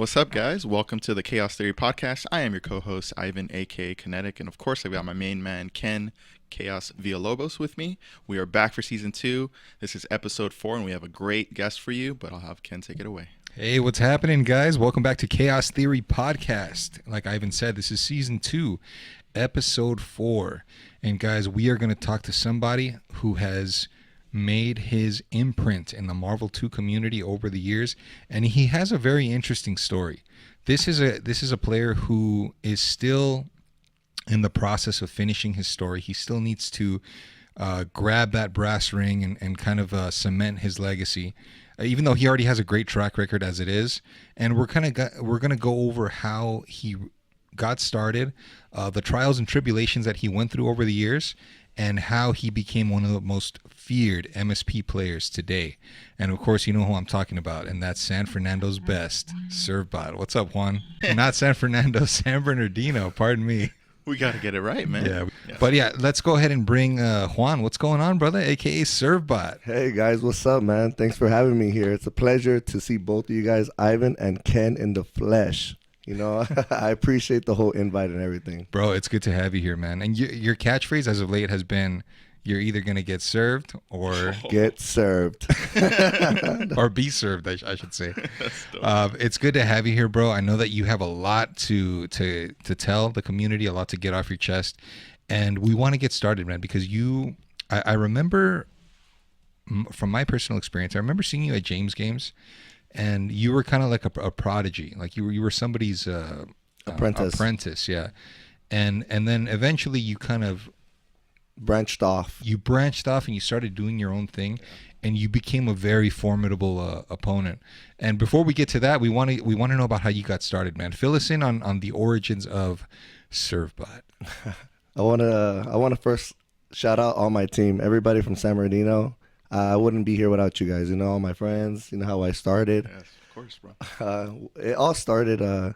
What's up, guys? Welcome to the Chaos Theory Podcast. I am your co-host, Ivan, aka Kinetic, and of course, I've got my main man, Ken, Chaos Villalobos, with me. We are back for season 2. This is episode 4, and we have a great guest for you, but I'll have Ken take it away. Hey, what's happening, guys? Welcome back to Chaos Theory Podcast. Like Ivan said, this is season 2, episode 4. And guys, we are going to talk to somebody who has made his imprint in the Marvel 2 community over the years, and he has a very interesting story. This is a player who is still in the process of finishing his story. He still needs to grab that brass ring and kind of cement his legacy, even though he already has a great track record as it is. And we're gonna go over how he got started, the trials and tribulations that he went through over the years, and how he became one of the most feared MSP players today. And of course, you know who I'm talking about, and that's San Fernando's best, Servbot. What's up, Juan? Not San Fernando, San Bernardino, pardon me. We got to get it right, man. Yeah. But yeah, let's go ahead and bring Juan. What's going on, brother? AKA Servbot. Hey, guys. What's up, man? Thanks for having me here. It's a pleasure to see both of you guys, Ivan and Ken, in the flesh. You know, I appreciate the whole invite and everything. Bro, it's good to have you here, man. And your catchphrase as of late has been, you're either going to get served or... Get served. or be served, I should say. It's good to have you here, bro. I know that you have a lot to tell the community, a lot to get off your chest. And we want to get started, man, because I remember, from my personal experience, I remember seeing you at James games. And you were kind of like a prodigy, like you were somebody's apprentice, yeah. And then eventually you kind of branched off. You branched off and you started doing your own thing, and you became a very formidable opponent. And before we get to that, we want to know about how you got started, man. Fill us in on the origins of Servbot. I wanna first shout out all my team, everybody from San Bernardino. I wouldn't be here without you guys. You know, all my friends. You know how I started. Yes, of course, bro. It all started. Let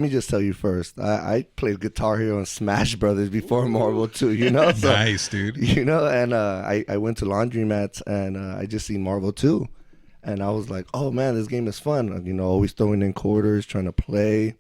me just tell you first. I played Guitar Hero and Smash Brothers before Marvel 2. You know, so, nice, dude. You know, and I went to laundromats and I just seen Marvel 2, and I was like, oh man, this game is fun. You know, always throwing in quarters, trying to play,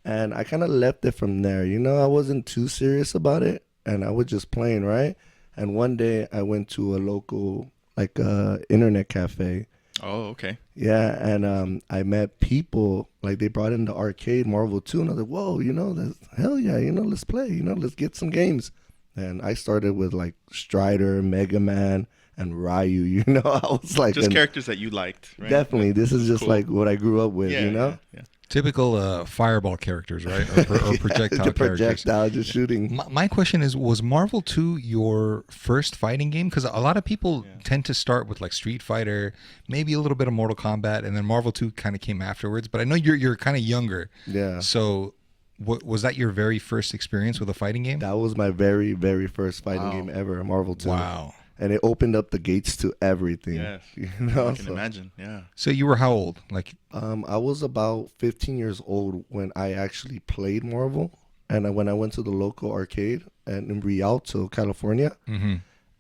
and I kind of left it from there. You know, I wasn't too serious about it, and I was just playing, right? And one day I went to a local, internet cafe. Oh, okay. Yeah, and I met people, like they brought in the arcade Marvel 2, and I was like, whoa, you know, hell yeah, you know, let's play, you know, let's get some games. And I started with like Strider, Mega Man, and Ryu, you know. I was like... Just characters that you liked, right? Definitely. This is just cool. Like what I grew up with, you know? Yeah. Typical fireball characters, right? Or projectile the projectile, characters. Just shooting. My question is, was Marvel 2 your first fighting game? Because a lot of people tend to start with like Street Fighter, maybe a little bit of Mortal Kombat, and then Marvel 2 kind of came afterwards. But I know you're kind of younger. Yeah. So was that your very first experience with a fighting game? That was my very, very first fighting game ever, Marvel 2. Wow. And it opened up the gates to everything. Yes. You know? I can imagine, yeah. So you were how old? I was about 15 years old when I actually played Marvel. And when I went to the local arcade in Rialto, California,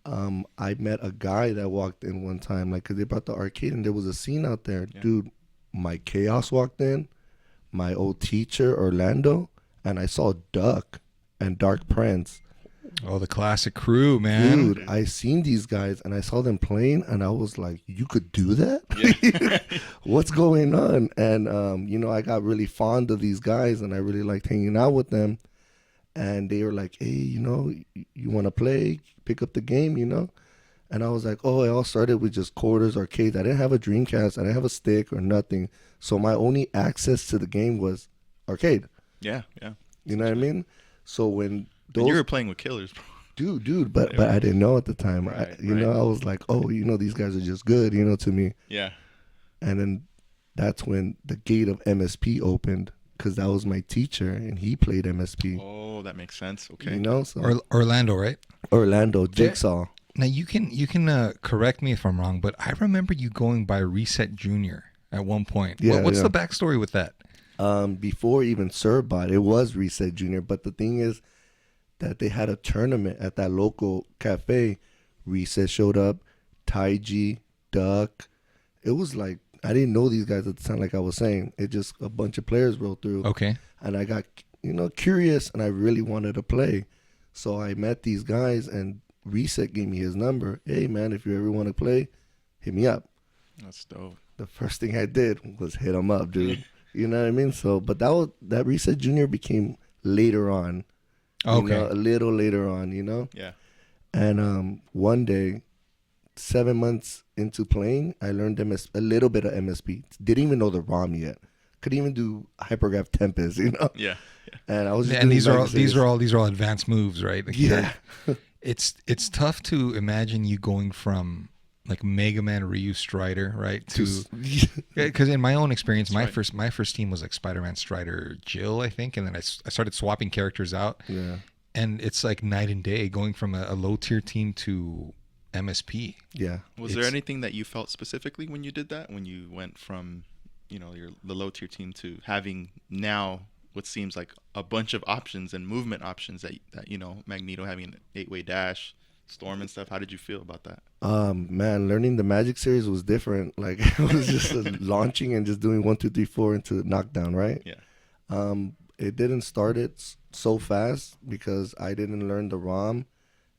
I met a guy that walked in one time. Like, 'cause they brought the arcade and there was a scene out there. Yeah. Dude, my Khaos walked in, my old teacher, Orlando, and I saw Duck and Dark Prince. Oh, the classic crew, man. Dude, I seen these guys and I saw them playing and I was like, you could do that? Yeah. What's going on? And, you know, I got really fond of these guys and I really liked hanging out with them. And they were like, hey, you know, you want to play? Pick up the game, you know? And I was like, oh, it all started with just quarters, arcades. I didn't have a Dreamcast. I didn't have a stick or nothing. So my only access to the game was arcade. Yeah. You know what I mean? So when... And you were playing with killers, bro. Dude, but I didn't know at the time. Right, know, I was like, oh, you know, these guys are just good, you know, to me. Yeah. And then that's when the gate of MSP opened, because that was my teacher, and he played MSP. Oh, that makes sense. Okay. You know, so Orlando, right? Orlando, Jigsaw. Now you can correct me if I'm wrong, but I remember you going by Reset Junior at one point. Yeah, what's the backstory with that? Before even Servbot, it was Reset Junior, but the thing is that they had a tournament at that local cafe. Reset showed up, Taiji, Duck. It was like I didn't know these guys at the time, like I was saying. It just a bunch of players rolled through. Okay. And I got, curious, and I really wanted to play. So I met these guys, and Reset gave me his number. Hey, man, if you ever want to play, hit me up. That's dope. The first thing I did was hit him up, dude. You know what I mean? So, but that Reset Junior became later on. Okay. A little later on, Yeah. And one day, 7 months into playing, I learned a little bit of MSP. Didn't even know the ROM yet. Couldn't even do Hypergraph Tempest, Yeah. And I was just And doing these are all advanced moves, right? Like, yeah. It's tough to imagine you going from like Mega Man Ryu Strider, right? To because in my own experience, my first team was like Spider-Man Strider Jill, I think, and then I started swapping characters out. Yeah. And it's like night and day going from a low tier team to MSP. Yeah. Was there anything that you felt specifically when you did that? When you went from, the low tier team to having now what seems like a bunch of options and movement options that Magneto having an 8-way dash, Storm and stuff. How did you feel about that? Man, learning the Magic series was different. Like it was just launching and just doing 1, 2, 3, 4 into knockdown, right? Yeah. It didn't start it so fast because I didn't learn the ROM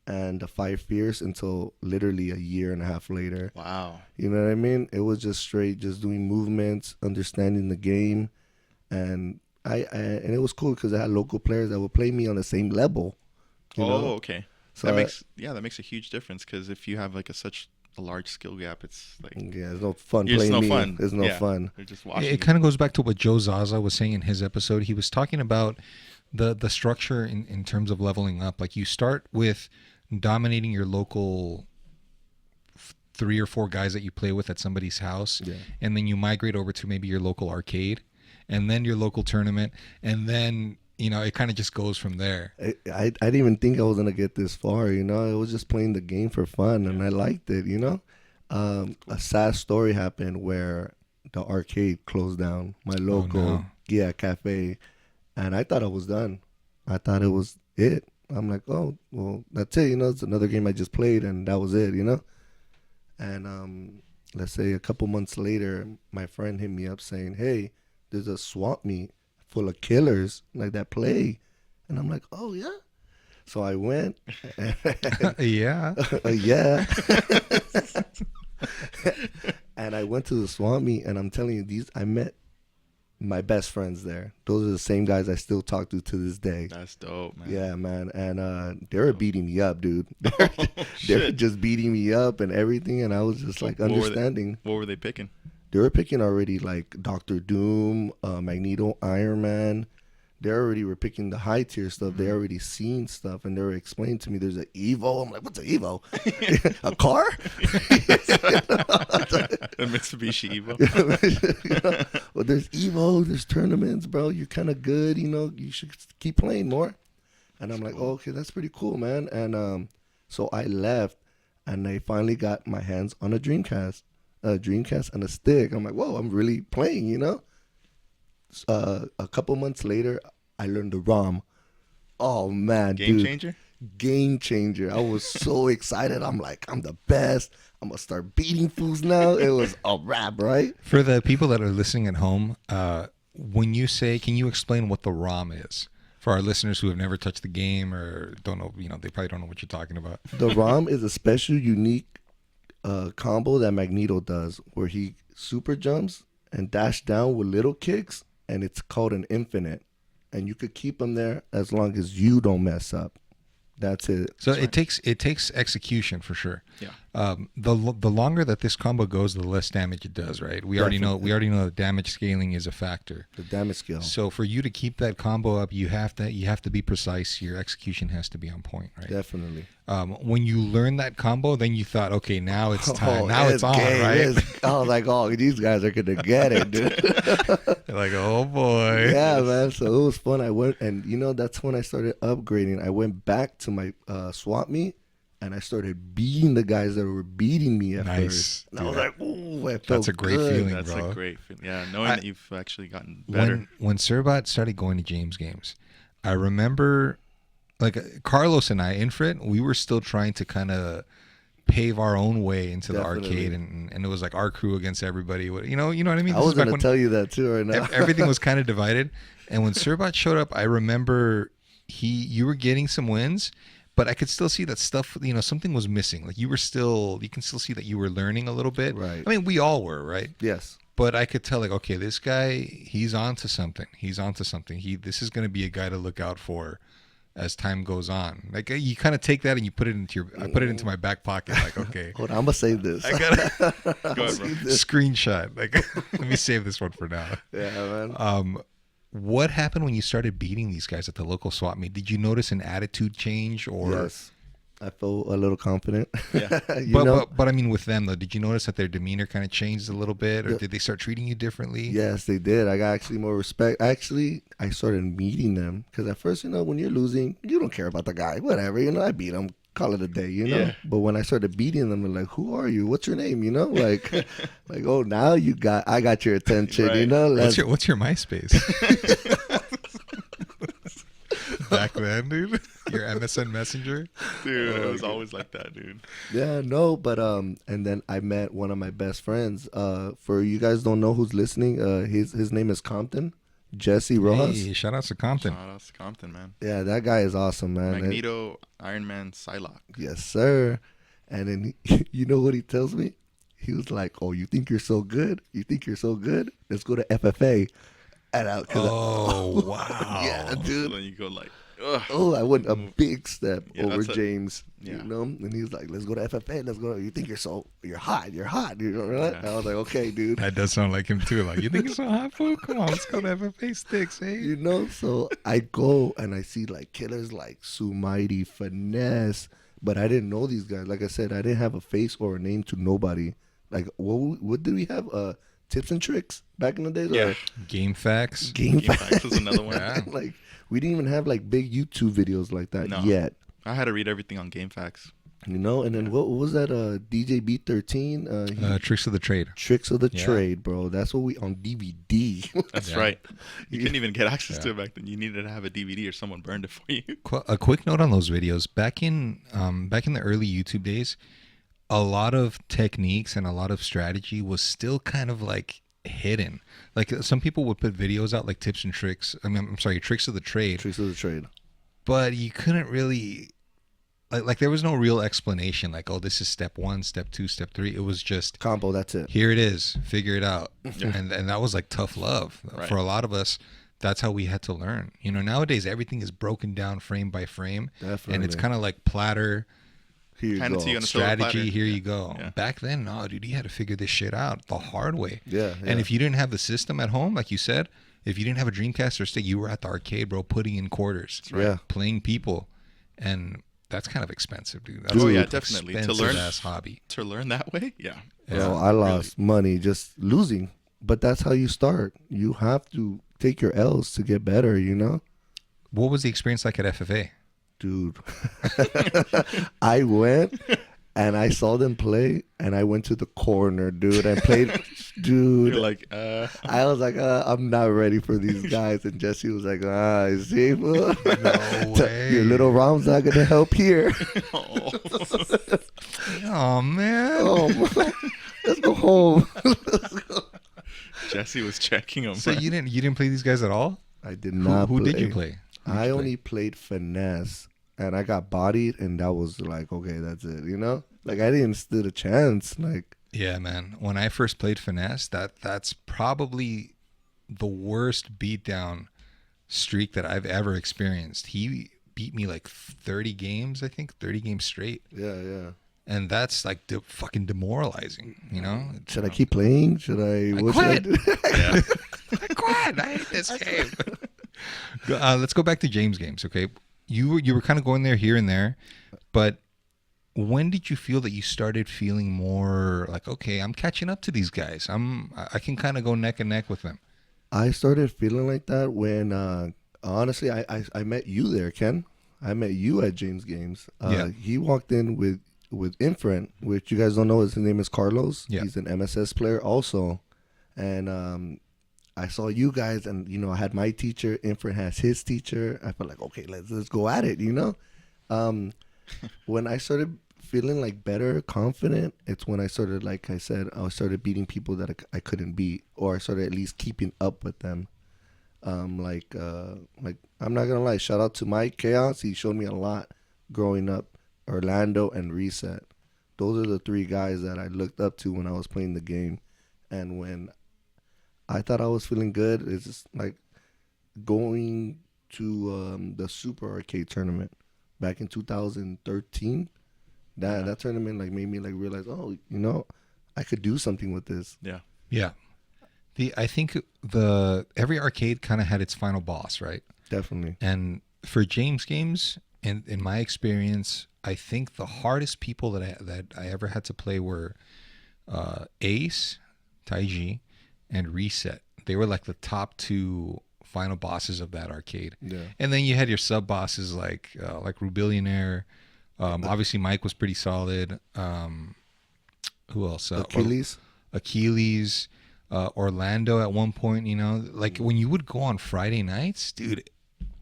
and the 5 Fierce until literally a year and a half later. Wow. You know what I mean? It was just straight, just doing movements, understanding the game, and and it was cool because I had local players that would play me on the same level. Okay. So that makes a huge difference because if you have like such a large skill gap, it's like it's no fun it's playing no me. fun. It's no fun. They're just watching. It kind of goes back to what Joe Zaza was saying in his episode. He was talking about the structure in terms of leveling up. Like you start with dominating your local 3 or 4 guys that you play with at somebody's house, and then you migrate over to maybe your local arcade, and then your local tournament, and then it kind of just goes from there. I didn't even think I was gonna get this far. It was just playing the game for fun, and I liked it. A sad story happened where the arcade closed down. My local cafe, and I thought I was done. I thought it was it. I'm like, oh well, that's it. It's another game I just played, and that was it. And let's say a couple months later, my friend hit me up saying, hey, there's a swap meet full of killers like that play. And I'm like, oh yeah. So I went. Yeah. Yeah. And I went to the swap meet, and I'm telling you, I met my best friends there. Those are the same guys I still talk to this day. That's dope, man. Yeah, man. And they were beating me up, dude. They were just beating me up and everything, and I was just like understanding. What were they picking? They were picking already like Doctor Doom, Magneto, Iron Man. They already were picking the high tier stuff. They already seen stuff, and they were explaining to me there's an Evo. I'm like, what's an Evo? A car? A Mitsubishi Evo. Well, there's Evo, there's tournaments, bro. You're kind of good, you should keep playing more. And I'm like, oh, okay, that's pretty cool, man. And so I left, and I finally got my hands on a Dreamcast and a stick. I'm like, whoa, I'm really playing, A couple months later, I learned the ROM. Oh, man, Game dude. changer? Game changer. I was so excited. I'm like, I'm the best. I'm going to start beating fools now. It was a wrap, right? For the people that are listening at home, when you say, can you explain what the ROM is? For our listeners who have never touched the game or don't know, they probably don't know what you're talking about. The ROM is a special, unique combo that Magneto does where he super jumps and dash down with little kicks, and it's called an infinite. And you could keep them there as long as you don't mess up. That's it. So it takes execution for sure. Yeah. The longer that this combo goes, the less damage it does, right? We already know that damage scaling is a factor. The damage skill. So for you to keep that combo up, you have to be precise. Your execution has to be on point, right? Definitely. When you learn that combo, then you thought, okay, now it's time. Now it's on, right? I was like, oh, these guys are gonna get it, dude. You're like, oh boy. Yeah, man. So it was fun. I went, and that's when I started upgrading. I went back to my swap meet, and I started beating the guys that were beating me at first. And I was like, ooh, I felt That's a great good. feeling, That's bro. a great feeling. Yeah, knowing that you've actually gotten better. When Servbot started going to James games, I remember, like Carlos and I, Infrit, we were still trying to kind of pave our own way into Definitely. the arcade, and it was like our crew against everybody. You know what I mean? I This was is back going when to tell you that too right now. everything was kind of divided. And when Servbot showed up, I remember you were getting some wins, but I could still see that stuff, something was missing. Like you can still see that you were learning a little bit. Right. I mean, we all were, right? Yes. But I could tell, like, okay, this guy, he's onto something. This is going to be a guy to look out for as time goes on. Like you kind of take that and you put it into I put it into my back pocket. Like, okay, Hold on, I'm gonna save this. I gotta Go ahead, bro. screenshot. Like, let me save this one for now. Yeah, man. What happened when you started beating these guys at the local swap meet? Did you notice an attitude change, or? Yes. I felt a little confident. Yeah. But I mean, with them though, did you notice that their demeanor kind of changed a little bit, or did they start treating you differently? Yes, they did. I got actually more respect. Actually, I started meeting them because at first, when you're losing, you don't care about the guy. Whatever, I beat him. Call it a day, Yeah. But when I started beating them, they're like, "Who are you? What's your name?" Like, oh, now I got your attention. Right. What's your MySpace? Back then, dude, your MSN Messenger. Dude, it was always like that, dude. Yeah, no, but and then I met one of my best friends. For you guys don't know who's listening, his name is Compton, Jesse Rojas. Hey, shout out to Compton. Shout out to Compton, man. Yeah, that guy is awesome, man. Magneto, Iron Man, Psylocke. Yes, sir. And then you know what he tells me? He was like, "Oh, you think you're so good? You think you're so good? Let's go to FFA." And Wow. yeah, So dude. then you go like, ugh. Oh, I went a big step Yeah, over that's James, yeah. And he was like, "Let's go to FFA. Let's go. You think you're hot? You're hot. You know what? Yeah. I was like, "Okay, dude." That does sound like him too. Like, you think it's so hot, fool? Come on, let's go to FFA sticks, hey? So I go and I see like killers like Sumighty, Finesse, but I didn't know these guys. Like I said, I didn't have a face or a name to nobody. Like, what did we have? Tips and tricks back in the day? Yeah. Game facts. Game Facts was another one. Yeah. Like, we didn't even have like big YouTube videos like that No. yet. I had to read everything on Game Facts. And then what was that? DJ B13. Tricks of the trade. Tricks of the Yeah. Trade, bro. That's what we on DVD. That's Yeah. right. You couldn't even get access to Yeah. it back then. You needed to have a DVD or someone burned it for you. A quick note on those videos. Back in the early YouTube days, a lot of techniques and a lot of strategy was still kind of like hidden. Like some people would put videos out like tips and tricks. I'm sorry, tricks of the trade. Tricks of the Trade. But you couldn't really like there was no real explanation. Like, oh, this is step 1, step 2, step 3. It was just Combo, that's it. here it is. Figure it out. And that was like tough love Right. for a lot of us. That's how we had to learn. Nowadays everything is broken down frame by frame, Definitely. and it's kind of like platter. Here you Hand it go. to you on a silver Strategy, platter. here you go. Yeah. Back then, no, dude, you had to figure this shit out the hard way. Yeah, And if you didn't have the system at home, like you said, if you didn't have a Dreamcast or stick, you were at the arcade, bro, putting in quarters, Yeah. playing people, and that's kind of expensive, dude. That's Oh, yeah, an definitely. To expensive learn- ass hobby. To learn that way? Yeah. Bro, I lost money just losing. But that's how you start. You have to take your L's to get better, What was the experience like at FFA? Dude. I went and I saw them play and I went to the corner, dude, and played. Dude, You're like, I was like, I'm not ready for these guys. And Jesse was like, you see, fool? way. Your little ROM's not going to help here. oh. Oh man. Oh, man. Let's go home. Jesse was checking him. So you didn't play these guys at all? I did not Who play. did you play? I only played Finesse, and I got bodied, and that was like, okay, that's it, Like, I didn't stand a chance. Like, Yeah, man. When I first played Finesse, that's probably the worst beatdown streak that I've ever experienced. He beat me like 30 games, I think, 30 games straight. yeah. And that's like fucking demoralizing, Should I keep playing? Should I? I What should I quit. do? I quit. I hate this game. Let's go back to James games, okay? You were kind of going there here and there, but when did you feel that you started feeling more like, okay, I'm catching up to these guys. I can kind of go neck and neck with them. I started feeling like that when, honestly, I met you there, Ken. I met you at James Games. Yeah. He walked in with Inferent, which you guys don't know, his name is Carlos. Yeah. He's an MSS player also. And I saw you guys, and, I had my teacher. Inferent has his teacher. I felt like, okay, let's go at it, When I started feeling like better, confident, it's when I started, like I said, I started beating people that I couldn't beat, or I started at least keeping up with them. Like I'm not gonna lie, shout out to Mike Khaos. He showed me a lot growing up. Orlando and Reset. Those are the three guys that I looked up to when I was playing the game. And when I thought I was feeling good, it's just like going to the Super Arcade tournament back in 2013. That tournament like made me like realize, oh, you know, I could do something with this. Yeah. Yeah. I think every arcade kind of had its final boss, right? Definitely. And for James games, in my experience, I think the hardest people that I ever had to play were Ace, Taiji, and Reset. They were like the top two final bosses of that arcade. Yeah. And then you had your sub bosses like Rubillionaire. Obviously, Mike was pretty solid. Who else? Achilles. Orlando at one point. You know, like when you would go on Friday nights, dude.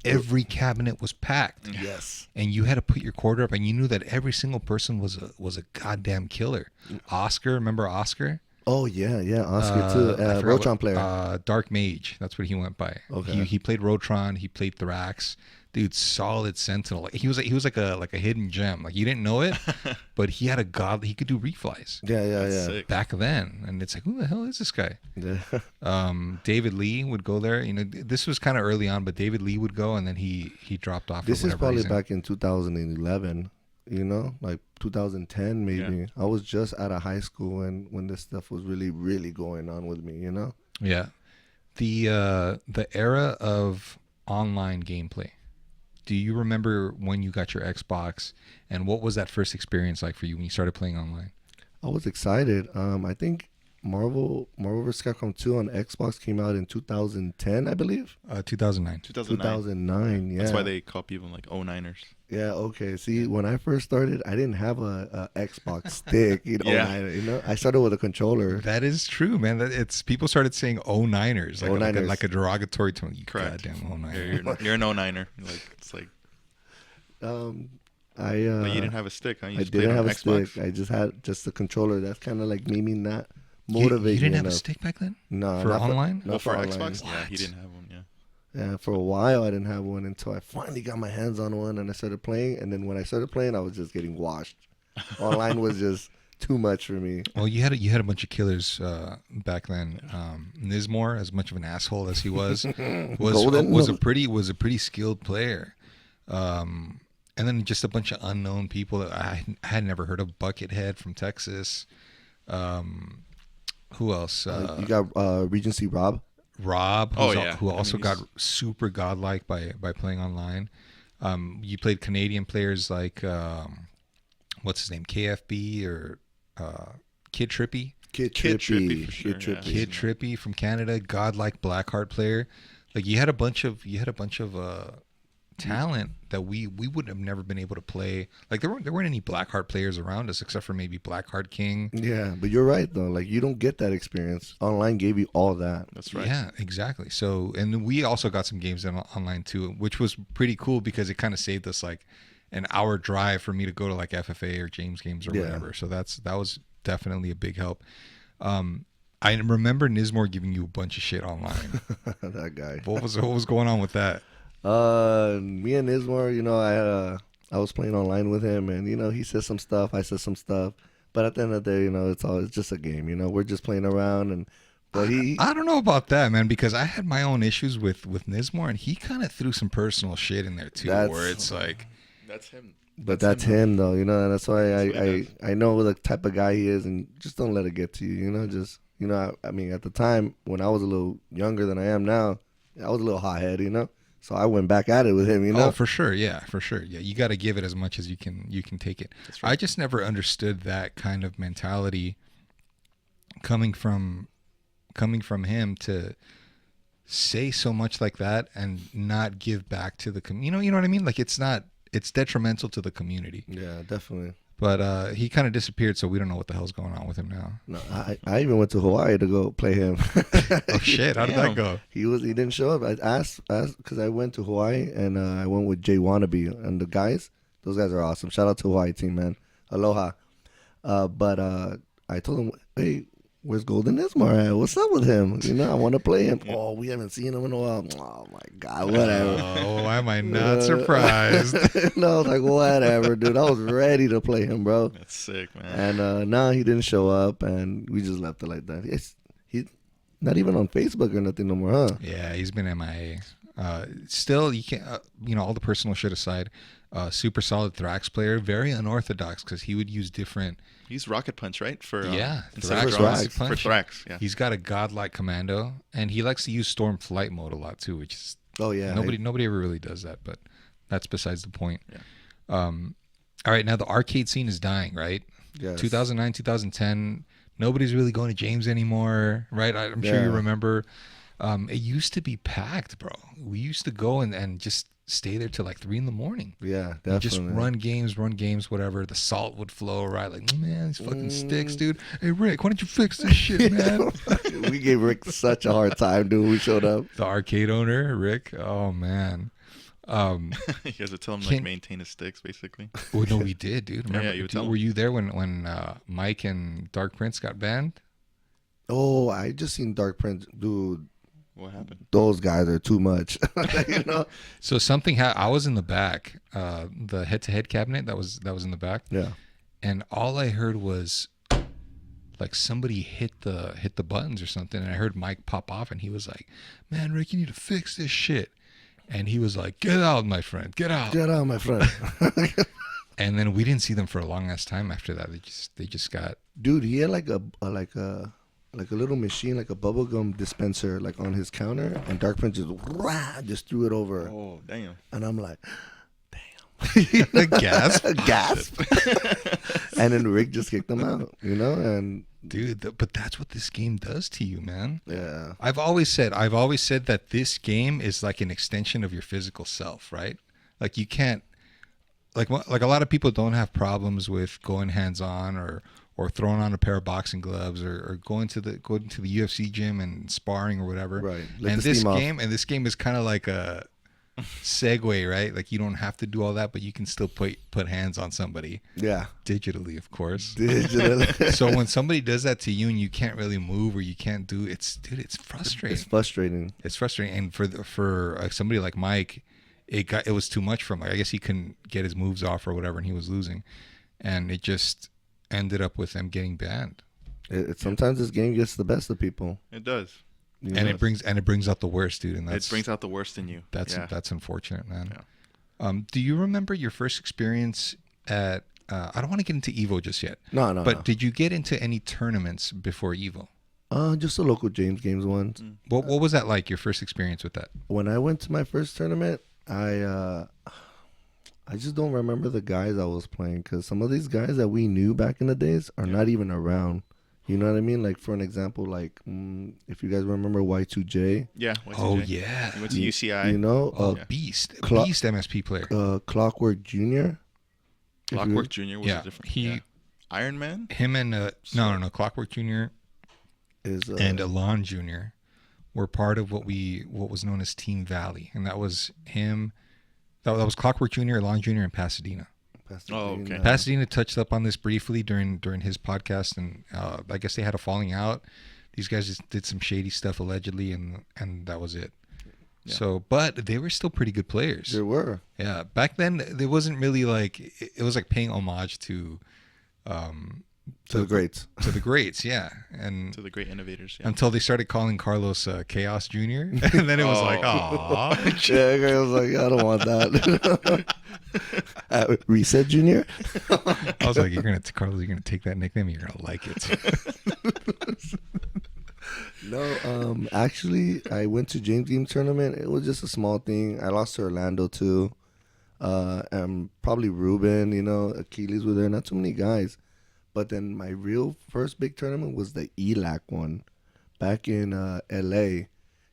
Every cabinet was packed. Yes. And you had to put your quarter up, and you knew that every single person was a goddamn killer. Oscar, remember Oscar? Oh yeah, Oscar too. Rotron player. Dark Mage, that's what he went by. Okay. He played Rotron, he played Thrax. Dude, solid sentinel. He was like a hidden gem. Like you didn't know it, but he had he could do reflies. Yeah. Sick. Back then, and it's like, who the hell is this guy? Yeah. David Lee would go there. You know, this was kind of early on, but David Lee would go, and then he dropped off. This for is probably reason. back in 2011. You know, like 2010 maybe. Yeah. I was just out of high school when this stuff was really, really going on with me. You know. Yeah, the era of online gameplay. Do you remember when you got your Xbox, and what was that first experience like for you when you started playing online? I was excited. I think Marvel vs. Capcom 2 on Xbox came out in 2010, I believe. 2009. 2009, yeah. That's why they call people like 09ers. Yeah, okay. See, when I first started, I didn't have a Xbox stick. You know, Yeah. you know, I started with a controller. That is true, man. People started saying 09ers, like a derogatory tone. You Correct. goddamn 09er. You're an 09er. Like it's like But you didn't have a stick, huh? You I just played didn't on have a Xbox? stick. I just had just a controller. That's kind of like made me not motivated. You didn't have a enough. stick back then? No, For not online? not for online. Xbox? Yeah, he What? didn't have one. Yeah. Yeah, for a while I didn't have one until I finally got my hands on one and I started playing. And then when I started playing, I was just getting washed. Online was just too much for me. Well, you had a bunch of killers back then. Nismore, as much of an asshole as he was a pretty skilled player. And then just a bunch of unknown people that I had never heard of. Buckethead from Texas. Who else? You got Regency Rob. Rob, who also he's- got super godlike by playing online. You played Canadian players like what's his name, KFB or Kid Trippy. Kid Kid Trippy. Trippy, for sure, Kid yeah. Trippy. Kid Trippy from Canada, godlike Blackheart player. Like you had a bunch of talent that we would have never been able to play. Like there weren't any Blackheart players around us except for maybe Blackheart King. Yeah, but you're right though. Like you don't get that experience. Online gave you all that. That's right. Yeah, exactly. So, and we also got some games online too, which was pretty cool because it kind of saved us like an hour drive for me to go to like FFA or James Games or Yeah. whatever. So that was definitely a big help. I remember Nismore giving you a bunch of shit online. That guy. What was going on with that? Me and Ismar, you know, I was playing online with him, and you know, he said some stuff, I said some stuff, but at the end of the day, you know, it's just a game. You know, we're just playing around, but I don't know about that, man, because I had my own issues with Nismore, and he kind of threw some personal shit in there too, where it's like, That's him. But that's him though, you know, and that's why That's what he I know the type of guy he is, and just don't let it get to you, you know. Just, you know, I mean, at the time when I was a little younger than I am now, I was a little hothead, you know. So I went back at it with him, you know. oh, for sure, yeah, you got to give it as much as you can take it. That's right. I just never understood that kind of mentality coming from him to say so much like that and not give back to the community. You know what I mean? Like it's detrimental to the community. Yeah, definitely. But he kind of disappeared, so we don't know what the hell's going on with him now. No, I even went to Hawaii to go play him. Oh shit! How did that go? He didn't show up. I asked because I went to Hawaii and I went with Jay Wannabe and the guys. Those guys are awesome. Shout out to Hawaii team, man. Aloha. But I told him, hey, where's Golden Ismar at? What's up with him? You know, I want to play him. Yeah. Oh, we haven't seen him in a while. Oh, my God, whatever. Oh, why am I not surprised? No, I was like, whatever, dude. I was ready to play him, bro. That's sick, man. And no, he didn't show up, and we just left it like that. He's not even on Facebook or nothing no more, huh? Yeah, he's been MIA. Still, you can't. All the personal shit aside, super solid Thrax player. Very unorthodox because he would use different. He's Rocket Punch, right? For Thrax, for Rocket Thrax. Punch. For Thrax, yeah. He's got a godlike commando, and he likes to use Storm Flight mode a lot too, which is Oh, yeah. nobody ever really does that, but that's besides the point. Yeah. All right, now the arcade scene is dying, right? Yes. 2009, 2010. Nobody's really going to James anymore, right? I'm sure you Yeah. remember. It used to be packed, bro. We used to go and just stay there till like 3 a.m. Yeah, You definitely. just run games, whatever. The salt would flow, right? Like, man, these fucking sticks, dude. Hey, Rick, why don't you fix this shit, man? We gave Rick such a hard time, dude. We showed up. The arcade owner, Rick. Oh man. You guys would tell him like maintain his sticks, basically. Well, no, we did, dude. Remember, Yeah, you would tell were him. you there when Mike and Dark Prince got banned? Oh, I just seen Dark Prince. Dude, What happened? those guys are too much. You know? So something I was in the back, the head-to-head cabinet that was in the back, Yeah. and all I heard was like somebody hit the buttons or something, and I heard Mike pop off, and he was like, "Man, Rick, you need to fix this shit." And he was like, "Get out, my friend, get out." Get out, my friend. And then we didn't see them for a long ass time after that. They just got. Dude, he had like a little machine, like a bubblegum dispenser, like on his counter, and Dark Prince just threw it over. Oh, damn. And I'm like, A gasp. gasp. And then Rick just kicked him out, you know? And Dude, but that's what this game does to you, man. yeah. I've always said that this game is like an extension of your physical self, right? Like you can't, like a lot of people don't have problems with going hands on or throwing on a pair of boxing gloves or going to the UFC gym and sparring or whatever. Right. And this game is kind of like a segue, right? Like you don't have to do all that, but you can still put hands on somebody Yeah. digitally, of course. Digitally. So when somebody does that to you and you can't really move or you can't do it's frustrating. It's frustrating. It's frustrating, and for somebody like Mike, it was too much for him. Like, I guess he couldn't get his moves off or whatever, and he was losing, and it just ended up with them getting banned. Sometimes this game gets the best of people. It does. You And know? it brings out the worst, dude. And It brings out the worst in you. that's unfortunate, man. Yeah. Do you remember your first experience at? I don't want to get into Evo just yet. No. But did you get into any tournaments before Evo? Just the local James games ones. What was that like? Your first experience with that? When I went to my first tournament, I just don't remember the guys I was playing because some of these guys that we knew back in the days are not even around. You know what I mean? Like, for an example, like, if you guys remember Y2J. Yeah. Oh YCJ. yeah, He went to UCI. You know? Yeah. Beast Clock- Beast MSP player. Clockwork Jr. Clockwork Jr. was Yeah, a different. he- Iron Man? Him and no Clockwork Jr. Is and Alon Jr. were part of what was known as Team Valley, and that was him. That was Clockwork Jr., Alon Jr., and Pasadena. Oh, okay. Pasadena touched up on this briefly during his podcast, and I guess they had a falling out. These guys just did some shady stuff allegedly, and that was it. Yeah. So, but they were still pretty good players. There were. Yeah, back then there wasn't really like it was like paying homage to the greats. to the greats, yeah, and To the great innovators. Yeah. until they started calling Carlos Chaos Jr. and then it was like, aw. Yeah, I was like, I don't want that. Reset Jr. I was like, Carlos, you're gonna take that nickname, and you're gonna like it. No, actually, I went to James Game Tournament. It was just a small thing. I lost to Orlando too, and probably Ruben. You know, Achilles were there. Not too many guys. But then my real first big tournament was the ELAC one, back in LA.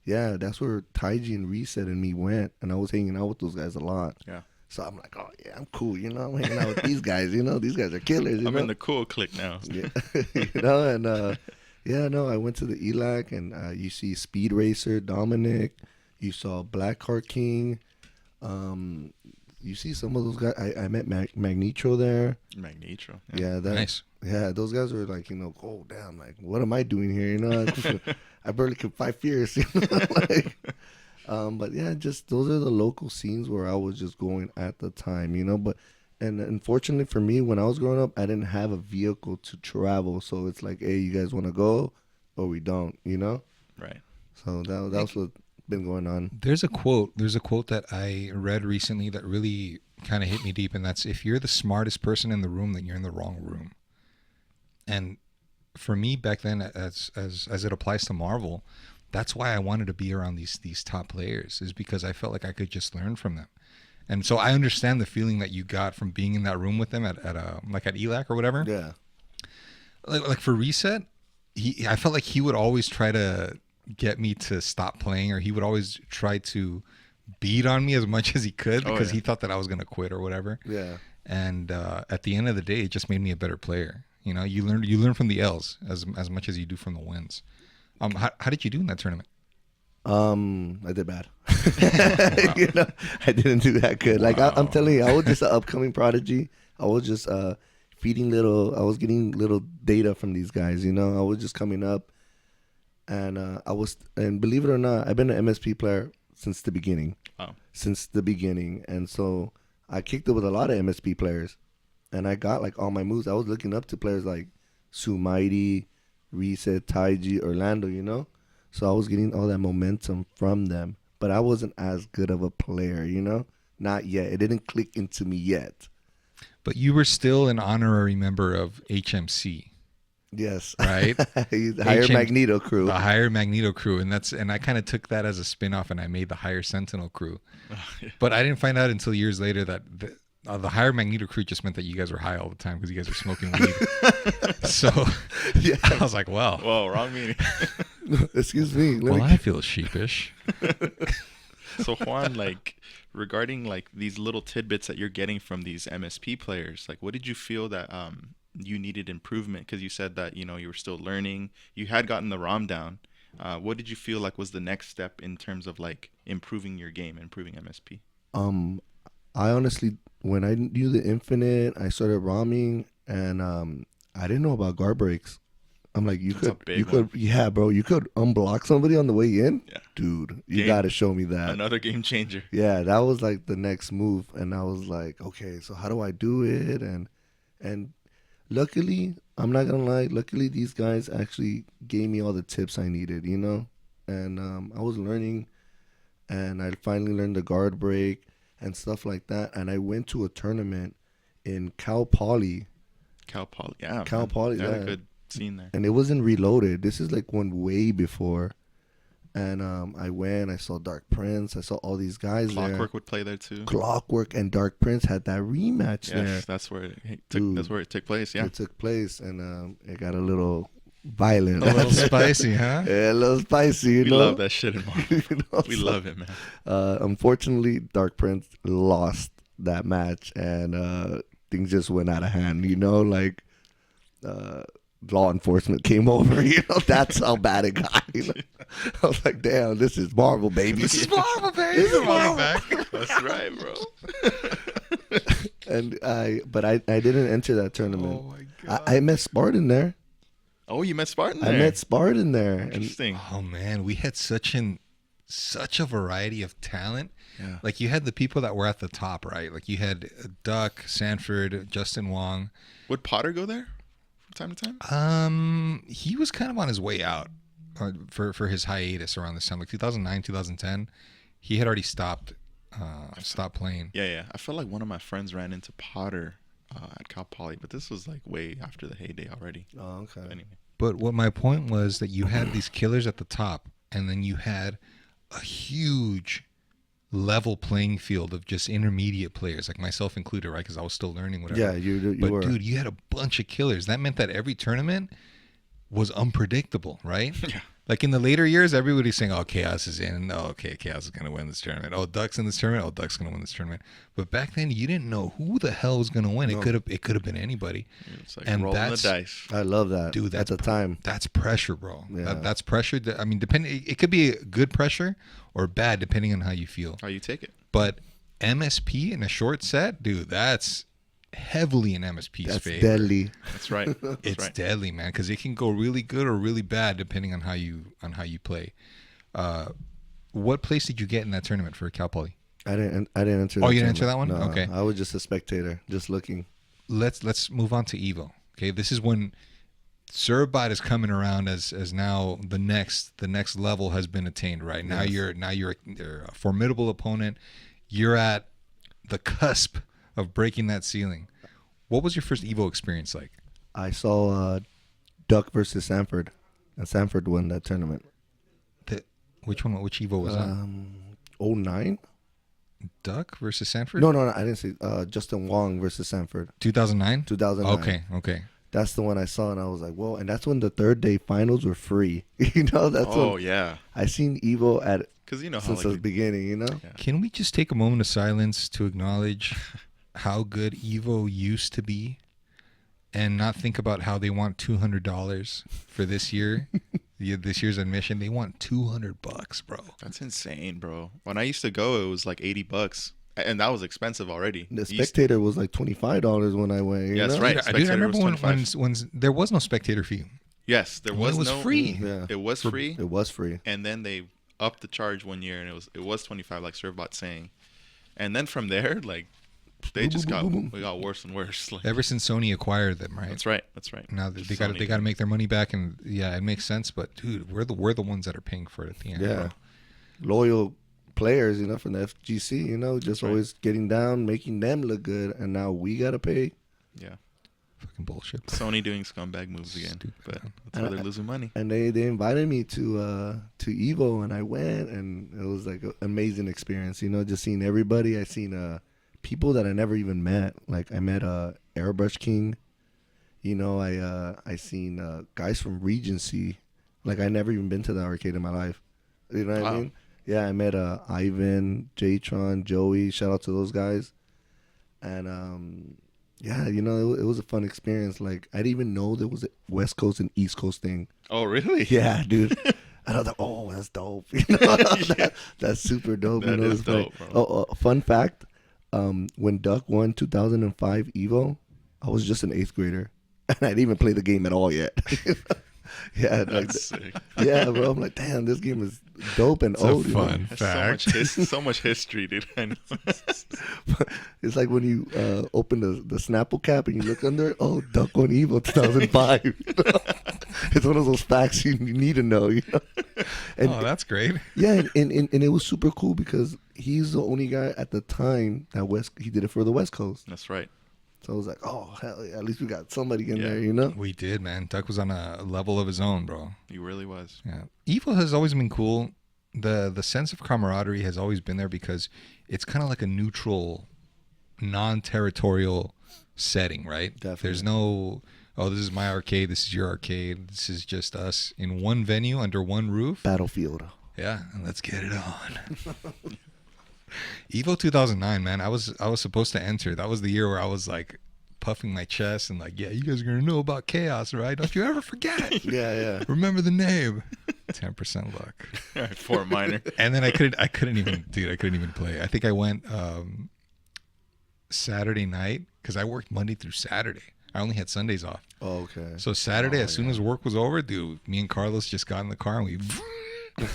Yeah, that's where Taiji and Reset and me went, and I was hanging out with those guys a lot. Yeah. So I'm like, oh yeah, I'm cool. You know, I'm hanging out with these guys. You know, these guys are killers. I'm in the cool clique now. Yeah, you know, and yeah, no, I went to the ELAC, and you see Speed Racer Dominic, you saw Blackheart King, you see some of those guys. I met Magneto there. Magneto. Yeah, Nice. Yeah, those guys were like, oh damn, like what am I doing here? I barely could fight fierce. Like, but yeah, just those are the local scenes where I was just going at the time, But and unfortunately for me, when I was growing up, I didn't have a vehicle to travel, so it's like, hey, you guys want to go, or we don't, Right. So that's what's been going on. There's a quote that I read recently that really kind of hit me deep, and that's, if you're the smartest person in the room, then you're in the wrong room. And for me back then, as it applies to Marvel, that's why I wanted to be around these top players, is because I felt like I could just learn from them. And so I understand the feeling that you got from being in that room with them at ELAC or whatever. Yeah. Like for Reset, I felt like he would always try to get me to stop playing, or he would always try to beat on me as much as he could because he thought that I was going to quit or whatever. Yeah. And at the end of the day, it just made me a better player. You learn from the L's as much as you do from the wins. How did you do in that tournament? I did bad. Wow. I didn't do that good. Like I'm telling you, I was just an upcoming prodigy. I was just I was getting little data from these guys. I was just coming up, and and believe it or not, I've been an MSP player since the beginning. Wow. Since the beginning, and so I kicked it with a lot of MSP players, and I got like all my moves. I was looking up to players like Sumighty, Reset, Taiji, Orlando. So I was getting all that momentum from them, but I wasn't as good of a player, Not yet. It didn't click into me yet. But you were still an honorary member of HMC. Yes. Right? The Higher Magneto crew. The Higher Magneto crew. And I kind of took that as a spin-off, and I made the Higher Sentinel crew. But I didn't find out until years later that the Higher Magneto crew just meant that you guys were high all the time because you guys were smoking weed. So yeah. I was like, wow. Whoa, wrong meaning. Excuse me. I feel sheepish. So Juan, regarding these little tidbits that you're getting from these MSP players, what did you feel that you needed improvement? Because you said that, you were still learning. You had gotten the ROM down. What did you feel like was the next step in terms of improving your game, improving MSP? I honestly, when I knew the Infinite, I started romming, and I didn't know about guard breaks. I'm like, you could, yeah, bro, you could unblock somebody on the way in. Yeah. Dude, you got to show me that. Another game changer. Yeah, that was the next move, and I was like, okay, so how do I do it? And luckily, I'm not gonna lie, these guys actually gave me all the tips I needed, and I was learning, and I finally learned the guard break and stuff like that, and I went to a tournament in Cal Poly. Yeah. Cal Poly, yeah. A good scene there. And it wasn't Reloaded. This is one way before. And I went, I saw Dark Prince, I saw all these guys there. Clockwork would play there too. Clockwork and Dark Prince had that rematch there. Yes, that's where it took place, yeah. It took place, and it got a little violent. A little spicy, huh? Yeah, a little spicy, We love that shit in Marvel. We love it, man. Unfortunately, Dark Prince lost that match, and things just went out of hand, law enforcement came over, that's how bad it got. I was like, damn, this is Marvel, baby. This is Marvel, baby. This is Marvel. That's right, bro. But I didn't enter that tournament. Oh my God. I met Spartan there. Oh, you met Spartan there? I met Spartan there. Interesting. Oh man, we had such a variety of talent. Yeah. You had the people that were at the top, right? You had Duck, Sanford, Justin Wong. Would Potter go there from time to time? He was kind of on his way out for his hiatus around this time, 2009, 2010. He had already stopped playing. Yeah. I felt like one of my friends ran into Potter at Cal Poly, but this was way after the heyday already. Oh, okay. But anyway. But what my point was that you had these killers at the top, and then you had a huge level playing field of just intermediate players, myself included, right? Because I was still learning, whatever. Yeah, you but were. Dude, you had a bunch of killers. That meant that every tournament was unpredictable, right? Yeah. In the later years, everybody's saying, oh, Khaos is in. Oh, okay, Khaos is going to win this tournament. Oh, Duck's in this tournament. Oh, Duck's going to win this tournament. But back then, you didn't know who the hell was going to win. No. It could have been anybody. It's And rolling the dice. I love that. Dude, at the time. That's pressure, bro. Yeah. That's pressure. Depending, it could be good pressure or bad, depending on how you feel. How you take it. But MSP in a short set, dude, that's heavily in MSP's That's favor. deadly. That's right. It's right. deadly, man, because it can go really good or really bad depending on how you play. What place did you get in that tournament for Cal Poly? I didn't enter. Oh, that you didn't enter tournament. that one? No, Okay. I was just a spectator, just looking. Let's move on to Evo. Okay, this is when Servbot is coming around as now the next level has been attained. Right now, Yes. you're a formidable opponent. You're at the cusp of breaking that ceiling. What was your first Evo experience like? I saw Duck versus Sanford, and Sanford won that tournament. Which one? Which Evo was that? 09? Duck versus Sanford? No, I didn't see. Justin Wong versus Sanford, 2009. 2009. Okay. That's the one I saw, and I was like, whoa. And that's when the third day finals were free. That's Oh when yeah. I seen Evo at Because you know how since the beginning. Yeah. Can we just take a moment of silence to acknowledge how good Evo used to be, and not think about how they want $200 for this year? This year's admission, they want $200, bro. That's insane, bro. When I used to go, it was like $80, and that was expensive already. The spectator was like $25 when I went. Yeah, that's know? right. Dude, I Spectator remember was when there was no spectator fee. Yes, there was It was no free. Yeah, It was free, it was free. and then they upped the charge one year, and it was 25, like Servbot saying, and then from there, like they just got worse and worse. Like, Ever since Sony acquired them, right? that's right. That's right. Now they got to make their money back, and yeah, it makes sense. But dude, we're the ones that are paying for it at the end. Yeah, bro. loyal players, from the FGC, just right. always getting down, making them look good, and now we gotta pay. Yeah, Fucking bullshit. Sony doing scumbag moves again, Stupid, but man. that's why they're losing money. And they invited me to Evo, and I went, and it was like an amazing experience. Just seeing everybody. I seen people that I never even met. Like I met Airbrush King. I seen guys from Regency. Like I never even been to the arcade in my life. You know what I Wow. mean? Yeah, I met Ivan, Jatron, Joey. Shout out to those guys. And yeah, it was a fun experience. Like I didn't even know there was a West Coast and East Coast thing. Oh, really? Yeah, dude. And I was like, oh, that's dope. That's super dope. That is It's like- dope, bro. Fun fact. When Duck won 2005 Evo, I was just an 8th grader. And I didn't even play the game at all yet. Yeah, That's sick. yeah, bro. I'm like, damn, this game is dope and It's a old. fun That's fact. so much history, dude. I know. It's like when you open the Snapple cap and you look under it. Oh, Duck won Evo 2005. It's one of those facts you need to know. And Oh, that's great. yeah, and it was super cool because he's the only guy at the time that he did it for the West Coast. That's right. So I was like, oh, hell yeah, at least we got somebody in Yeah. there, We did, man. Duck was on a level of his own, bro. He really was. Yeah, Evo has always been cool. The sense of camaraderie has always been there because it's kind of like a neutral, non-territorial setting, right? Definitely. There's no, oh, this is my arcade, this is your arcade. This is just us in one venue under one roof. Battlefield. Yeah, and let's get it on. Evo 2009, man. I was supposed to enter. That was the year where I was like puffing my chest and like, yeah, you guys are gonna know about Khaos, right? Don't you ever forget. Yeah. Remember the name. 10% luck. All right, Fort Minor. And then I couldn't even play. I think I went Saturday night because I worked Monday through Saturday. I only had Sundays off. Oh, okay. So Saturday, as soon as work was over, dude, me and Carlos just got in the car and we.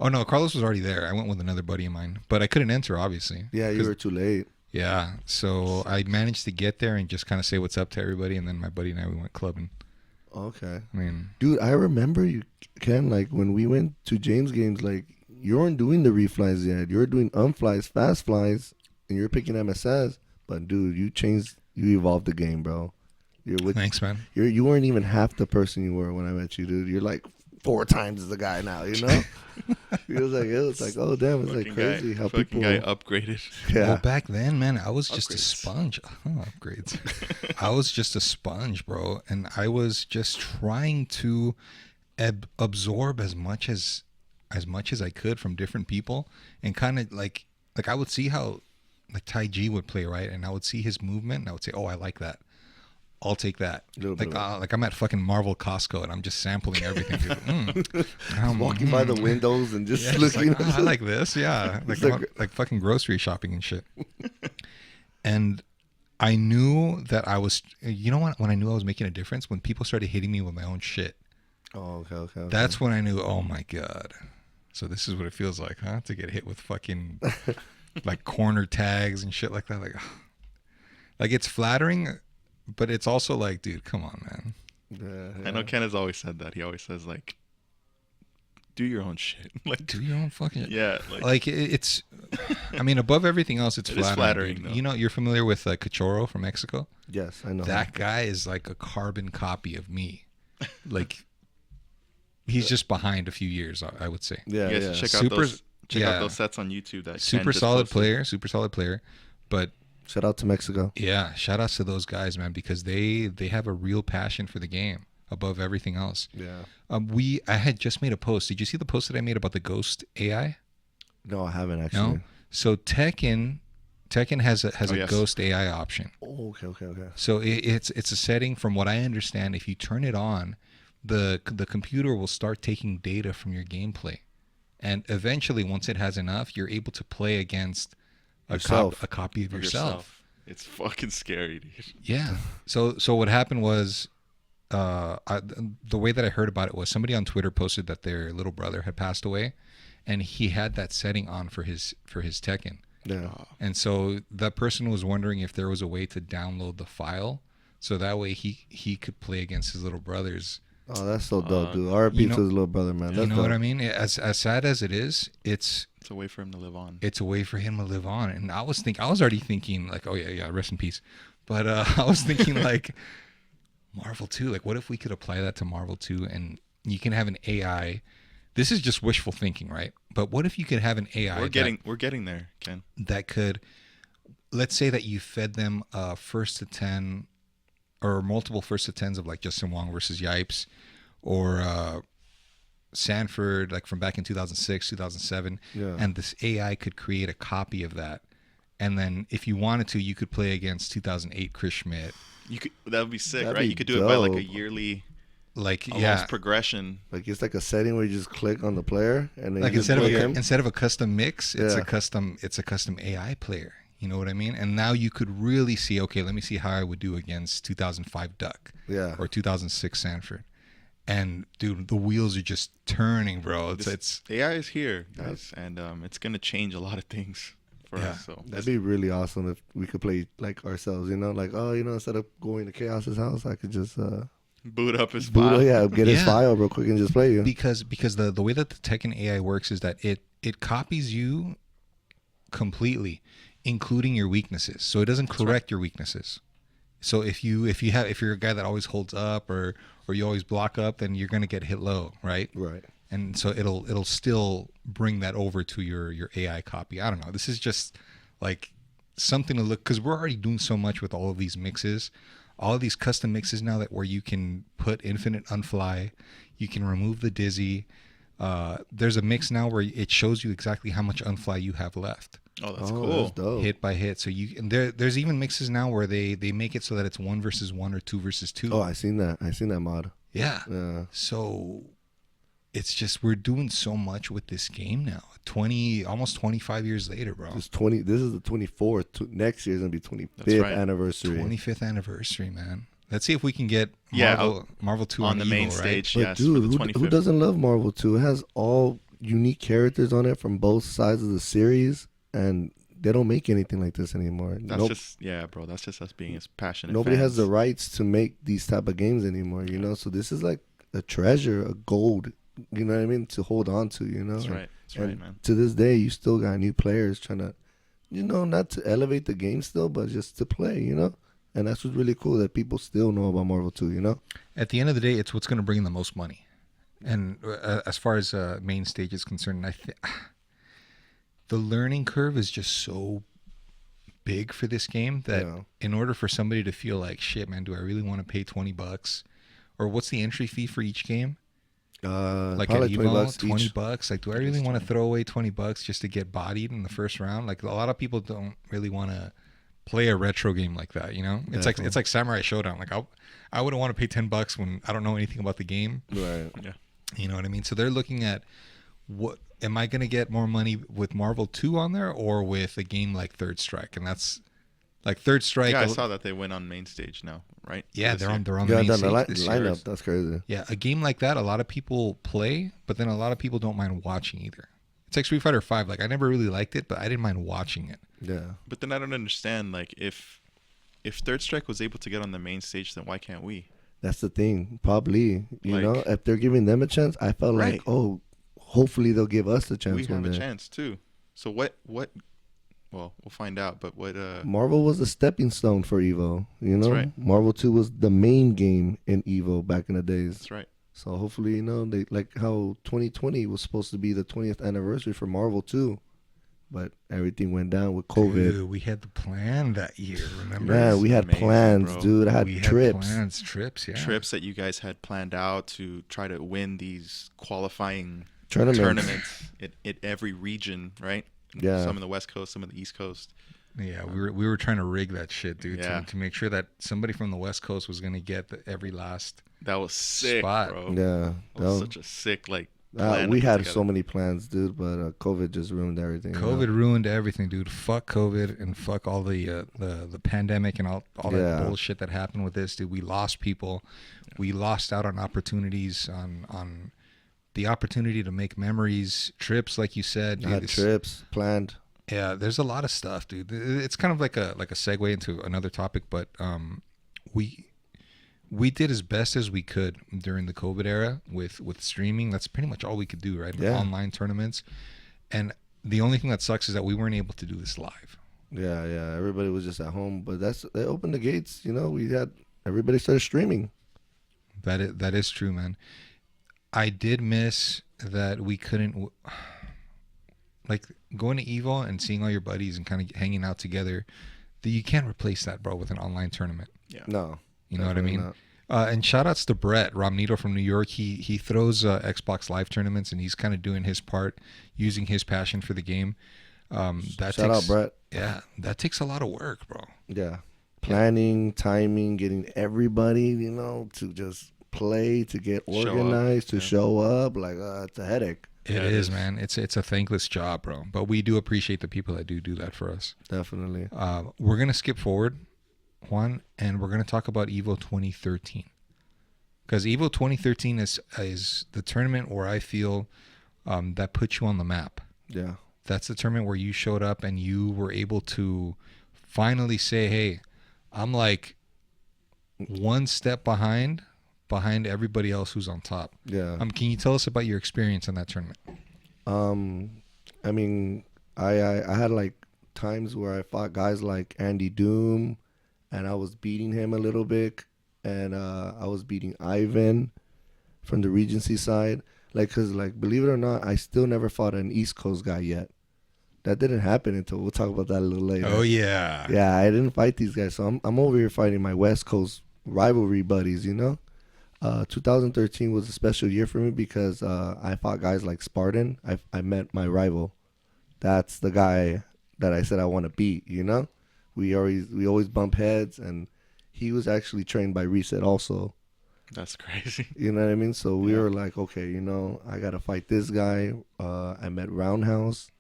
Oh no, Carlos was already there. I went with another buddy of mine, but I couldn't enter, obviously. Yeah, you were too late. Yeah, so I managed to get there and just kind of say what's up to everybody, and then my buddy and I, we went clubbing. Okay. I mean, Dude, I remember you, Ken, like when we went to James games, like you weren't doing the reflies yet. You were doing unflies, fast flies, and you're picking MSS. But dude, you evolved the game, bro. thanks, man. You weren't even half the person you were when I met you, dude. You're like 4 times the guy now, It was like, oh damn, it's like crazy how people guy upgraded. Yeah. Well, back then, man, I was just a Upgrades. sponge. Oh, upgrades. I was just a sponge, bro, and I was just trying to absorb as much as I could from different people, and kind of like I would see how like Tai G would play, right, and I would see his movement, and I would say, oh, I like that. I'll take that. Like I'm at fucking Marvel Costco and I'm just sampling everything. walking by the windows and just just looking. like, I like this. Yeah, like fucking grocery shopping and shit. And I knew that I was. You know what? When I knew I was making a difference, when people started hitting me with my own shit. Oh, okay. That's when I knew. Oh my god. So this is what it feels like, huh? To get hit with fucking like corner tags and shit like that. Like it's flattering. But it's also like, dude, come on, man. Yeah. I know Ken has always said that. He always says, like, do your own shit. Like, Do your own fucking shit. yeah. Like it's, I mean, above everything else, it's It is flattering. flattering, though. You know, you're familiar with Cachorro from Mexico? Yes, I know. That guy is like a carbon copy of me. Like, he's just behind a few years, I would say. Yeah, you guys yeah. should check out those sets on YouTube. That Ken Super just solid posted. super solid player. But Shout out to Mexico. yeah, shout outs to those guys, man, because they have a real passion for the game above everything else. Yeah. I had just made a post. Did you see the post that I made about the Ghost AI? No, I haven't actually. No. So Tekken has a yes. Ghost AI option. Oh, okay. So it's a setting. From what I understand, if you turn it on, the computer will start taking data from your gameplay, and eventually, once it has enough, you're able to play against a copy of yourself. It's fucking scary, dude. Yeah. So what happened was, the way that I heard about it was somebody on Twitter posted that their little brother had passed away, and he had that setting on for his Tekken. Yeah. And so that person was wondering if there was a way to download the file, so that way he could play against his little brothers. Oh, that's so dope, dude. R.I.P. to his little brother, man. That's You know dope. what I mean? As sad as it is, it's It's a way for him to live on. it's a way for him to live on. And I was already thinking like, oh yeah, rest in peace. But I was thinking like Marvel 2, like what if we could apply that to Marvel 2 and you can have an AI. This is just wishful thinking, right? But what if you could have an AI We're getting there, Ken. that could, let's say that you fed them first to 10 or multiple first to 10s of like Justin Wong versus Yipes or Sanford, like from back in 2006, 2007. Yeah. And this AI could create a copy of that. And then if you wanted to, you could play against 2008 Chris Schmidt. That would be sick, That'd right? be You could do it by like a dope. Progression. yearly Like it's like a setting where you just click on the player and then Like you instead of play a, him. instead of a custom mix, it's Yeah. a custom AI player. You know what I mean? And now you could really see, okay, let me see how I would do against 2005 Duck Yeah. or 2006 Sanford. And dude, the wheels are just turning, bro. It's AI is here, guys, and it's gonna change a lot of things for us. So That'd be really awesome if we could play like ourselves, like, instead of going to Chaos's house, I could just boot up his file. get his Yeah. file real quick and just play you. because the way that the Tekken AI works is that it copies you completely, including your weaknesses. So it doesn't correct your weaknesses. So if you're a guy that always holds up or you always block up, then you're gonna get hit low, right? Right. And so it'll still bring that over to your AI copy. I don't know. This is just like something to look, because we're already doing so much with all of these mixes, all of these custom mixes now that where you can put infinite unfly, you can remove the dizzy. There's a mix now where it shows you exactly how much unfly you have left, Oh, that's Oh, cool. that's dope. hit by hit. So there's even mixes now where they make it so that it's 1 versus 1 or 2 versus 2. Oh, I seen that mod. Yeah. Yeah. So it's just we're doing so much with this game now. Almost 25 years later, bro. This is the 24th. Next year's gonna be 25th That's right. anniversary. 25th anniversary, man. Let's see if we can get Yeah, Marvel 2 on the Evo, main right? stage. But Yes, for dude, the who 25th. doesn't love Marvel 2? It has all unique characters on it from both sides of the series, and they don't make anything like this anymore. That's bro. That's just us being as passionate. Nobody has fans. the rights to make these type of games anymore, So this is like a treasure, a gold, you know what I mean, to hold on to, That's right. That's right, And man. to this day, you still got new players trying to, not to elevate the game still, but just to play, And that's what's really cool, that people still know about Marvel 2, At the end of the day, it's what's going to bring in the most money. And as far as main stage is concerned, the learning curve is just so big for this game that Yeah. in order for somebody to feel like, shit, man, do I really want to pay $20? Or what's the entry fee for each game? Like at probably Evo, $20 each. Like, do I really want to throw away $20 just to get bodied in the first round? Like, a lot of people don't really want to play a retro game like that. You know, Definitely. it's like Samurai Showdown. Like I wouldn't want to pay $10 when I don't know anything about the game. Right. Yeah. You know what I mean? So they're looking at what am I going to get more money with Marvel 2 on there or with a game like Third Strike? And that's like Third Strike. Yeah, I saw that they went on main stage now, right? Yeah, This they're year. on the Yeah, main done stage the this year. lineup. That's crazy. Yeah, a game like that, a lot of people play, but then a lot of people don't mind watching either. It's like Street Fighter 5. Like I never really liked it, but I didn't mind watching it. Yeah. But then I don't understand, like, if Third Strike was able to get on the main stage, then why can't we? That's the thing. Probably, you Like- know, if they're giving them a chance, I felt Right. like, oh, hopefully they'll give us a chance We one have a day. chance too. So what? Well, we'll find out. But what? Marvel was a stepping stone for Evo. You know, That's right. Marvel 2 was the main game in Evo back in the days. That's right. So hopefully, you know, they like how 2020 was supposed to be the 20th anniversary for Marvel 2, but everything went down with COVID. Dude, we had the plan that year, remember? Man, we had Amazing, plans, bro. dude. I had we trips. Had plans, yeah. Trips that you guys had planned out to try to win these qualifying Tournaments. tournaments at every region, right? Yeah. Some in the West Coast, some in the East Coast. Yeah, we were trying to rig that shit, dude, Yeah. to make sure that somebody from the West Coast was gonna get every last. That was sick, Spot. bro. Yeah, That was such a sick plan we to put had together. so many plans, dude, but COVID just ruined everything. you know? COVID ruined everything, dude. Fuck COVID and fuck all the pandemic and all Yeah. that bullshit that happened with this, dude. We lost people. We lost out on opportunities, on the opportunity to make memories, trips, like you said. I Dude, had this- trips planned. Yeah, there's a lot of stuff, dude. It's kind of like a segue into another topic, but we did as best as we could during the COVID era with streaming. That's pretty much all we could do, right? Yeah. Online tournaments. And the only thing that sucks is that we weren't able to do this live. Yeah, yeah. Everybody was just at home, but they opened the gates. You know, everybody started streaming. That is true, man. I did miss that we couldn't, like, going to Evo and seeing all your buddies and kind of hanging out together. You can't replace that, bro, with an online tournament. Yeah. No, You know what I definitely mean? not. And shout outs to Brett Romnito from New York. He throws Xbox Live tournaments, and he's kind of doing his part, using his passion for the game. Shout out, Brett. Yeah, that takes a lot of work, bro. Yeah, planning, timing, getting everybody, you know, to just play, to get Show up, organized, to yeah. show up. Like, it's a headache. It Yeah, it is, is. man. It's a thankless job, bro. But we do appreciate the people that do that for us. Definitely. We're gonna skip forward, Juan, and we're gonna talk about Evo 2013. Because Evo 2013 is the tournament where I feel that put you on the map. Yeah. That's the tournament where you showed up and you were able to finally say, hey, I'm like one step behind everybody else who's on top. Yeah. Can you tell us about your experience in that tournament? I mean, I had like times where I fought guys like Andy Doom, and I was beating him a little bit, and I was beating Ivan from the Regency side. Like, cause like, believe it or not, I still never fought an East Coast guy yet. That didn't happen until we'll talk about that a little later. Oh yeah. Yeah, I didn't fight these guys, so I'm over here fighting my West Coast rivalry buddies. You know, 2013 was a special year for me because I fought guys like Spartan. I met my rival. That's the guy that I said I want to beat. You know, we always bump heads, and he was actually trained by Reset also. That's crazy. You know what I mean? So we Yeah. were like, okay, you know, I gotta fight this guy. I met Roundhouse,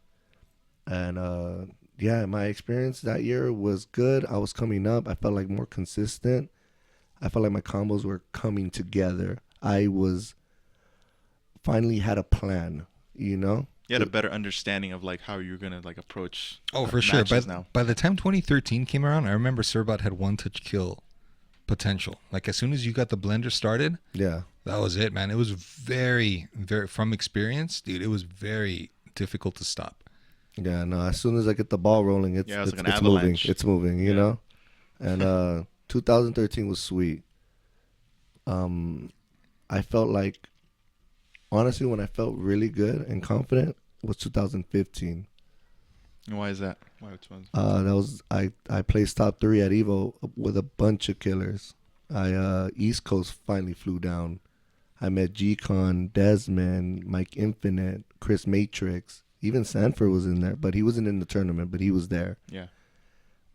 and yeah, my experience that year was good. I was coming up. I felt like more consistent. I felt like my combos were coming together. I was finally had a plan. You know? You had a better understanding of like how you're gonna like approach. Oh, for sure. matches now. By the time 2013 came around, I remember Servbot had one touch kill potential. Like as soon as you got the blender started, Yeah. that was it, man. It was very, very, from experience, dude, it was very difficult to stop. Yeah, no, as soon as I get the ball rolling, it's Yeah, it was it's, like an it's moving. avalanche. It's moving, you Yeah. know? And 2013 was sweet. I felt like, honestly, when I felt really good and confident was 2015. And why is that? Why which ones? That was I placed top 3 at Evo with a bunch of killers. East Coast finally flew down. I met G-Con, Desmond, Mike Infinite, Chris Matrix. Even Sanford was in there, but he wasn't in the tournament, but he was there. Yeah.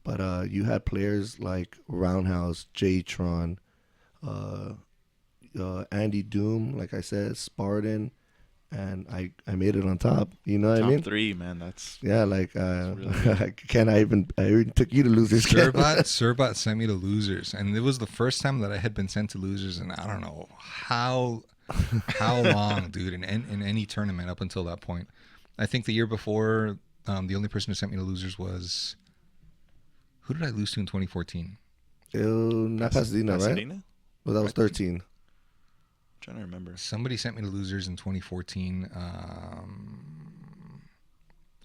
But you had players like Roundhouse, J-Tron, Andy Doom, like I said, Spartan, and I made it on top. You know what I mean? Top 3, man. That's like really I even took you to losers. Servbot sent me to losers, and it was the first time that I had been sent to losers, and I don't know how long, dude, in any tournament up until that point. I think the year before, the only person who sent me to losers was, who did I lose to in 2014? Not Pasadena, right? Well, that was 13. I'm trying to remember. Somebody sent me to losers in 2014.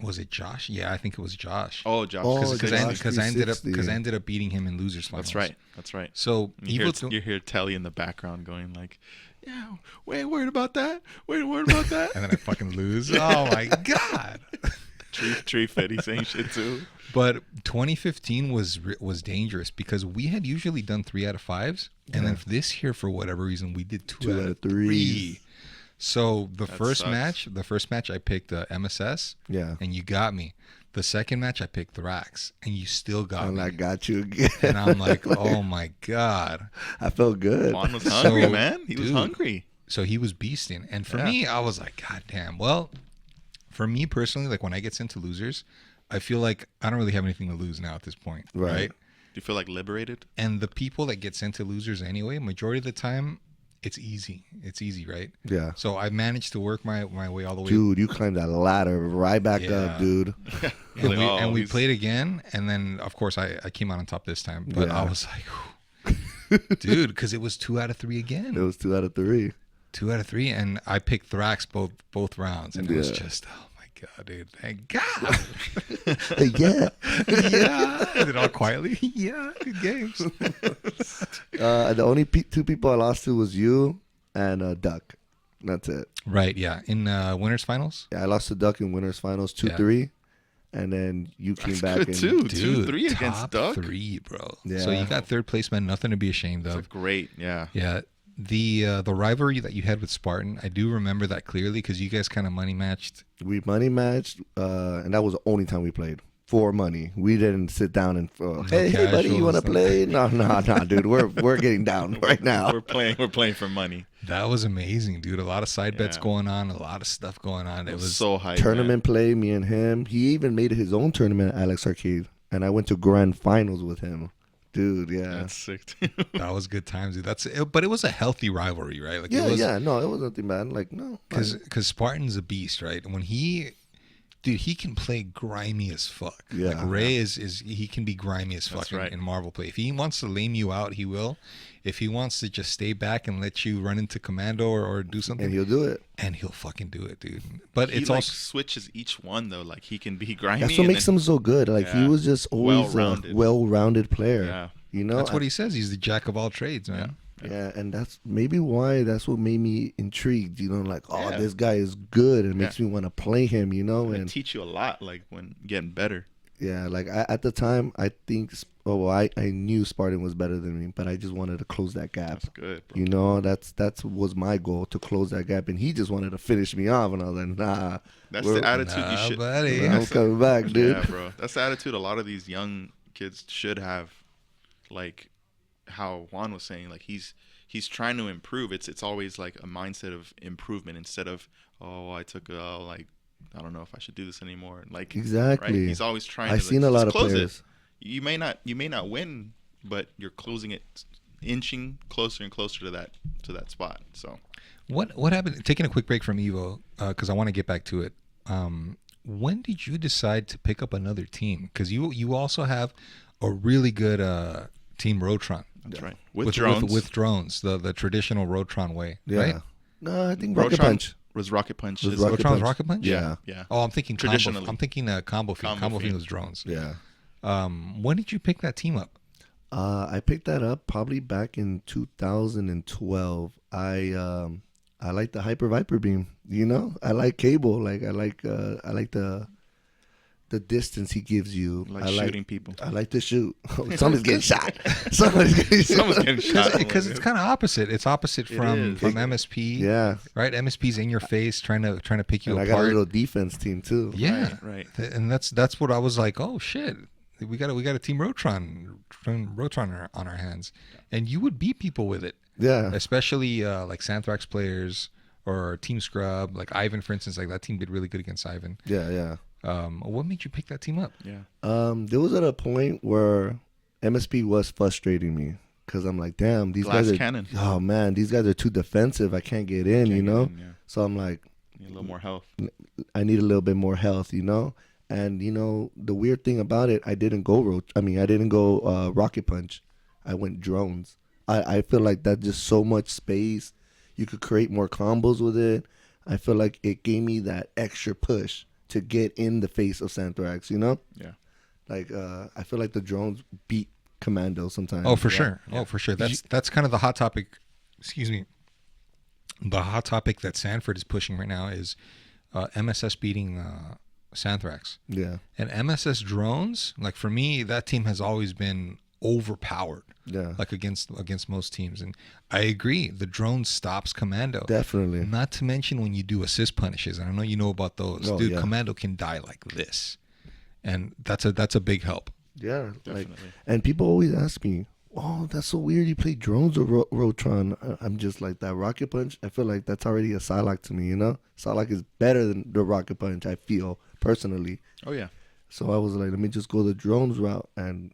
Was it Josh? Yeah, I think it was Josh. Oh, Josh. Because I ended up beating him in losers finals. That's right. So you hear Telly in the background going like, "Yeah, we ain't worried about that. We ain't worried about that." And then I fucking lose. Oh my god. Tree fit. He's saying shit too. But 2015 was dangerous because we had usually done 3 out of 5s, and then this year for whatever reason we did 2 out of 3. So the first match I picked MSS, and you got me. The second match I picked Thrax, and you still got me. And I got you again. And I'm like, oh my god, I felt good. Juan was hungry, man. He was hungry. So he was beasting, and for me, I was like, god damn. Well, for me personally, like when I get sent to losers, I feel like I don't really have anything to lose now at this point, right? Do you feel like liberated? And the people that get sent to losers anyway, majority of the time, it's easy. It's easy, right? Yeah. So I managed to work my way all the way. Dude, you climbed that ladder right back up, dude. And we played again, and then of course I came out on top this time. But I was like, dude, because it was 2 out of 3 again. It was 2 out of 3. 2 out of 3, and I picked Thrax both rounds, and it was just God, dude, thank God. Is it all quietly? Yeah, good games. The only 2 people I lost to was you and Duck. That's it. Right, yeah. In winners finals? Yeah, I lost to Duck in winners finals 2-3. And then you came back good too. 2-3 against top Duck. 3, bro. Yeah. So you got 3rd place, man. Nothing to be ashamed of. That's great, yeah. Yeah. The rivalry that you had with Spartan, I do remember that clearly because you guys kind of money matched. We money matched, and that was the only time we played for money. We didn't sit down and hey buddy, you want to play? No, dude. We're getting down right now. We're playing for money. That was amazing, dude. A lot of side bets going on, a lot of stuff going on. It was so hype. Tournament play, me and him. He even made his own tournament at Alex Arcade, and I went to grand finals with him. Dude, yeah, that's sick. That was good times, dude. But it was a healthy rivalry, right? Like no, it was nothing bad. Like no, because Spartan's a beast, right? When he can play grimy as fuck. Yeah, like Ray is he can be grimy as fuck in Marvel play. If he wants to lame you out, he will. If he wants to just stay back and let you run into commando or do something, and he'll do it, and he'll fucking do it, dude. But he it's also also switches each one though. Like he can be grimy. That's what makes him so good. Like he was just always a well-rounded player. Yeah. You know, that's what he says. He's the jack of all trades, man. Yeah, and that's maybe why that's what made me intrigued. You know, like this guy is good, and makes me want to play him. You know, and teach you a lot, like when getting better. Yeah, like at the time, I think I knew Spartan was better than me, but I just wanted to close that gap. That's good, bro. You know, that's was my goal, to close that gap, and he just wanted to finish me off, and I was like, nah. That's the attitude you should. Buddy. I'm coming back, dude. Yeah, bro. That's the attitude a lot of these young kids should have. Like how Juan was saying, like he's trying to improve. It's always like a mindset of improvement instead of I took like I don't know if I should do this anymore. Like exactly, right? He's always trying. I've seen a lot of players. You may not win, but you're closing it, inching closer and closer to that spot. So what happened? Taking a quick break from Evo because I want to get back to it. When did you decide to pick up another team? Because you also have a really good Team Rotron. That's right. With drones. With drones, the traditional Rotron way, right? No, I think Rocket Punch. Was Rocket Punch. Rotron was Rocket Punch? Yeah. Oh, I'm thinking traditionally. I'm thinking Combo Fiend. Combo Fiend was drones. Yeah. When did you pick that team up? I picked that up probably back in 2012. I like the Hyper Viper beam. You know, I like Cable. Like I like the distance he gives you. I like shooting people. I like to shoot. Somebody's getting shot. Someone's getting shot. Because it's kind of opposite. It's opposite from MSP. Yeah. Right? MSP's in your face trying to pick you and apart. I got a little defense team too. Yeah. Right. And that's what I was like, oh shit. we got a team Rotron on our hands, and you would beat people with it. Yeah. Especially like Santhrax players or Team Scrub, like Ivan, for instance. Like that team did really good against Ivan. Yeah. What made you pick that team up? Yeah. There was at a point where MSP was frustrating me because I'm like, damn, these Glass guys are. cannon. Oh man, these guys are too defensive. I can't get in, you know. Yeah. So I'm like, Need a little more health. I need a little bit more health, you know. And you know the weird thing about it, I didn't go rocket punch. I went drones. I feel like that's just so much space. You could create more combos with it. I feel like it gave me that extra push to get in the face of Santhrax, you know? Yeah. Like, I feel like the drones beat Commando sometimes. Oh, for Yeah. sure. Yeah. Oh, for sure. That's kind of the hot topic. Excuse me. The hot topic that Sanford is pushing right now is MSS beating Santhrax. Yeah. And MSS drones, like for me, that team has always been overpowered. Yeah. Like against most teams. And I agree, the drone stops Commando. Definitely. Not to mention when you do assist punishes. And I know you know about those. Oh, Dude, yeah. Commando can die like this. And that's a big help. Yeah. Like, Definitely. and people always ask me, oh, that's so weird. You play drones or Rotron. I'm just like, that rocket punch, I feel like that's already a Psylocke to me, you know? Psylocke is better than the rocket punch, I feel, personally. Oh yeah. So I was like, let me just go the drones route. And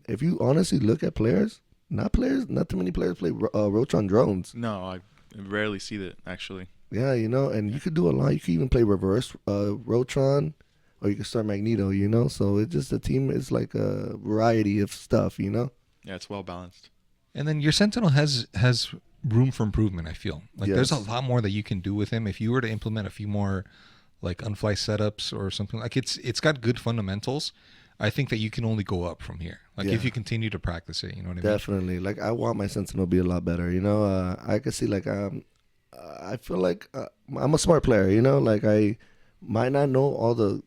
if you honestly look at players, not too many players play Rotron drones. No, I rarely see that actually. Yeah, you know, and you could do a lot. You could even play reverse Rotron, or you could start Magneto, you know? So it's just, the team is like a variety of stuff, you know? Yeah, it's well balanced. And then your Sentinel has room for improvement, I feel. Like there's a Yes. lot more that you can do with him if you were to implement a few more like unfly setups or something. Like it's got good fundamentals. I think that you can only go up from here. Like Yeah. if you continue to practice it, you know what I mean? Definitely. Like, I want my Sentinel to be a lot better, you know? I could see, like, I feel like I'm a smart player, you know? Like, I might not know all the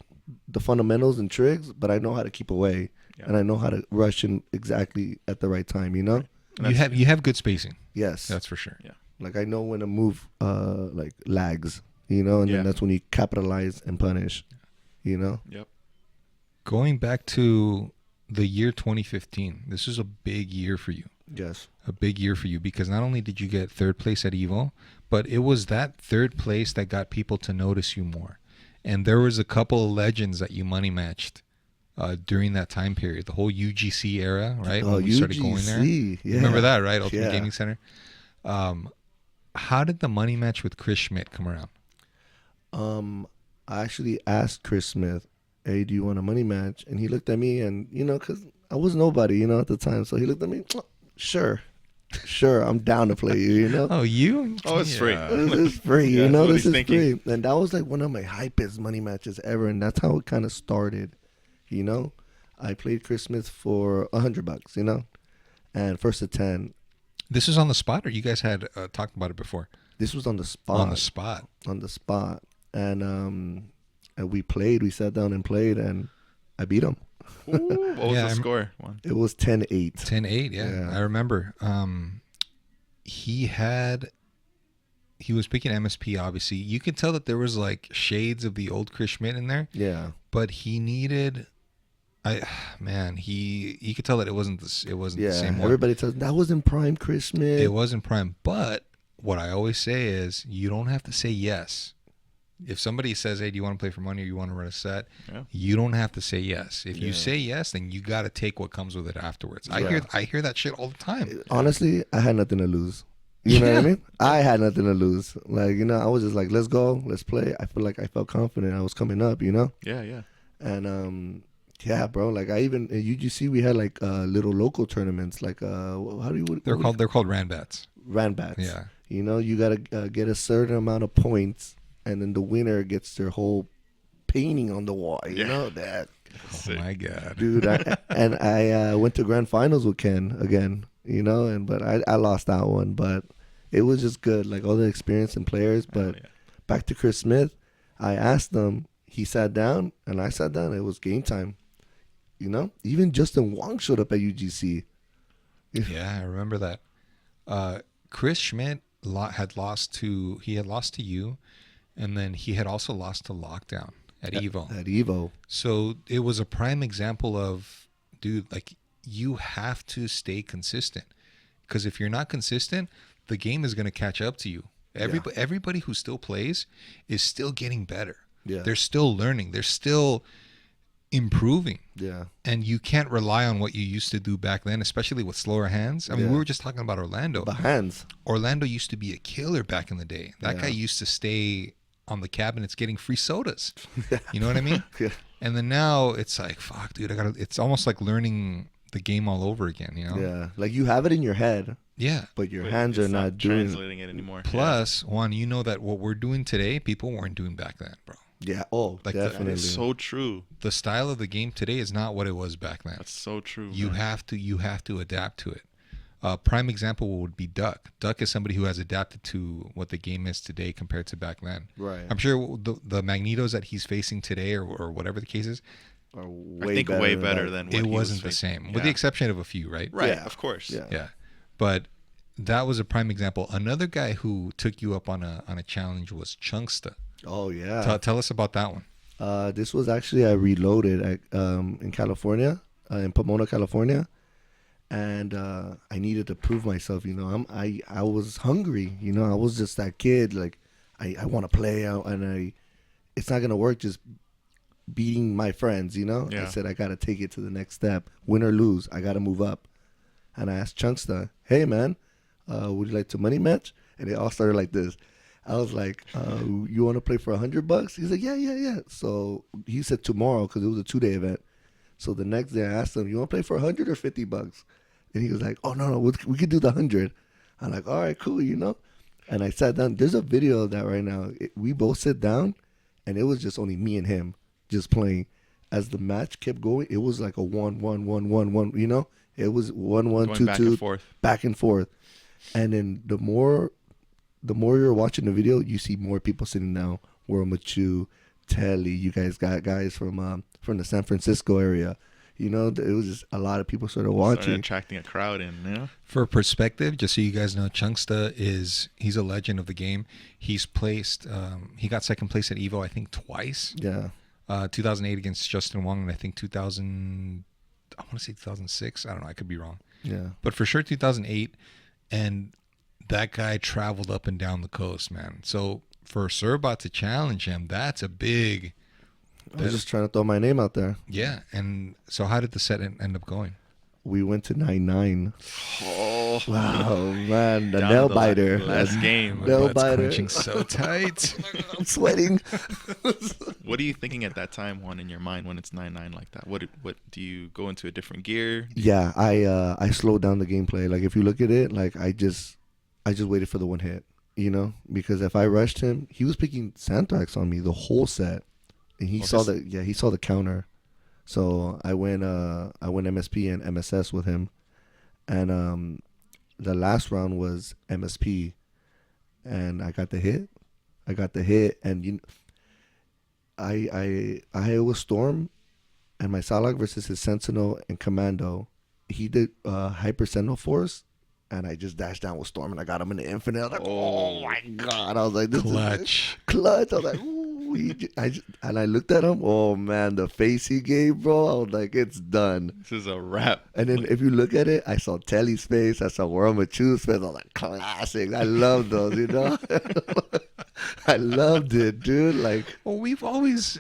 fundamentals and tricks, but I know how to keep away. Yeah. And I know how to rush in exactly at the right time, you know? And You have good spacing. Yes. That's for sure. Like, I know when a move like lags, you know? And Yeah. then that's when you capitalize and punish, you know? Yep. Going back to the year 2015, this is a big year for you. Yes. A big year for you because not only did you get third place at Evo, but it was that third place that got people to notice you more. And there was a couple of legends that you money matched during that time period, the whole UGC era, right? Oh, When we started going there. UGC, You remember that, right? Ultimate Yeah. Gaming Center. How did the money match with Chris Schmidt come around? I actually asked Chris Smith, hey, do you want a money match? And he looked at me, and, you know, because I was nobody, you know, at the time. So he looked at me, sure, I'm down to play you, you know? Oh, you? Oh, it's free. This is free, Yeah, you know, that's what this he's is thinking. free. And that was like one of my hypest money matches ever. And that's how it kind of started, you know? I played Chris Smith for $100, you know? And first to 10. This is on the spot, or you guys had talked about it before? This was on the spot. On the spot. On the spot. And we played, we sat down and played, and I beat him. Ooh, what was Yeah, the score? One. It was 10-8. 10-8, yeah. I remember. He was picking MSP, obviously. You could tell that there was like shades of the old Chris Schmidt in there, Yeah. but he needed. You could tell that it wasn't the same one. Everybody tells that wasn't prime Chris Smith. It wasn't prime. But what I always say is you don't have to say yes. If somebody says, hey, do you want to play for money or you want to run a set? Yeah. You don't have to say yes. If you Yeah. say yes, then you got to take what comes with it afterwards. Yeah. I hear that shit all the time. Honestly, I had nothing to lose. You know what I Yeah. mean? I had nothing to lose. Like, you know, I was just like, let's go, let's play. I feel like I felt confident. I was coming up, you know? Yeah, yeah. And yeah, bro. Like, I even at UGC we had like little local tournaments. Like, how do you? They're called Ranbats. Ranbats. Yeah. You know, you gotta get a certain amount of points, and then the winner gets their whole painting on the wall. You Yeah. know that, Oh my god. dude. I went to grand finals with Ken again. You know, but I lost that one. But it was just good, like all the experience and players. But yeah. back to Chris Smith, I asked him. He sat down, and I sat down. It was game time. You know, even Justin Wong showed up at UGC. Yeah, I remember that. Chris Schmidt had lost to you, and then he had also lost to Lockdown at Evo. At Evo. So it was a prime example of dude, like you have to stay consistent, because if you're not consistent, the game is going to catch up to you. Everybody who still plays is still getting better. Yeah. They're still learning. They're still improving. Yeah. And you can't rely on what you used to do back then, especially with slower hands. I mean, we were just talking about Orlando. The hands. Orlando used to be a killer back in the day. That Yeah. guy used to stay on the cabinets getting free sodas. You know what I mean? Yeah. And then now it's like, fuck, dude, it's almost like learning the game all over again, you know? Yeah. Like you have it in your head, Yeah. but your But hands it's are not doing. translating it anymore. Plus, Juan, you know that what we're doing today, people weren't doing back then, bro. Yeah. Oh, Like definitely. It's so true. The style of the game today is not what it was back then. That's so true. You man. have to adapt to it. Prime example would be Duck. Duck is somebody who has adapted to what the game is today compared to back then. Right. I'm sure the Magnetos that he's facing today, or whatever the case is, Are I think way better that. than what it he wasn't was the facing. same, with the Yeah. exception of a few, right? Right, Yeah. of course. Yeah. Yeah. But that was a prime example. Another guy who took you up on a challenge was Chunksta. Oh yeah. Tell us about that one. This was actually I reloaded at, in California, in Pomona, California, and I needed to prove myself. You know, I was hungry. You know, I was just that kid. Like I want to play, and it's not gonna work just beating my friends. You know, Yeah. I said I gotta take it to the next step, win or lose. I gotta move up. And I asked Chunksta, "Hey man, would you like to money match?" And it all started like this. I was like, "You want to play for $100?" He's like, "Yeah." So he said tomorrow because it was a 2-day event. So the next day I asked him, "You want to play for $100 or $50?" And he was like, "Oh no, we could do the 100." I'm like, "All right, cool, you know." And I sat down. There's a video of that right now. We both sit down, and it was just only me and him just playing. As the match kept going, it was like a 1-1-1-1-1. You know, it was 1-1, Going 2-2, back and forth. back and forth. And then the more you're watching the video, you see more people sitting down. Machu, Telly, you guys got guys from the San Francisco area. You know, it was just a lot of people started watching. Started attracting a crowd in, you know? For perspective, just so you guys know, Chunksta he's a legend of the game. He's placed, he got second place at Evo, I think twice. Yeah. 2008 against Justin Wong, and I think 2006. I don't know. I could be wrong. Yeah. But for sure 2008. And that guy traveled up and down the coast, man. So for Servbot to challenge him, that's a big... I was just trying to throw my name out there. Yeah. And so how did the set end up going? We went to 9-9. Oh, Wow, man. The down nail to biter. last game. My Nail butt's biter. clenching so tight. I'm sweating. What are you thinking at that time, Juan, in your mind when it's 9-9 like that? What do you go into a different gear? Yeah, I slowed down the gameplay. Like if you look at it, like I just waited for the one hit, you know, because if I rushed him, he was picking Santrax on me the whole set, and he saw the counter. So I went MSP and MSS with him, and the last round was MSP, and I got the hit. And I was Storm, and my Salak versus his Sentinel and Commando. He did Hyper Sentinel Force, and I just dashed down with Storm, and I got him in the Infinite. I was like, oh my god! I was like, this Clutch. is clutch. I was like, ooh. And I looked at him. Oh man, the face he gave, bro. I was like, it's done. This is a wrap. And then if you look at it, I saw Telly's face. I saw World Machu's face. I was like, classic. I love those, you know. I loved it, dude. Like, Well, we've always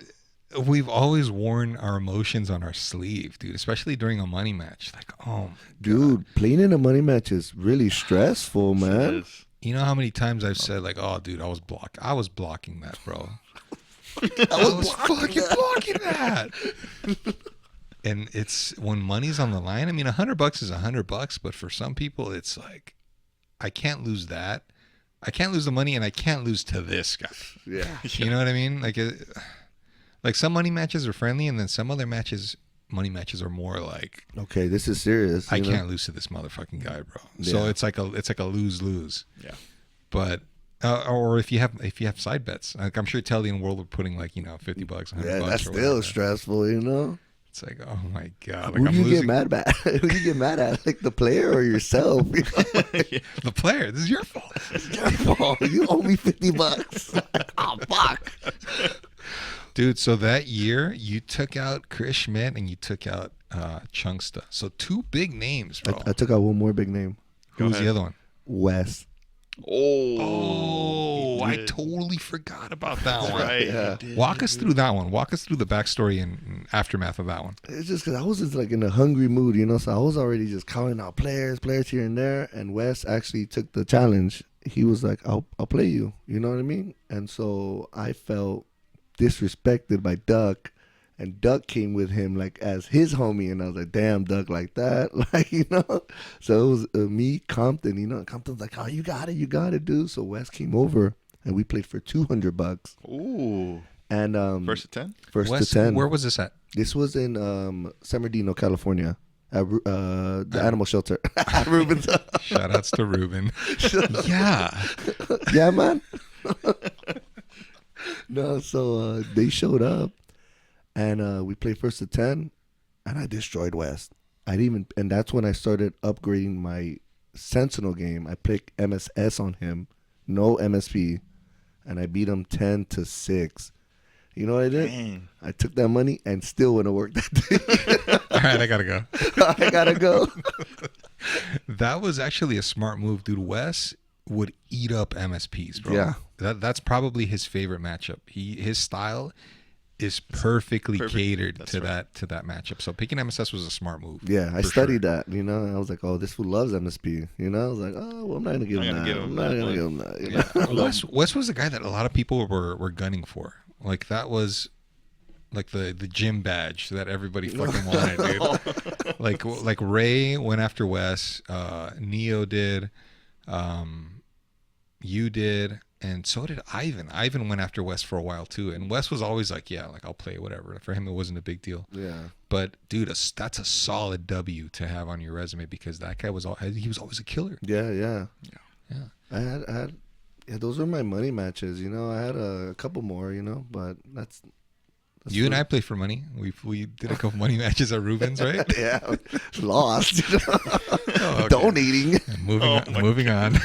worn our emotions on our sleeve, dude, especially during a money match. Like, oh, dude, playing in a money match is really stressful, It man. is. you know how many times I've said like, oh, dude, I was blocking that, bro. I was fucking blocking that. And it's when money's on the line. I mean, $100 is $100, but for some people, it's like, I can't lose that. I can't lose the money, and I can't lose to this guy. Yeah. You know what I mean? Like some money matches are friendly, and then some other money matches are more like, Okay, this is serious. I you know? can't lose to this motherfucking guy, bro. So Yeah. it's like a lose-lose. Yeah. But or if you have side bets, like I'm sure Telly and World are putting like $50, $100. Yeah, that's or still whatever. stressful, you know. It's like, oh my god, like Who I'm do you losing. get mad at? Who do you get mad at? Like the player or yourself? You know? The player, this is your fault. It's your fault. You owe me $50. Oh fuck. Dude, so that year you took out Chris Schmidt and you took out Chunksta. So 2 big names, bro. I took out one more big name. Who was the other one? Wes. Oh, I totally forgot about that one. Right. Yeah. Walk us through that one. Walk us through the backstory and aftermath of that one. It's just because I was just like in a hungry mood, you know. So I was already just counting out players here and there. And Wes actually took the challenge. He was like, "I'll play you." You know what I mean? And so I felt disrespected by Duck, and Duck came with him like as his homie, and I was like, "Damn, Duck, like that, like you know." So it was me, Compton, you know. And Compton's like, "Oh, you got it, dude." So Wes came over, and we played for $200. Ooh. And First to 10? first Wes, to 10. where was this at? This was in San Bernardino, California, at the animal shelter. Ruben's. Shout outs to Ruben. Yeah. Yeah, man. No, so they showed up, and we played first to 10, and I destroyed West. And that's when I started upgrading my Sentinel game. I played MSS on him, no MSP, and I beat him 10-6. You know what I did? Dang. I took that money and still went to work that day. All right, I gotta go. I gotta go. That was actually a smart move, dude. Wes would eat up MSPs, bro. Yeah. That's probably his favorite matchup. His style is perfectly catered That's to right. that matchup. So picking MSS was a smart move. Yeah, I for studied sure. that, you know. And I was like, oh, this fool loves MSP. You know, I was like, oh, well, I'm not going to give him that. I'm not going to give him that. You know? Wes was the guy that a lot of people were gunning for. Like that was like the gym badge that everybody fucking wanted, dude. Like Ray went after Wes, Neo did, you did, and so did Ivan. Ivan went after Wes for a while too, and Wes was always like, yeah, like I'll play whatever. For him, it wasn't a big deal. Yeah. But dude, that's a solid W to have on your resume because that guy he was always a killer. Yeah. Yeah. I had those were my money matches, you know. I had a couple more, you know, but that's You and I play for money. We did a couple money matches at Ruben's, right? yeah, lost. You know? Oh, okay. Donating. Moving on.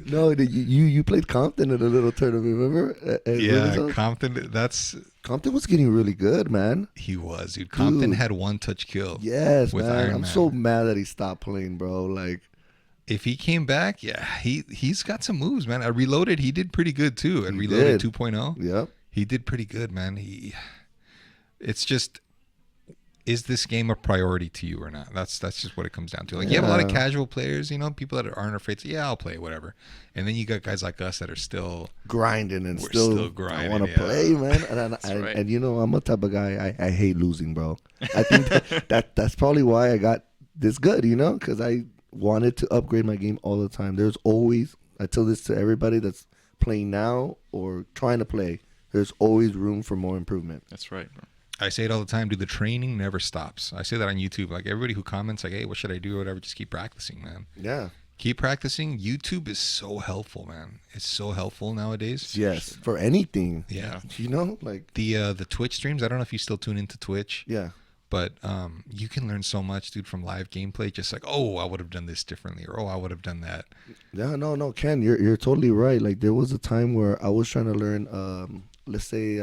No, you played Compton in a little tournament, remember? At Yeah, Ruben's house? Compton. Compton was getting really good, man. He was, dude. Compton Dude. had one touch kill. Yes, With man. Iron I'm Man. so mad that he stopped playing, bro. Like, If he came back, yeah, he's got some moves, man. At Reloaded, he did pretty good too. At He Reloaded did. 2.0, yep. he did pretty good, man. It's just, is this game a priority to you or not? That's just what it comes down to. Like you have a lot of Yeah. casual players, you know, people that aren't afraid to, yeah, I'll play whatever. And then you got guys like us that are still Grinding and We're still still grinding, I want to yeah. play, man. And, right. and you know, I'm a type of guy. I hate losing, bro. I think that's probably why I got this good, you know, because I wanted to upgrade my game all the time. There's always, I tell this to everybody that's playing now or trying to play, there's always room for more improvement. That's right, bro. I say it all the time, dude. The training never stops. I say that on YouTube. Like everybody who comments, like, "Hey, what should I do?" or whatever, just keep practicing, man. Yeah. Keep practicing. YouTube is so helpful, man. It's so helpful nowadays. Yes. For anything. Yeah. You know, like, The Twitch streams. I don't know if you still tune into Twitch, yeah. but you can learn so much, dude, from live gameplay. Just like, oh, I would have done this differently, or oh, I would have done that. Yeah, no, Ken, you're totally right. Like there was a time where I was trying to learn, let's say,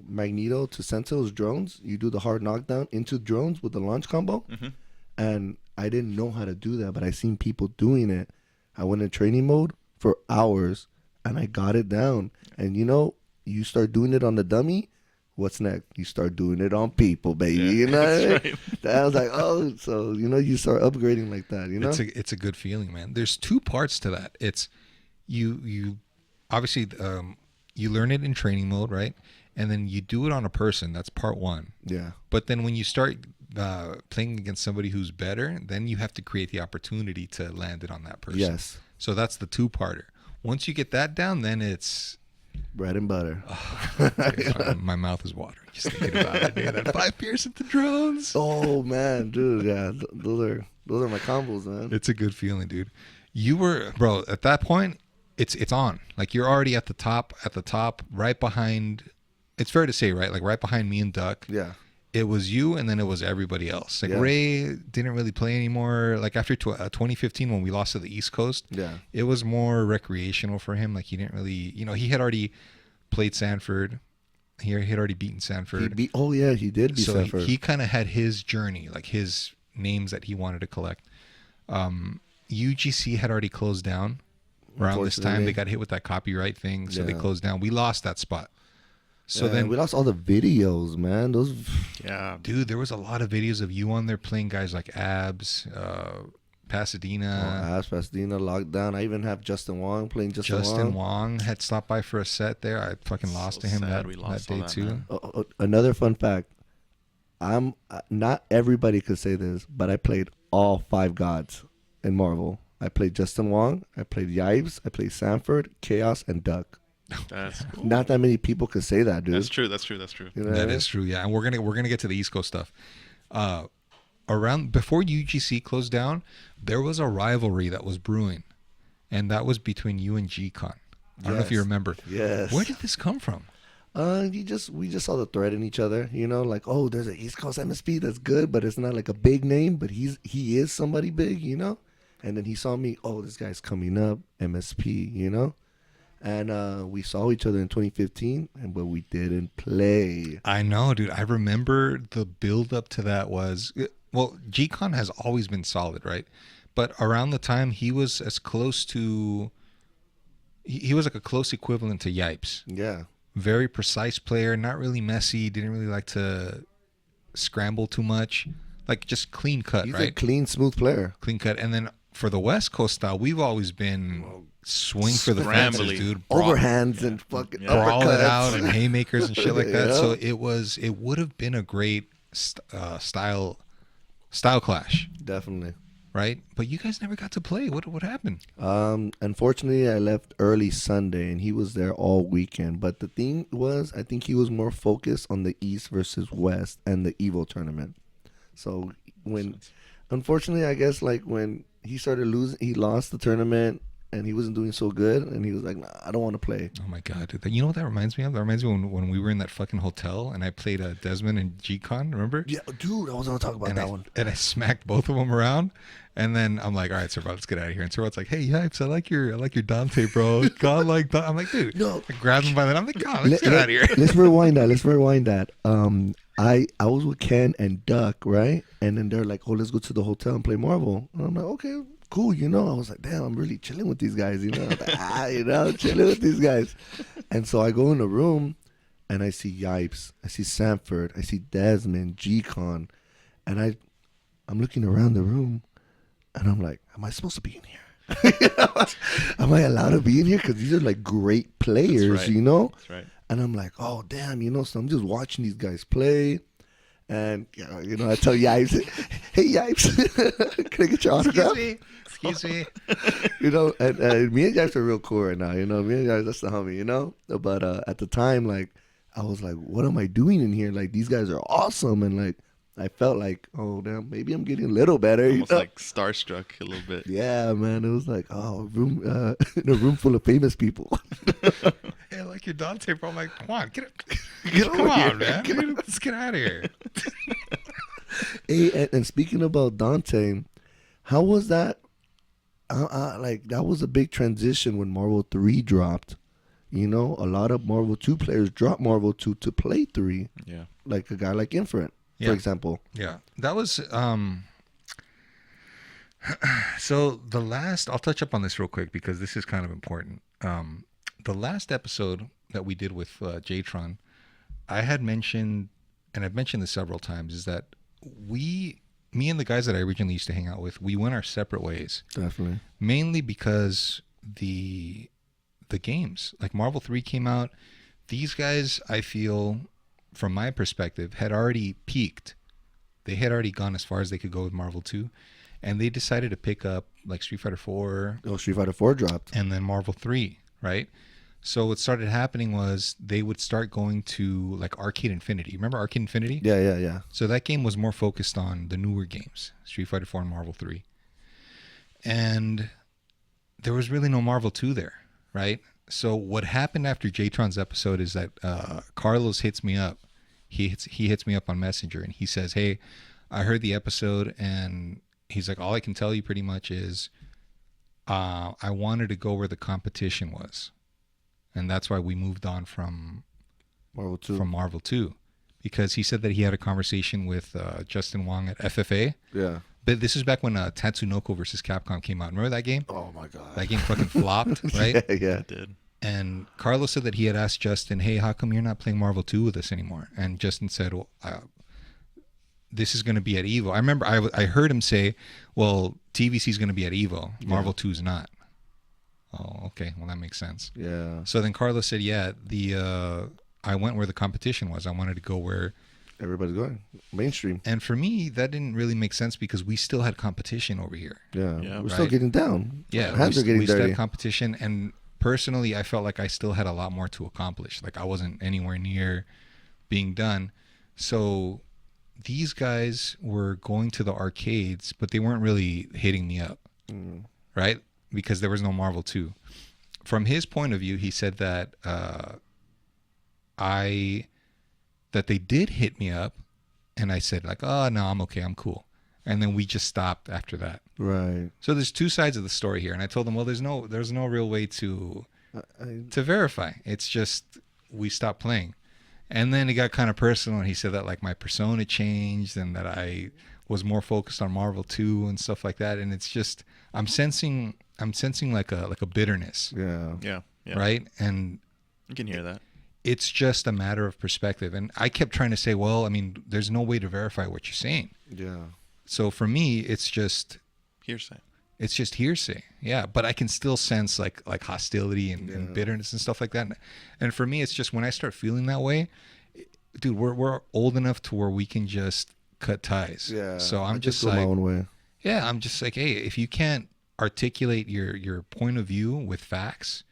Magneto to Sentinel's drones. You do the hard knockdown into drones with the launch combo, and I didn't know how to do that, but I seen people doing it. I went in training mode for hours, and I got it down. And you know, you start doing it on the dummy. What's next? You start doing it on people, baby. Yeah, you know, that's right. I was like, oh, so you know, you start upgrading like that. You know, It's a good feeling, man. There's two parts to that. It's you obviously you learn it in training mode, right? And then you do it on a person. That's part one. yeah. But then when you start playing against somebody who's better, then you have to create the opportunity to land it on that person. Yes. So that's the two-parter. Once you get that down, then it's Bread and butter. my mouth is watering just thinking about it, dude. That 5 beers at the drones. Oh man, dude, yeah, those are my combos, man. It's a good feeling, dude. You were, bro, at that point, it's on. Like you're already at the top, right behind. It's fair to say, right? Like right behind me and Duck. Yeah, It was you, and then it was everybody else. Like Yeah. Ray didn't really play anymore. Like after 2015, when we lost to the East Coast, yeah, it was more recreational for him. Like he didn't really, you know, he had already played Sanford. He had already beaten Sanford. He did beat so Sanford. he kind of had his journey, like his names that he wanted to collect. UGC had already closed down around this time. They got hit with that copyright thing, so they closed down. We lost that spot. So then we lost all the videos, man. Dude, there was a lot of videos of you on there playing guys like Abs, Pasadena. Pasadena, Lockdown. I even have Justin Wong playing Justin Wong had stopped by for a set there. I fucking lost to him that day too. Another fun fact. I'm not everybody could say this, but I played all 5 gods in Marvel. I played Justin Wong, I played Yipes, I played Sanford, Khaos, and Duck. That's cool. Not that many people could say that, dude. That's true. You know that is true, yeah. And we're gonna get to the East Coast stuff. Around before UGC closed down, there was a rivalry that was brewing, and that was between you and G-Con. I don't know if you remember. Yes. Where did this come from? We just saw the thread in each other, you know, like, oh, there's an East Coast MSP that's good, but it's not like a big name, but he is somebody big, you know. And then he saw me, oh, this guy's coming up, MSP, you know. And we saw each other in 2015, but we didn't play. I know, dude. I remember the build up to that was, well, G-Con has always been solid, right? But around the time he was as close to, he was like a close equivalent to Yipes. Yeah. Very precise player, not really messy, didn't really like to scramble too much. Like just clean cut, He's right? a clean, smooth player. Clean cut. And then for the West Coast style, we've always been swing for the fences, dude. Overhands and fucking brawl uppercuts. it out and haymakers and shit like that. Yeah. So it would have been a great style clash. Definitely. Right? But you guys never got to play. What happened? Unfortunately, I left early Sunday, and he was there all weekend. But the thing was, I think he was more focused on the East versus West and the Evo tournament. So unfortunately, I guess like when he started losing, he lost the tournament, and he wasn't doing so good, and he was like, nah, I don't want to play. Oh my god, dude. You know what that reminds me of? That reminds me when we were in that fucking hotel and I played Desmond and G-Con, remember? Yeah, dude, I was gonna talk about that one. And I smacked both of them around, and then I'm like, all right, Servbot, let's get out of here. And Servbot's like, hey, Yipes, I like your Dante, bro. God, like, I'm like, dude. No. I grabbed him by the, I'm like, God, let's get out of here. Let's rewind that. I was with Ken and Duck, right? And then they're like, oh, let's go to the hotel and play Marvel. And I'm like, okay, cool, you know. I was like, damn, I'm really chilling with these guys, you know. Like, chilling with these guys. And so I go in the room, and I see Yipes, I see Sanford, I see Desmond, G-Con, and I'm looking around the room, and I'm like, am I supposed to be in here? Am I allowed to be in here? Because these are like great players, right. you know. That's right. And I'm like, oh, damn, you know, so I'm just watching these guys play. And, you know, I tell Yipes, hey, Yipes, can I get your autograph? Excuse me. You know, and me and Yipes are real cool right now, you know. Me and Yipes, that's the homie, you know. But at the time, like, I was like, what am I doing in here? Like, these guys are awesome. And, like, I felt like, oh, damn, maybe I'm getting a little better. Almost you know? like starstruck a little bit. Yeah, man. It was like, oh, in a room full of famous people. Hey, I like your Dante, bro. I'm like, come on, get over here. man. Let's get out of here. Hey, and speaking about Dante, how was that? Like, that was a big transition when Marvel 3 dropped. You know, a lot of Marvel 2 players dropped Marvel 2 to play 3. Yeah. Like a guy like Infinite, for example. Yeah. That was so I'll touch up on this real quick because this is kind of important. The last episode that we did with Jtron, I had mentioned, and I've mentioned this several times, is that me and the guys that I originally used to hang out with, we went our separate ways. Definitely. Mainly because the games, like Marvel 3 came out, these guys, I feel, from my perspective, had already peaked. They had already gone as far as they could go with Marvel 2, and they decided to pick up like Street Fighter 4. Oh, Street Fighter 4 dropped. And then Marvel 3, right? So what started happening was they would start going to like Arcade Infinity. Remember Arcade Infinity? Yeah. So that game was more focused on the newer games, Street Fighter 4 and Marvel 3. And there was really no Marvel 2 there, right? So what happened after Jtron's episode is that Carlos hits me up. He hits me up on Messenger, and he says, hey, I heard the episode, and he's like, all I can tell you pretty much is I wanted to go where the competition was. And that's why we moved on from Marvel 2. from Marvel 2, because he said that he had a conversation with Justin Wong at FFA. Yeah. But this is back when Tatsunoko versus Capcom came out. Remember that game? Oh my god. That game fucking flopped, right? Yeah. It did. And Carlos said that he had asked Justin, hey, how come you're not playing Marvel 2 with us anymore? And Justin said, well, this is going to be at EVO. I remember I heard him say, well, TVC is going to be at EVO. Marvel 2 is not. Oh, okay. Well, that makes sense. Yeah. So then Carlos said, yeah, I went where the competition was. I wanted to go where Everybody's going mainstream. And for me, that didn't really make sense because we still had competition over here. Yeah. We're still getting down. Yeah. Hands are getting we still dirty. had competition. And personally, I felt like I still had a lot more to accomplish. Like I wasn't anywhere near being done. So these guys were going to the arcades, but they weren't really hitting me up. Right? Because there was no Marvel 2. From his point of view, he said that that they did hit me up, and I said like, oh no, I'm okay, I'm cool. And then we just stopped after that. Right. So there's two sides of the story here, and I told them, well, there's no real way to verify. It's just we stopped playing. And then it got kind of personal, and he said that like my persona changed and that I was more focused on Marvel 2 and stuff like that. And it's just I'm sensing like a bitterness. Yeah. Right? And You can hear that. it's just a matter of perspective. And I kept trying to say, well, I mean, there's no way to verify what you're saying. Yeah. So for me, it's just Hearsay. It's just hearsay. Yeah. But I can still sense like hostility and bitterness and stuff like that. And for me, it's just when I start feeling that way, dude, we're old enough to where we can just cut ties. Yeah. So I'm just go like, my own way. yeah, I'm just like, hey, if you can't articulate your point of view with facts,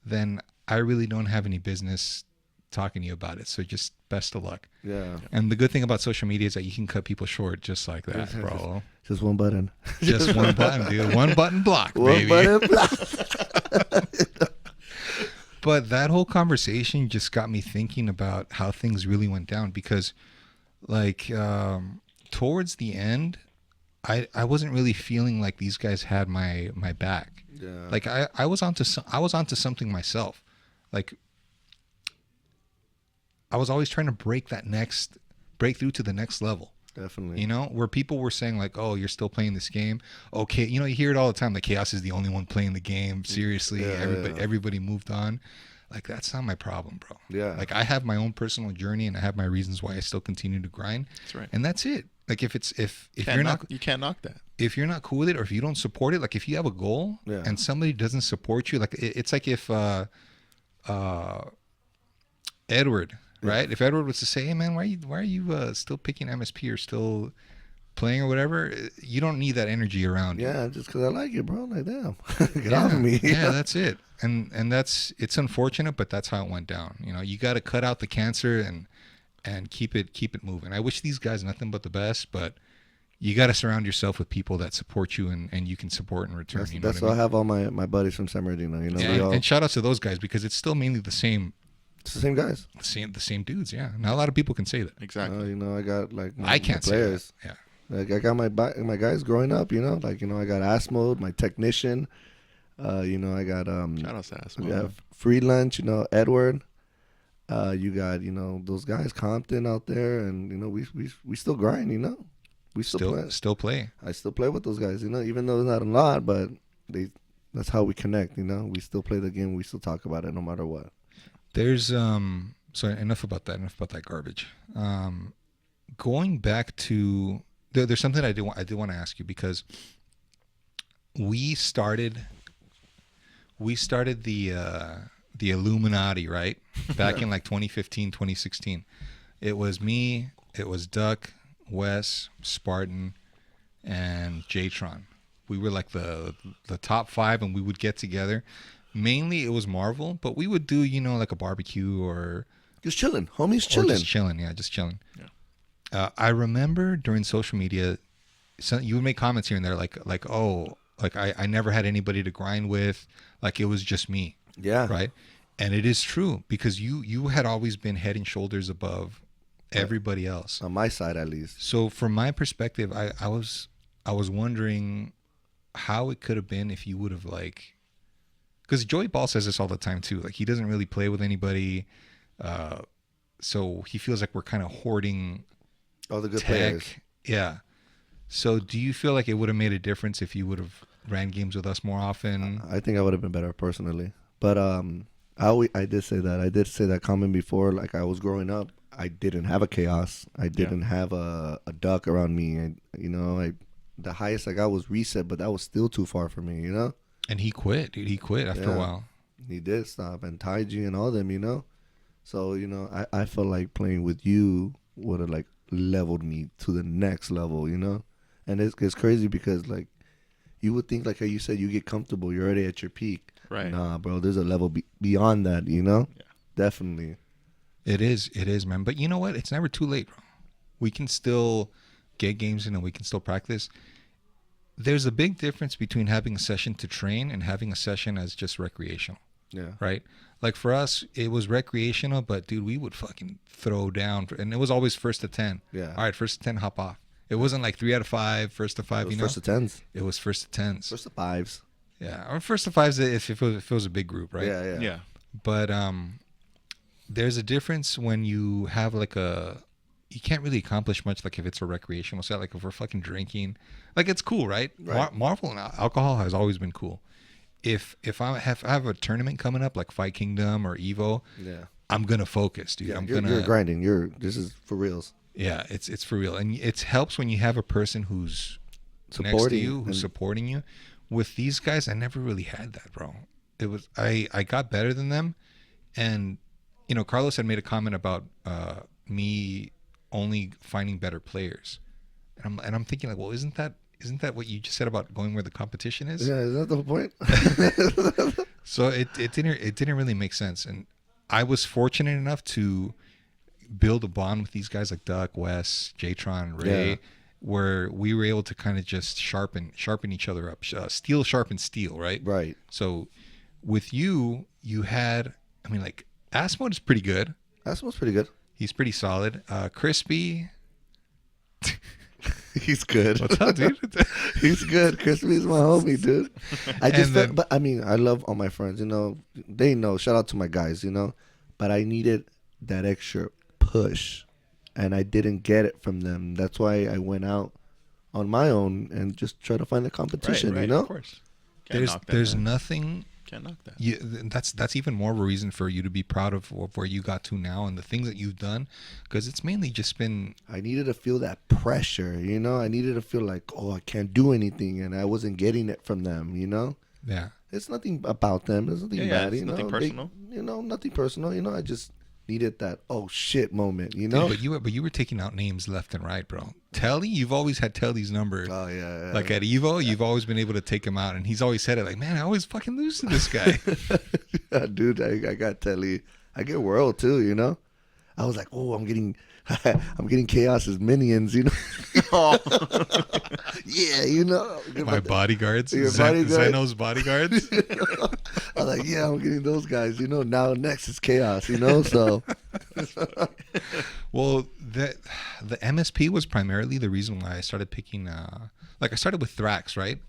then I really don't have any business talking to you about it. So just best of luck. Yeah. And the good thing about social media is that you can cut people short just like that, bro. Just one button. Just one button, dude. One button block, baby. One button block. But that whole conversation just got me thinking about how things really went down because, like, towards the end, I wasn't really feeling like these guys had my back. Yeah. Like I was onto something myself. Like I was always trying to break through to the next level. Definitely. You know, where people were saying like, "Oh, you're still playing this game." Okay, you know, you hear it all the time. Like Khaos is the only one playing the game. Seriously, everybody moved on. Like that's not my problem, bro. Yeah. Like I have my own personal journey and I have my reasons why I still continue to grind. That's right. And that's it. Like if You can't knock that. if you're not cool with it or if you don't support it, like if you have a goal and somebody doesn't support you, like it's like if Edward, right? If Edward was to say, "Hey man, why are you still picking MSP or still playing or whatever?" You don't need that energy around you. Yeah, just because I like it, bro. Like, damn, get off of me. Yeah, that's it. And it's unfortunate, but that's how it went down. You know, you got to cut out the cancer and keep it moving. I wish these guys nothing but the best, but you got to surround yourself with people that support you and you can support in return. That's why I have all my buddies from San Bernardino. You know, yeah, and shout out to those guys because it's still mainly the same. It's the same guys. The same dudes. Yeah, not a lot of people can say that. Exactly. You know, I got like I can't my players. say that. Yeah. Like I got my guys growing up. You know, like I got Ass Mode, my technician. You know, I got Shout out to Ass Mode. Yeah, Free Lunch. You know, Edward. You got those guys Compton out there, and we still grind. You know, we still play. I still play with those guys. You know, even though it's not a lot, but that's how we connect. You know, we still play the game. We still talk about it no matter what. There's so enough about that garbage. Going back to there's something I do want to ask you because we started the Illuminati, right? Back in like 2015, 2016. It was me, it was Duck, Wes, Spartan, and Jtron. We were like the top 5 and we would get together. Mainly it was Marvel, but we would do, like a barbecue or just chilling, homies chilling. Just chilling. Yeah. I remember during social media, you would make comments here and there like oh, like I never had anybody to grind with, like it was just me. Yeah. Right? And it is true because you had always been head and shoulders above everybody else. On my side at least. So from my perspective, I was wondering how it could have been if you would have because Joey Ball says this all the time too. Like he doesn't really play with anybody. so he feels like we're kind of hoarding All the good tech. players. Yeah. So do you feel like it would have made a difference if you would have ran games with us more often? I think I would have been better personally. But I did say that. I did say that comment before. Like I was growing up, I didn't have a Khaos. I didn't have a duck around me. The highest I got was reset, but that was still too far for me. And he quit, dude. He quit after a while. He did stop, and Taiji and all them. So I felt like playing with you would have like leveled me to the next level. And it's crazy because like you would think like how you said you get comfortable, you're already at your peak. Right. Nah, bro. There's a level beyond that. Yeah. Definitely. It is, man. But you know what? It's never too late, bro. We can still get games in and we can still practice. There's a big difference between having a session to train and having a session as just recreational. Yeah. Right? Like for us, it was recreational, but dude, we would fucking throw down. And it was always first to 10. Yeah. All right, first to 10, hop off. It wasn't like 3 out of 5, first to 5, It was first to 10s. It was first to 10s. First to 5s. Yeah, or first to 5s if it was a big group, right? Yeah. But there's a difference when you have like you can't really accomplish much like if it's a recreational set, like if we're fucking drinking, like it's cool, right? Marvel and alcohol has always been cool. If I have a tournament coming up like Fight Kingdom or Evo, I'm gonna focus, dude. Yeah, you're grinding. This is for reals. Yeah, it's for real, and it helps when you have a person who's next to you, who's supporting you. With these guys, I never really had that, bro. It was I got better than them, and Carlos had made a comment about me only finding better players, and I'm thinking like, well, isn't that what you just said about going where the competition is? Yeah, is that the whole point? So it didn't really make sense, and I was fortunate enough to build a bond with these guys like Duck, Wes, Jatron, Ray, where we were able to kind of just sharpen each other up. Steel sharpens steel, right? Right. So with you had, I mean, like Asmode is pretty good. Asmode's pretty good. He's pretty solid. Crispy. He's good. What's up, dude? He's good. Crispy's my homie, dude. But I mean, I love all my friends. They know. Shout out to my guys. But I needed that extra push, and I didn't get it from them. That's why I went out on my own and just try to find a competition. Right, of course. There's nothing. Can't knock that. That's even more of a reason for you to be proud of where you got to now and the things that you've done, because it's mainly just been. I needed to feel that pressure, I needed to feel like, oh, I can't do anything, and I wasn't getting it from them, Yeah. It's nothing about them. It's nothing bad, it's nothing personal. Nothing personal. I just needed that oh shit moment, Dude, but you were taking out names left and right, bro. Telly, you've always had Telly's number. Oh yeah. Like at Evo, you've always been able to take him out, and he's always said it like, man, I always fucking lose to this guy. Yeah, dude, I got Telly. I get World too, I was like, oh, I'm getting Khaos's minions, Oh. Yeah, My bodyguards, Your bodyguard. Zeno's bodyguards. I was like, yeah, I'm getting those guys, now next is Khaos, so. Well, the MSP was primarily the reason why I started picking, I started with Thrax, right?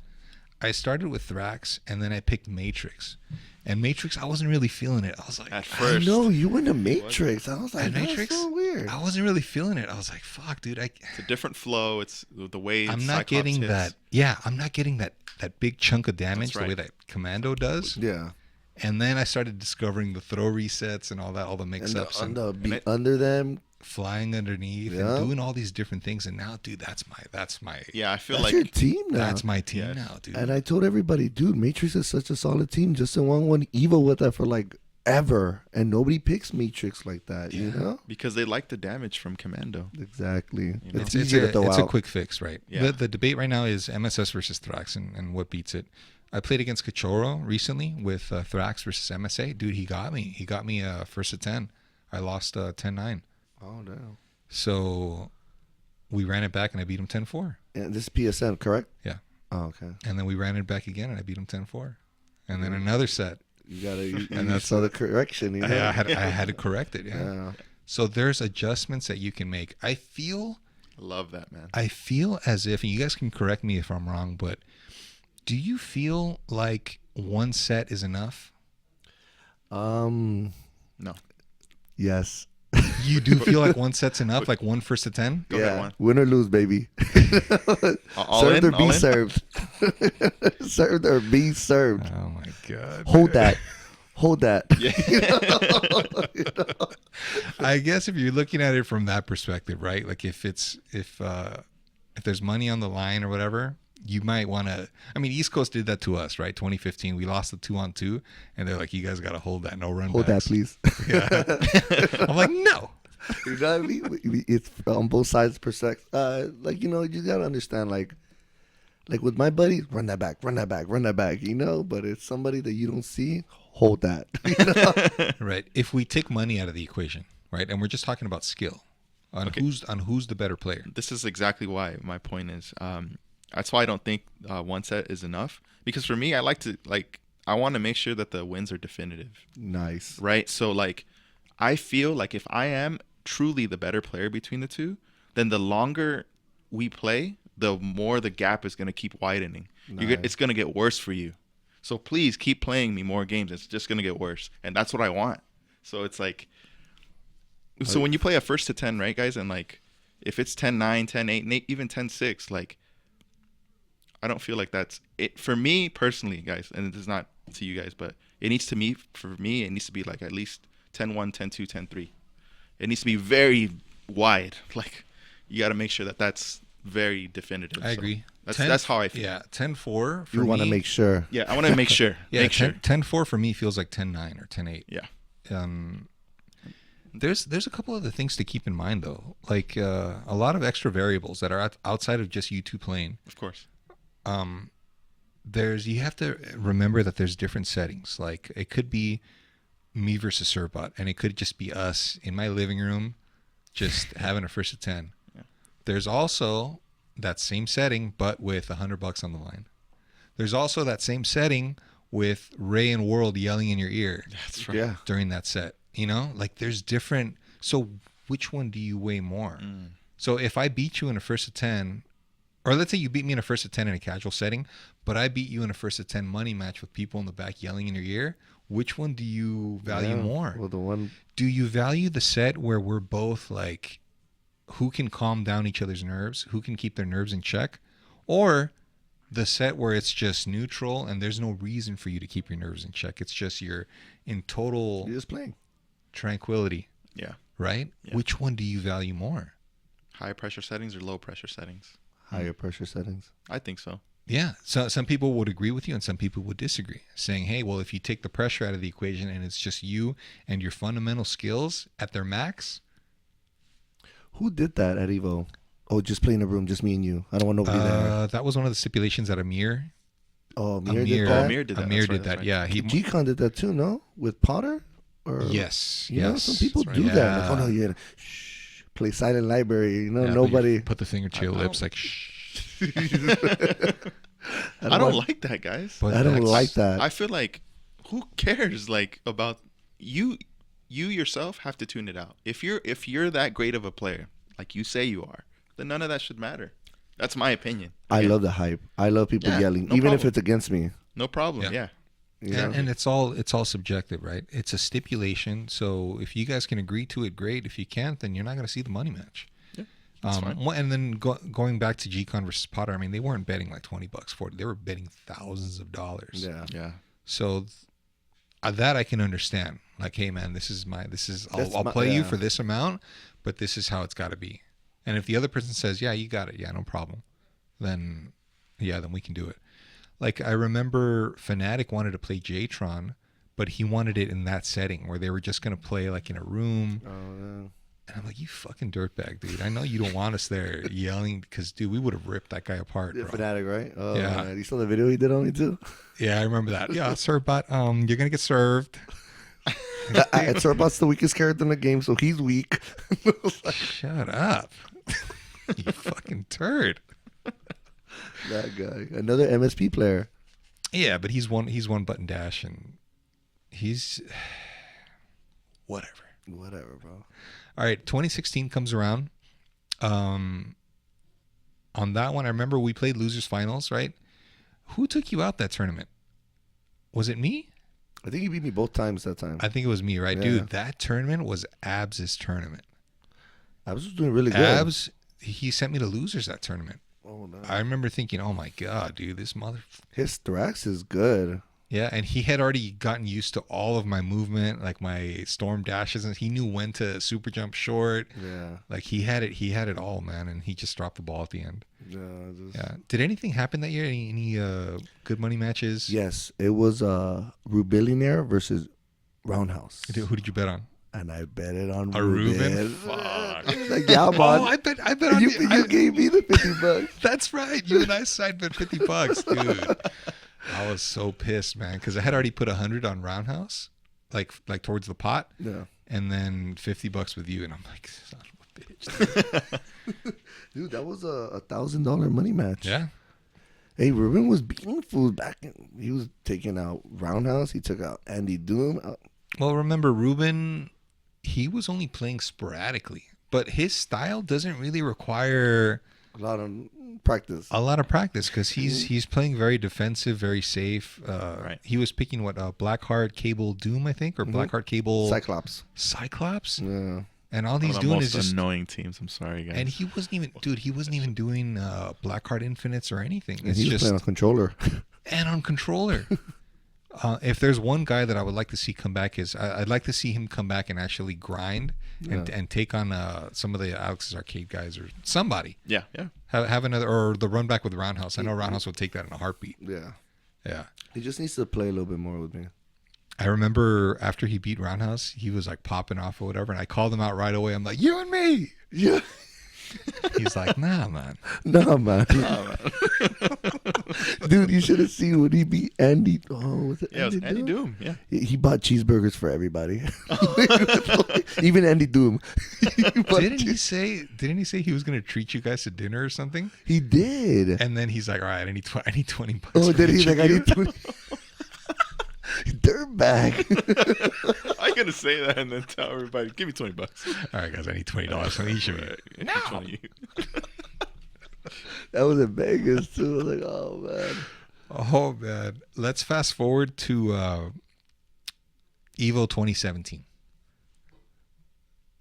I started with Thrax, and then I picked Matrix. And Matrix, I wasn't really feeling it. I was like, at first. No, you went to Matrix. I was like, that's Matrix? so weird. I wasn't really feeling it. I was like, fuck, dude. It's a different flow. It's the way I'm not getting that. Yeah, I'm not getting that big chunk of damage the way that Commando does. Yeah. And then I started discovering the throw resets and all the mix-ups. And under them. Flying underneath and doing all these different things. And now, dude, that's my. Yeah, I feel that's like your team now. That's my team now, dude. And I told everybody, dude, Matrix is such a solid team. Justin won Evo with that for like ever, and nobody picks Matrix like that, because they like the damage from Commando. Exactly. It's easier to throw out. It's a quick fix, right? Yeah. The debate right now is MSS versus Thrax and what beats it. I played against Cachorro recently with Thrax versus MSA. Dude, he got me. He got me first to 10. I lost 10-9. Oh, damn. So we ran it back and I beat him 10-4. And this is PSN, correct? Yeah. Oh, okay. And then we ran it back again and I beat him 10-4. And then another set. You saw the correction. I had to correct it. Yeah. So there's adjustments that you can make. I love that, man. I feel as if, and you guys can correct me if I'm wrong, but do you feel like one set is enough? No. Yes. You do feel like one set's enough, like one first to 10? Go ahead, Juan. Win or lose, baby. All Served in? or All be in? served. Served or be served. Oh my god. Hold that. Hold that. I guess if you're looking at it from that perspective, right? Like if there's money on the line or whatever, you might want to. I mean, East Coast did that to us, right? 2015, we lost the 2-on-2, and they're like, "You guys got to hold that, no run Hold that, backs." please. Yeah. I'm like, no. You know what I mean? It's on both sides perspective. Like, you know, you gotta understand, like with my buddies, run that back, you know. But it's somebody that you don't see, hold that. You know? Right. If we take money out of the equation, right, and we're just talking about skill, on Okay. who's the better player. This is exactly why my point is. That's why I don't think one set is enough. Because for me, I want to make sure that the wins are definitive. Nice. Right? So, like, I feel like if I am truly the better player between the two, then the longer we play, the more the gap is going to keep widening. Nice. It's going to get worse for you. So please keep playing me more games. It's just going to get worse. And that's what I want. So it's like, so when you play a first to 10, right, guys? And like, if it's 10-9, 10-8, even 10-6, like, I don't feel like that's it for me personally, guys. And it is not to you guys, but it needs to me, for me, it needs to be like at least 10-1, 10-2, 10-3. It needs to be very wide. Like, you got to make sure that that's very definitive. I agree. That's how I feel. Yeah, 10-4 for You want to me- make sure. Yeah, I want to make sure. Yeah, make sure. 10-4 for me feels like 10-9 or 10-8. Yeah. There's a couple other things to keep in mind though, like a lot of extra variables that are outside of just you two playing. Of course. You have to remember that there's different settings. Like it could be me versus Servbot, and it could just be us in my living room, just having a first to 10. Yeah. There's also that same setting, but with $100 on the line. There's also that same setting with Ray and World yelling in your ear. That's right. Yeah. During that set, you know, like there's different. So which one do you weigh more? So if I beat you in a first to 10, or let's say you beat me in a first to 10 in a casual setting, but I beat you in a first to 10 money match with people in the back yelling in your ear, which one do you value more? Well, the one. Do you value the set where we're both like, who can calm down each other's nerves, who can keep their nerves in check, or the set where it's just neutral and there's no reason for you to keep your nerves in check? It's just you're in total You're just playing. tranquility, Yeah. right? Yeah. Which one do you value more? High pressure settings or low pressure settings? Higher pressure settings. I think so. Yeah. So some people would agree with you and some people would disagree, saying, hey, well, if you take the pressure out of the equation and it's just you and your fundamental skills at their max. Who did that at Evo? Oh, just play in a room, just me and you. I don't want nobody there. That was one of the stipulations at Amir. Oh, Amir Amir- did that. Amir did that. Amir That's right, did that. that's right. Yeah. He, G-Con did that too, no? With Potter? Or yes. You know, yes. some people That's do right. that. Like, Yeah. oh no, you shh, play silent library. You know, Yeah, nobody. put the finger to your lips like shh. I don't like that, guys. But I don't that's- like that. I feel like, who cares? Like, about you yourself have to tune it out. If you're that great of a player, like you say you are, then none of that should matter. That's my opinion. I Again, love the hype. I love people Yeah, yelling, no even if problem. it's against me. no problem. Yeah. Yeah. You know? And it's all subjective, right? It's a stipulation. So if you guys can agree to it, great. If you can't, then you're not going to see the money match. Yeah, that's fine. And then going back to G-Con versus Potter, I mean, they weren't betting like $20, $40. They were betting thousands of dollars. Yeah. Yeah. So that I can understand. Like, hey man, I'll my- play you yeah. for this amount, but this is how it's got to be. And if the other person says, yeah, you got it, yeah, no problem, then we can do it. Like I remember Fnatic wanted to play J-Tron, but he wanted it in that setting where they were just gonna play like in a room. Oh, yeah. And I'm like, you fucking dirtbag, dude. I know you don't want us there yelling because, dude, we would have ripped that guy apart, Yeah, bro. Fanatic, right? Oh, Yeah. man. You saw the video he did on me too? Yeah, I remember that. Yeah, Servbot, you're gonna get served. Servbot's the weakest character in the game, so he's weak. Shut up. You fucking turd. That guy. Another MSP player. Yeah, but he's one button dash and he's whatever. Whatever, bro. All right, 2016 comes around. On that one, I remember we played losers finals, right? Who took you out that tournament? Was it me? I think he beat me both times that time. I think it was me, right? Yeah. Dude, that tournament was Abs' tournament. Abs was doing really good. Abs, he sent me to losers that tournament. Oh no. I remember thinking, oh my God, dude, this mother. His thorax is good. Yeah, and he had already gotten used to all of my movement, like my storm dashes, and he knew when to super jump short. Yeah. Like he had it all, man, and he just dropped the ball at the end. Yeah. Yeah. Did anything happen that year? Any good money matches? Yes, it was Rubillionaire versus Roundhouse. Who did you bet on? And I bet it on A Ruben? Fuck. Like, yeah, man. Oh, I bet on you gave me the $50. That's right. You and I side bet $50, dude. I was so pissed, man, because I had already put 100 on Roundhouse, like towards the pot, Yeah. and then $50 with you, and I'm like, son of a bitch. Dude, that was a $1,000 money match. Yeah. Hey, Ruben was beating fools back. He was taking out Roundhouse. He took out Andy Doom. Well, remember, Ruben, he was only playing sporadically, but his style doesn't really require A lot of practice. Because he's playing very defensive, very safe. Right. He was picking Blackheart Cable Doom, I think, or Blackheart Cable Cyclops. Yeah. And all he's doing is just annoying teams. I'm sorry, guys. And he wasn't even doing Blackheart Infinites or anything. And he was playing on controller. And on controller. If there's one guy that I would like to see come back, I'd like to see him come back and actually grind and take on some of the Alex's Arcade guys or somebody. Yeah. Have another, or the run back with Roundhouse. I know Roundhouse will take that in a heartbeat. Yeah. He just needs to play a little bit more with me. I remember after he beat Roundhouse, he was like popping off or whatever, and I called him out right away. I'm like, you and me. Yeah. He's like, nah, man. Dude, you should have seen when he beat Andy. Oh, was it Yeah, it was Andy Doom. Yeah. He bought cheeseburgers for everybody. Even Andy Doom. Didn't he say he was going to treat you guys to dinner or something? He did. And then he's like, all right, I need $20. Oh, then he's like, I need 20. Dirtbag. I'm gonna say that and then tell everybody, give me $20. All right, guys, I need $20 from each of you. No. That was in Vegas too. I was like, oh man. Oh man. Let's fast forward to Evo 2017.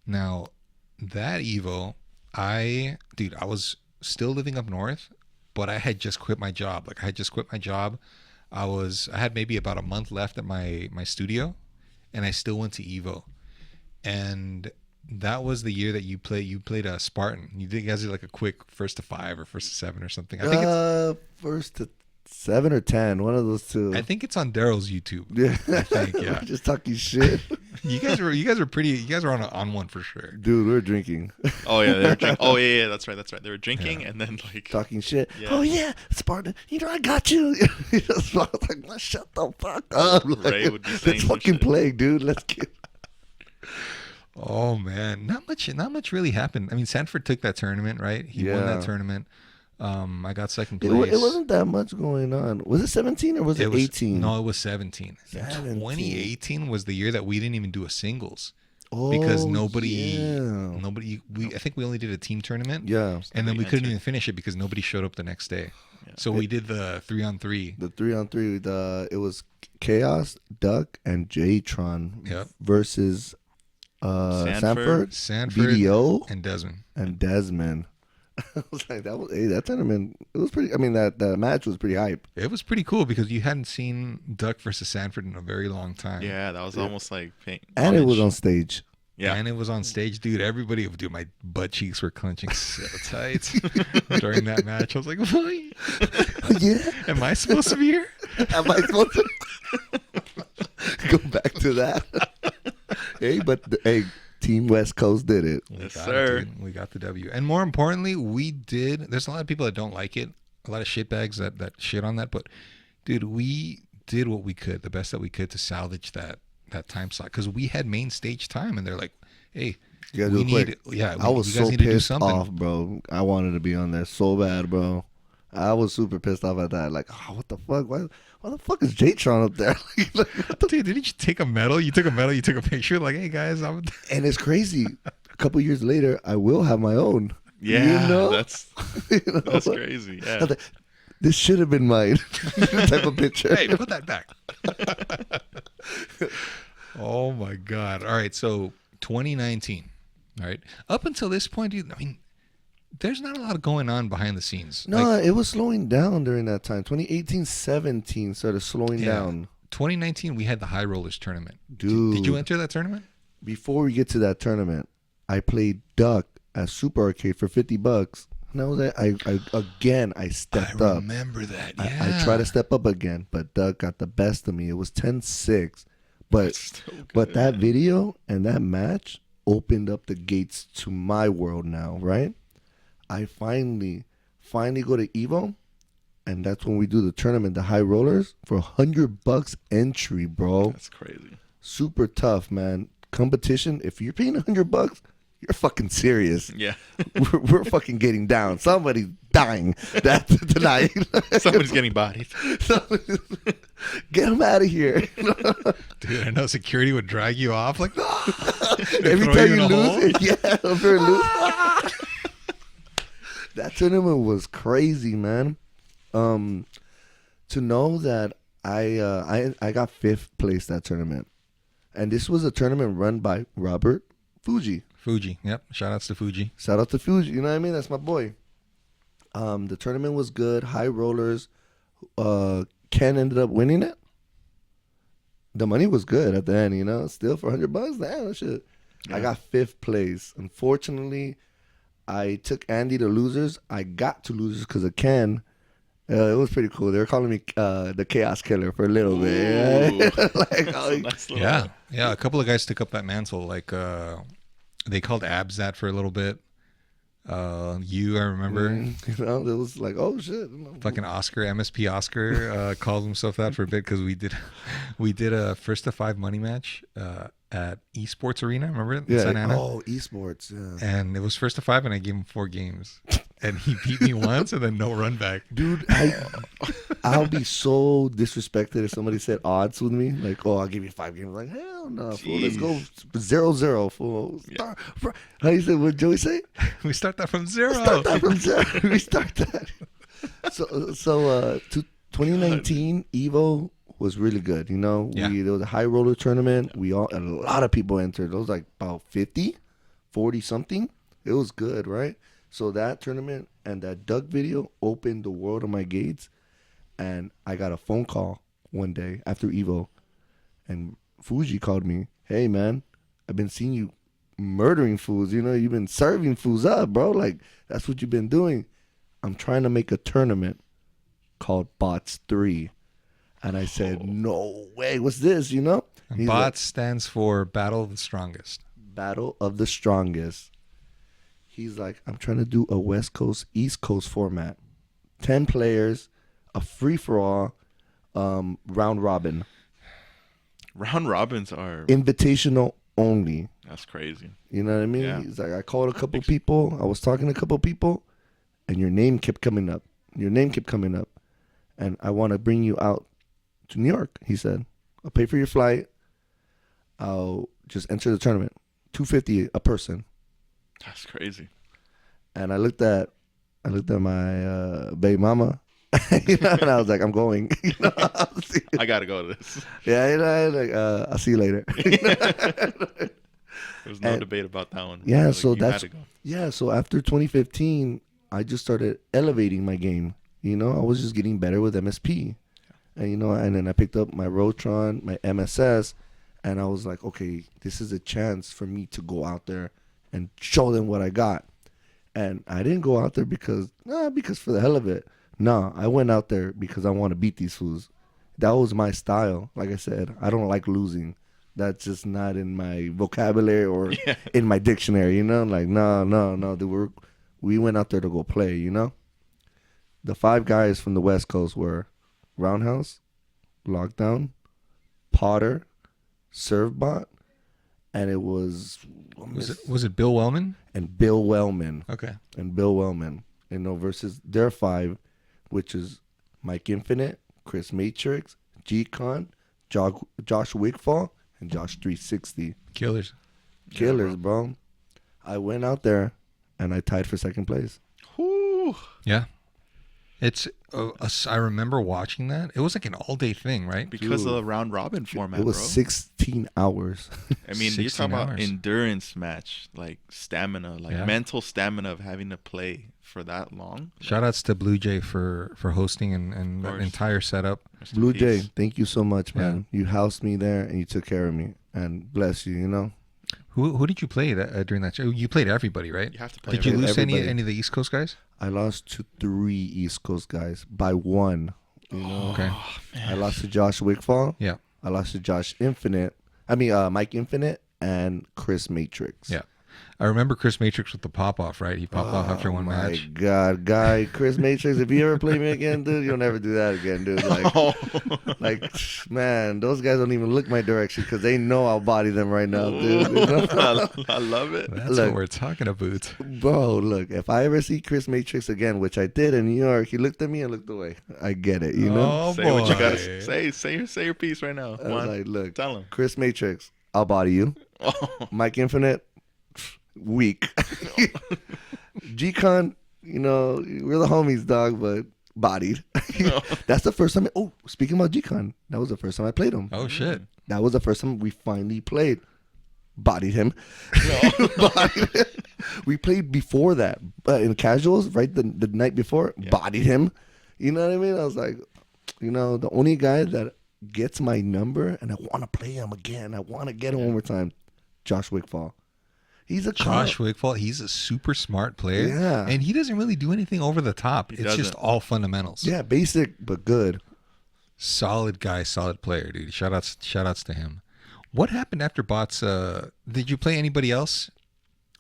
Now, that Evo, I was still living up north, but I had just quit my job. I had maybe about a month left at my studio, and I still went to Evo. And that was the year that you played a Spartan. You guys did like a quick 1st to 5 or 1st to 7 or something. I think it's 1st to 7 or 10, one of those two. I think it's on Daryl's YouTube. Yeah. I think, yeah. Just talking shit. You guys were on one for sure. Dude, we were drinking. Oh yeah, they were drinking. Oh yeah, that's right. They were drinking and then like talking shit. Yeah. Oh yeah, Spartan, I got you. I was like, shut the fuck up. Ray would be saying let's some fucking shit. play, dude. Let's get. Oh man, not much really happened. I mean, Sanford took that tournament, right? He won that tournament. I got second place. It wasn't that much going on. Was it 17 or was it 18? No, it was 17. 17. 2018 was the year that we didn't even do a singles. Oh, Because nobody, yeah. I think we only did a team tournament. Yeah. And then we couldn't even finish it because nobody showed up the next day. Yeah. So we did the 3-on-3. The 3-on-3. It was Khaos, Duck, and J-Tron versus Sanford, BDO, and Desmond. I was like, that tournament, it was pretty, I mean, that match was pretty hype. It was pretty cool because you hadn't seen Duck versus Sanford in a very long time. Yeah, that was almost like and it was on stage. Yeah. And it was on stage, dude. Dude, my butt cheeks were clenching so tight during that match. I was like, why? Yeah. Am I supposed to be here? Am I supposed to go back to that? Hey, Team West Coast did it. Yes, sir. We got the W. And more importantly, there's a lot of people that don't like it. A lot of shitbags that shit on that. But, dude, we did what we could, the best that we could to salvage that time slot. Because we had main stage time. And they're like, hey, I was so pissed off, bro. I wanted to be on there so bad, bro. I was super pissed off at that. Like, oh, what the fuck? Why the fuck is J-Tron up there? Dude, didn't you take a medal? You took a medal. You took a picture. Like, hey, guys. And it's crazy. A couple years later, I will have my own. Yeah, you know? that's crazy. Yeah. Like, this should have been mine. Type of picture. Hey, put that back. Oh, my God. All right, so 2019. All right. Up until this point, dude, I mean, there's not a lot going on behind the scenes. No, it was slowing down during that time. 2018-17 started slowing down. 2019, we had the High Rollers tournament. Dude. Did you enter that tournament? Before we get to that tournament, I played Duck at Super Arcade for $50. And I stepped up. I remember that, yeah. I tried to step up again, but Duck got the best of me. It was 10-6. But that video and that match opened up the gates to my world now, right? I finally go to Evo, and that's when we do the tournament, the High Rollers, for $100 entry, bro. That's crazy. Super tough, man. Competition, if you're paying $100, you're fucking serious. Yeah. we're fucking getting down. Somebody's dying that tonight. Somebody's getting bodied. Get him out of here. Dude, I know security would drag you off like every time you lose. Yeah, if you lose. That tournament was crazy, man. To know that I got 5th place that tournament, and this was a tournament run by Robert Fuji. Yep. Shout outs to Fuji. Shout out to Fuji. You know what I mean? That's my boy. The tournament was good. High Rollers. Ken ended up winning it. The money was good at the end, you know. Still for $100, damn, that shit. Yeah. I got 5th place. Unfortunately, I took Andy to losers. I got to losers because of Ken. It was pretty cool. They were calling me the Chaos Killer for a little bit. Yeah. A couple of guys took up that mantle. Like they called Abs that for a little bit. I remember. You know, it was like, oh shit. Fucking MSP Oscar called himself that for a bit because we did a 1st to 5 money match at Esports Arena. Remember it? Yeah. Santa Ana? Oh, Esports. Yeah. And it was 1st to 5, and I gave him 4 games, and he beat me once, and then no run back. Dude, I'll be so disrespected if somebody said odds with me. Like, oh, I'll give you 5 games. Like, hell no, fool. Let's go 0-0, fool. Yeah. How you say? What Joey say? We start that from zero. We start that. So 2019 Evo was really good. You know, Yeah. There was a High Roller tournament. A lot of people entered. It was like about 40 something. It was good, right? So that tournament and that Duck video opened the world of my gates. And I got a phone call one day after Evo, and Fuji called me. Hey man, I've been seeing you murdering fools. You know, you've been serving fools up, bro. Like, that's what you've been doing. I'm trying to make a tournament called Bots 3. And I said, no way. What's this, you know? And Bots stands for Battle of the Strongest. Battle of the Strongest. He's like, I'm trying to do a West Coast, East Coast format. 10 players, a free-for-all, round robin. Round robins are invitational only. That's crazy. You know what I mean? Yeah. He's like, I called a couple people. I was talking to a couple people, and your name kept coming up. And I want to bring you out to New York. He said, I'll pay for your flight. I'll just enter the tournament. $250 a person. That's crazy. And I looked at my baby mama. You know, and I was like, I'm going. You know, I gotta go to this. Yeah, you know, like I'll see you later. There's no debate about that one. Yeah, like, so so after 2015, I just started elevating my game. You know, I was just getting better with MSP, and you know, and then I picked up my Rotron, my MSS, and I was like, okay, this is a chance for me to go out there and show them what I got. And I didn't go out there because for the hell of it. No, I went out there because I want to beat these fools. That was my style. Like I said, I don't like losing. That's just not in my vocabulary or in my dictionary, you know? Like, no. We went out there to go play, you know? The 5 guys from the West Coast were Roundhouse, Lockdown, Potter, Servbot, and it was... Was it Bill Wellman? And Bill Wellman. Okay. And Bill Wellman. You know, versus their 5, which is Mike Infinite, Chris Matrix, G-Con, Josh Wigfall, and Josh 360. Killers, bro. I went out there and I tied for second place. Whew. Yeah. It's. I remember watching that. It was like an all-day thing, right? Because Dude, of the round robin format, It was bro. 16 hours. I mean, you're 16 talking about hours. endurance match, like stamina, like Yeah. mental stamina of having to play for that long. Shout outs to Blue Jay for hosting and Of that course. entire setup. Rest in Blue peace. Jay, thank you so much, Yeah. man. You housed me there and you took care of me. And bless you, you know? Who did you play during that show? You played everybody, right? You have to play. Did you everything. lose everybody. any of the East Coast guys? I lost to 3 East Coast guys by 1. You know? Okay. Oh, I man. lost to Josh Wickfall. Yeah. I lost to Josh Infinite. Mike Infinite and Chris Matrix. Yeah. I remember Chris Matrix with the pop off, right? He popped off after one my match. God, guy, Chris Matrix, if you ever play me again, dude, you'll never do that again, dude. Like, man, those guys don't even look my direction because they know I'll body them right now, dude. You know? I love it. That's Look. what we're talking about. Bro, look, if I ever see Chris Matrix again, which I did in New York, he looked at me and looked away. I get it, you know? Oh, Say boy. what you gotta say. Say your piece right now. I Come was on. like, look, Tell him. Chris Matrix, I'll body you. Mike Infinite, weak. G-Con, you know, we're the homies, dog, but bodied. That's the first time. Oh, speaking about G-Con, that was the first time I played him. Oh, shit. That was the first time we finally played. Bodied him. Bodied him. We played before that in casuals, right? The night before, bodied him. You know what I mean? I was like, you know, the only guy that gets my number and I want to play him again. I want to get him one more time. Josh Wickfall. He's a Josh Wickfall, he's a super smart player. Yeah. And he doesn't really do anything over the top. He It's just doesn't. all fundamentals. Yeah, basic but good. Solid guy, solid player, dude. Shout outs to him. What happened after bots? Did you play anybody else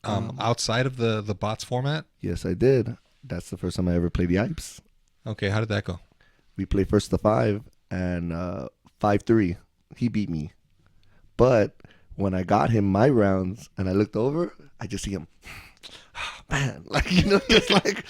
outside of the bots format? Yes, I did. That's the first time I ever played Yipes. Okay, how did that go? We played first to 5 and 5-3. He beat me. But when I got him my rounds and I looked over, I just see him. Man, like, you know, just like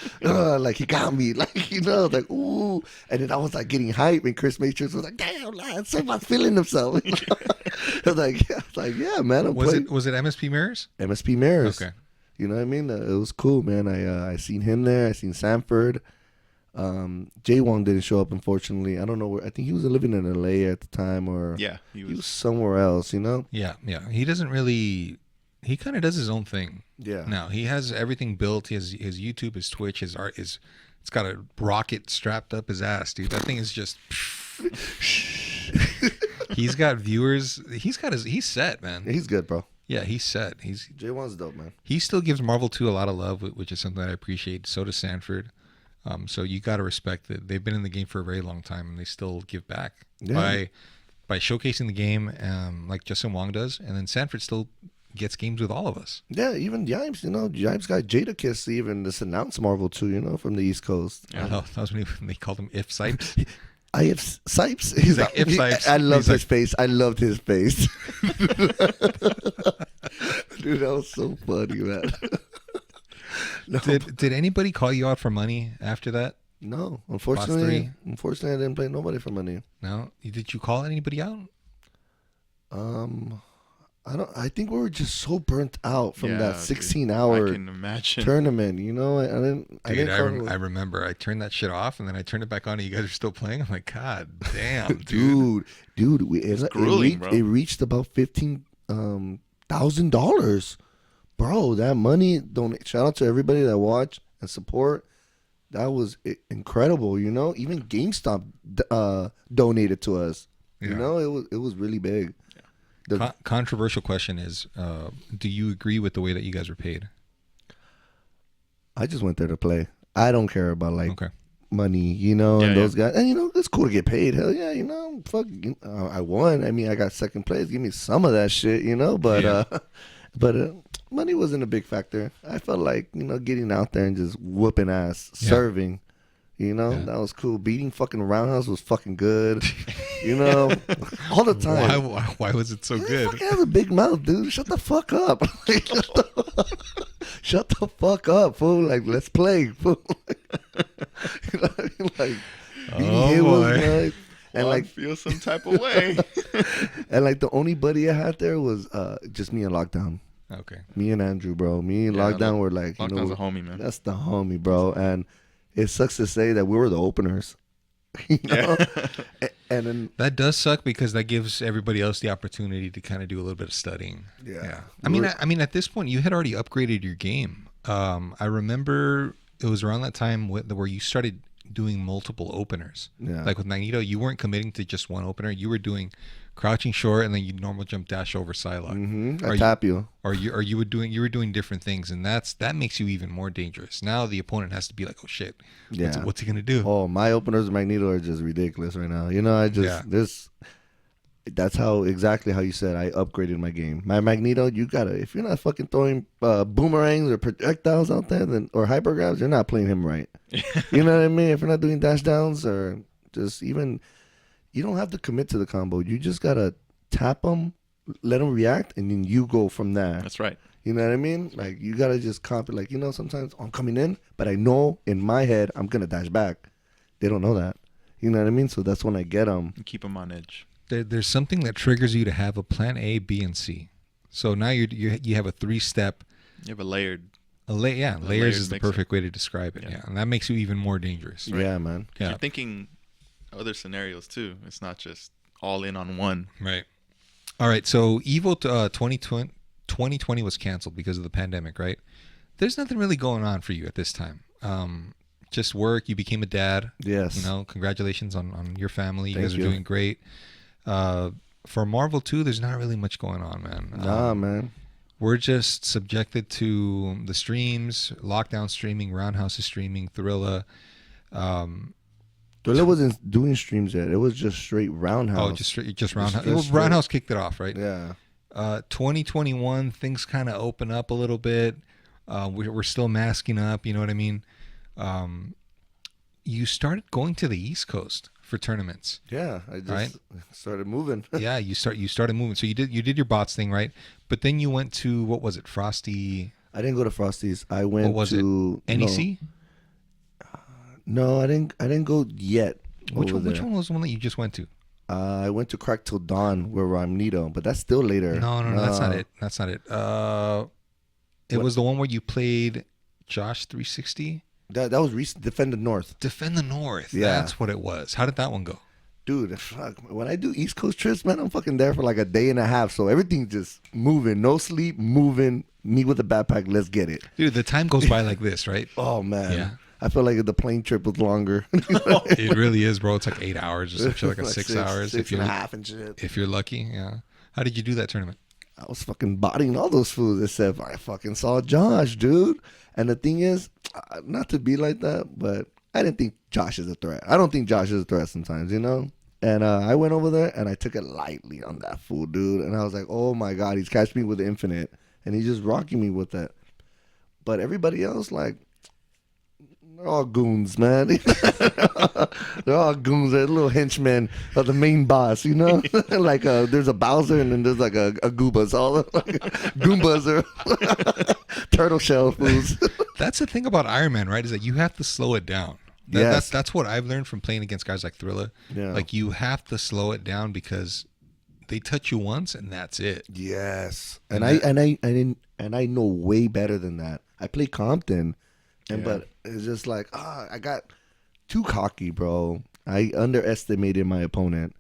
he got me, like, you know, like, ooh. And then I was like getting hype, and Chris Matrix was like, damn, lad, Servbot's feeling himself. I was like, yeah, man, I'm playing. Was it MSP Mirrors? MSP Mirrors. Okay. You know what I mean? It was cool, man. I seen him there. I seen Sanford. Jay Wong didn't show up, unfortunately. I don't know where. I think he was living in LA at the time, or Yeah, he he was was. somewhere else. You know? Yeah. He doesn't really. He kind of does his own thing. Yeah. Now he has everything built. His YouTube, his Twitch, his art is. It's got a rocket strapped up his ass, dude. That thing is just. He's got viewers. He's set, man. He's good, bro. Yeah, he's set. Jay Wong's dope, man. He still gives Marvel 2 a lot of love, which is something that I appreciate. So does Sanford. So you got to respect that they've been in the game for a very long time and they still give back Yeah. by showcasing the game, like Justin Wong does, and then Sanford still gets games with all of us. Yeah, even Yipes, you know, Yipes got Jada Kiss even this announced Marvel 2, you know, from the East Coast. Yeah, that was when they called him If Sipes. I have Sipes. He's like, if Sipes. I loved He's his face. I loved his face. Dude, that was so funny, man. No, Did anybody call you out for money after that? no, Boss unfortunately, I didn't play nobody for money. No. Did you call anybody out? I think we were just so burnt out from Yeah, that dude. 16-hour I can imagine. tournament. You know, I didn't. Dude, call- I remember I turned that shit off and then I turned it back on and you guys are still playing. I'm like, God damn, dude. dude, grueling, bro. it reached about $15,000, bro. That money, shout out to everybody that watched and support. That was incredible, you know. Even GameStop donated to us. Yeah. You know, it was really big. The- Controversial question is, do you agree with the way that you guys were paid? I just went there to play. I don't care about like Okay. money, you know, Yeah, and those guys. And you know, it's cool to get paid. Hell yeah, you know, fuck. I won. I mean, I got second place. Give me some of that shit, you know. But Yeah. money wasn't a big factor. I felt like, you know, getting out there and just whooping ass, Yeah. serving. You know, Yeah. that was cool. Beating fucking Roundhouse was fucking good. You know, all the time. Why was it so He good? fucking has a big mouth, dude. Shut the fuck up. Shut the fuck up, fool. Like, let's play, fool. You know what I mean? Like, beating Oh, him was boy. nice. And Well, I like, feel some type of way. and like, the only buddy I had there was just me and Lockdown. Okay. Me and Andrew, bro. Me and Yeah, Lockdown were like, you Lockdown's know, a homie, man. that's the homie, bro. And it sucks to say that we were the openers. You know? And then That does suck because that gives everybody else the opportunity to kind of do a little bit of studying. Yeah. I mean, at this point, you had already upgraded your game. I remember it was around that time where you started doing multiple openers. Yeah. Like with Magneto, you weren't committing to just one opener. You were doing crouching short and then you normal jump dash over Psylocke. I tap you. Or you were doing different things, and that makes you even more dangerous. Now the opponent has to be like, oh shit, what's he gonna do? Oh, my openers with Magneto are just ridiculous right now. You know, that's exactly how you said I upgraded my game. My Magneto, if you're not fucking throwing boomerangs or projectiles out there, or hypergrabs, you're not playing him right. You know what I mean? If you're not doing dash downs or just even, you don't have to commit to the combo. You just gotta tap them, let them react, and then you go from there. That's right. You know what I mean? Like, you gotta just comp it. Like, you know, sometimes I'm coming in, but I know in my head I'm gonna dash back. They don't know that. You know what I mean? So that's when I get them. And keep them on edge. There's something that triggers you to have a plan A, B, and C. So now you have a 3-step. You have a layered. Layers is the perfect way to describe it. Yeah, and that makes you even more dangerous. Right? Yeah, man. Yeah. You're thinking other scenarios too. It's not just all in on one. Right. All right. So Evo 2020 was canceled because of the pandemic, right? There's nothing really going on for you at this time. Just work. You became a dad. Yes. You know, congratulations on your family. Thank you guys are doing great. For Marvel 2, there's not really much going on, man. Nah, man. We're just subjected to the streams, lockdown streaming, Roundhouse is streaming, Thrilla. Thrilla wasn't doing streams yet. It was just straight Roundhouse. Oh, just Roundhouse. Roundhouse kicked it off, right? Yeah. 2021, things kind of open up a little bit. We're still masking up, you know what I mean? You started going to the East Coast for tournaments. Yeah, I just started moving. Yeah, you started moving. So you did your bots thing, right? But then you went to, what was it, Frosty? I didn't go to Frosty's. I went to NEC? No, I didn't go yet. Which one was the one that you just went to? I went to Crack Till Dawn where Magneto, but that's still later. No, that's not it. That's not it. It was the one where you played Josh 360. That was recent. Defend the North. Defend the North. Yeah. That's what it was. How did that one go? Dude, fuck. When I do East Coast trips, man, I'm fucking there for like a day and a half. So everything's just moving. No sleep, moving. Me with the backpack. Let's get it. Dude, the time goes by like this, right? Oh, man. Yeah. I feel like the plane trip was longer. It really is, bro. It's like 8 hours or something, like 6 hours. Six and a half and shit. If you're lucky, yeah. How did you do that tournament? I was fucking bodying all those fools except I fucking saw Josh, dude. And the thing is, not to be like that, but I didn't think Josh is a threat. I don't think Josh is a threat sometimes, you know? And I went over there and I took it lightly on that fool, dude. And I was like, oh my God, he's catching me with the infinite. And he's just rocking me with that. But everybody else, like, they're all goons, man. They're all goons. They're little henchmen of the main boss, you know? Like, there's a Bowser and then there's like a Goombas. All like, Goombas are turtle shell fools. That's the thing about Iron Man, right? Is that you have to slow it down. Yes. That's what I've learned from playing against guys like Thrilla. Yeah. Like, you have to slow it down because they touch you once and that's it. Yes. And I know way better than that. I play Compton. But it's just like, I got too cocky, bro. I underestimated my opponent.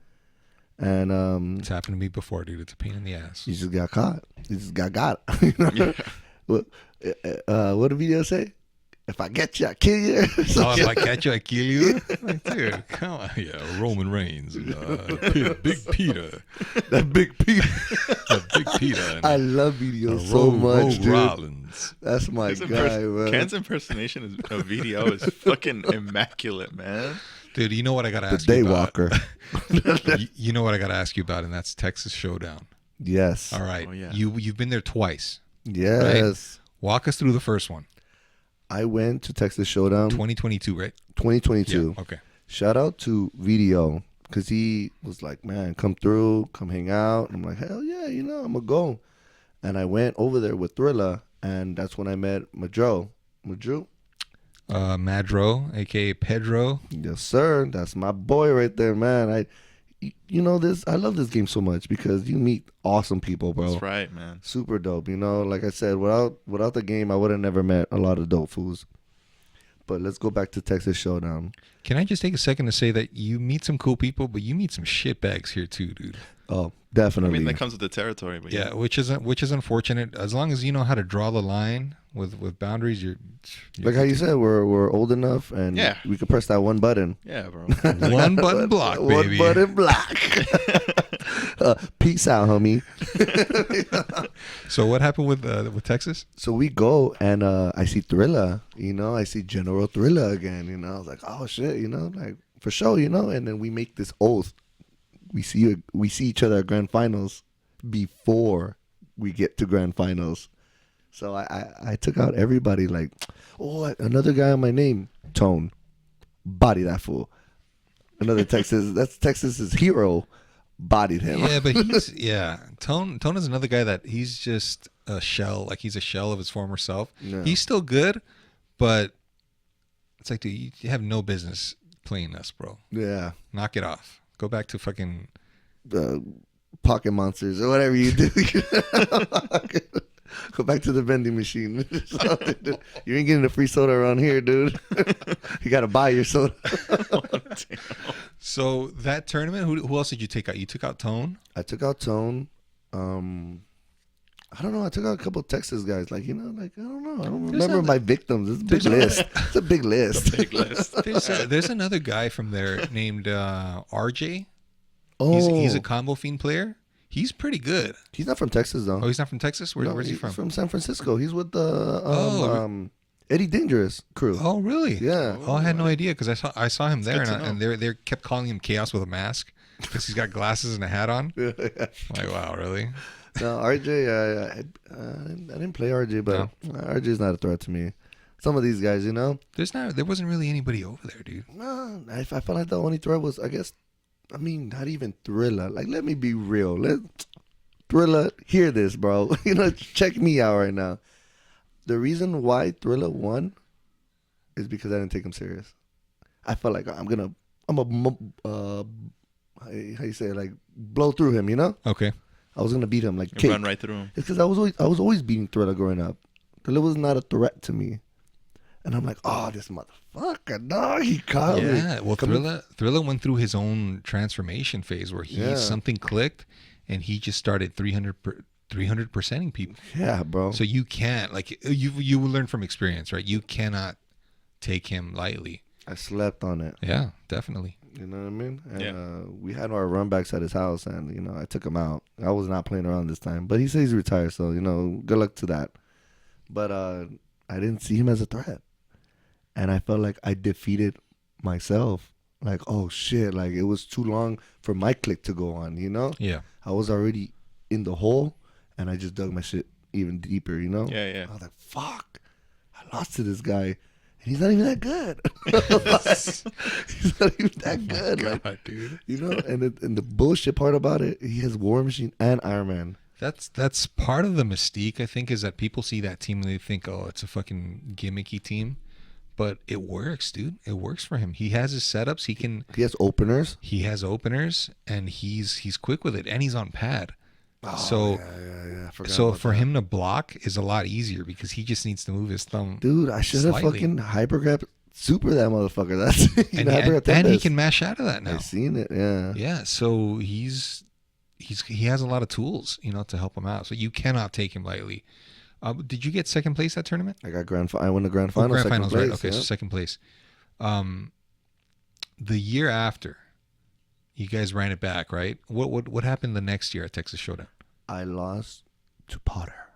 And it's happened to me before, dude. It's a pain in the ass. You just got caught. You just got. Yeah. What did the video say? If I get you, I kill you. If I catch you, I kill you. Like, dude, come on. Yeah, Roman Reigns. Big Peter. That Big Peter. That Big Peter. I love videos so much, dude. Rollins. That's my guy, man. Ken's impersonation of video is fucking immaculate, man. Dude, you know what I got to ask you about? The Daywalker. You know what I got to ask you about, and that's Texas Showdown. Yes. All right. Oh, yeah. You've been there twice. Yes. Right? Walk us through the first one. I went to Texas Showdown. 2022, right? 2022. Yeah, okay. Shout out to Video because he was like, man, come through, come hang out. And I'm like, hell yeah, you know, I'm going to go. And I went over there with Thrilla, and that's when I met Madro. Madro, a.k.a. Pedro. Yes, sir. That's my boy right there, man. You know this. I love this game so much because you meet awesome people, bro. That's right, man. Super dope. You know, like I said, without the game, I would have never met a lot of dope fools. But let's go back to Texas Showdown. Can I just take a second to say that you meet some cool people, but you meet some shitbags here too, dude. Oh, I definitely. mean, that comes with the territory. But Yeah, which is unfortunate. As long as you know how to draw the line with boundaries, you're like how you said, we're old enough and Yeah. we could press that one button. Yeah, bro. one button block, baby. One button block. Peace out, homie. So what happened with Texas? So we go and I see Thrilla, I see General Thrilla again, I was like, oh shit, like for sure, and then we make this oath. We see each other at grand finals before we get to grand finals. So I took out everybody like, oh, another guy on my name, Tone. Body that fool. Another that's Texas's hero. Bodied him. Yeah, but Tone is another guy that he's just a shell. Like he's a shell of his former self. Yeah. He's still good, but it's like, dude, you have no business playing us, bro. Yeah. Knock it off. Go back to fucking pocket monsters or whatever you do. Go back to the vending machine. You ain't getting a free soda around here, dude. You got to buy your soda. So that tournament, who else did you take out? You took out Tone? I took out Tone. I don't know. I took out a couple of Texas guys. Like, I don't know. I don't remember my victims. It's a big list. It's a big list. Big list. There's another guy from there named RJ. Oh. He's a combo fiend player. He's pretty good. He's not from Texas, though. Oh, he's not from Texas? Where's he he's from? from San Francisco. He's with the Eddie Dangerous crew. Oh, really? Yeah. Oh, I had no idea because I saw him there, good to and they kept calling him Khaos with a mask because he's got glasses and a hat on. Yeah. Like, wow, really? No, RJ, I didn't play RJ, but RJ's not a threat to me. Some of these guys, There wasn't really anybody over there, dude. No, I felt like the only threat was, not even Thrilla. Like, let me be real. Thrilla, hear this, bro. Check me out right now. The reason why Thrilla won is because I didn't take him serious. I felt like I'm a how you say it, like blow through him, Okay. I was gonna beat him like cake. Run right through him. It's because I was always beating Thrilla growing up. Thrilla was not a threat to me, and I'm like, oh, this motherfucker, dog, he caught me. Yeah. Well, Thrilla went through his own transformation phase where something clicked, and he just started 300%ing people. Yeah, bro. So you can't, like, you will learn from experience, right? You cannot take him lightly. I slept on it. Yeah, definitely. You know what I mean? And Yeah. We had our runbacks at his house, and I took him out. I was not playing around this time, but he says he's retired, so good luck to that. But I didn't see him as a threat, and I felt like I defeated myself. Like, oh shit! Like it was too long for my click to go on. Yeah. I was already in the hole, and I just dug my shit even deeper. Yeah, yeah. I was like, fuck! I lost to this guy. He's not even that good. He's not even that good. God, like, dude. And the bullshit part about it, he has War Machine and Iron Man. That's part of the mystique, I think, is that people see that team and they think, oh, it's a fucking gimmicky team. But it works, dude. It works for him. He has his setups. He has openers. He has openers, and he's quick with it, and he's on pad. Oh, yeah. I forgot So about for that. him to block is a lot easier because he just needs to move his thumb. Dude, I should have slightly. fucking hypergrab super that motherfucker. That's And he can mash out of that now. I've seen it. Yeah. Yeah, so he has a lot of tools, to help him out. So you cannot take him lightly. Did you get second place that tournament? I won the grand final. Grand second finals, place, right? Okay, yeah. so second place. The year after, you guys ran it back, right? What happened the next year at Texas Showdown? I lost to Potter.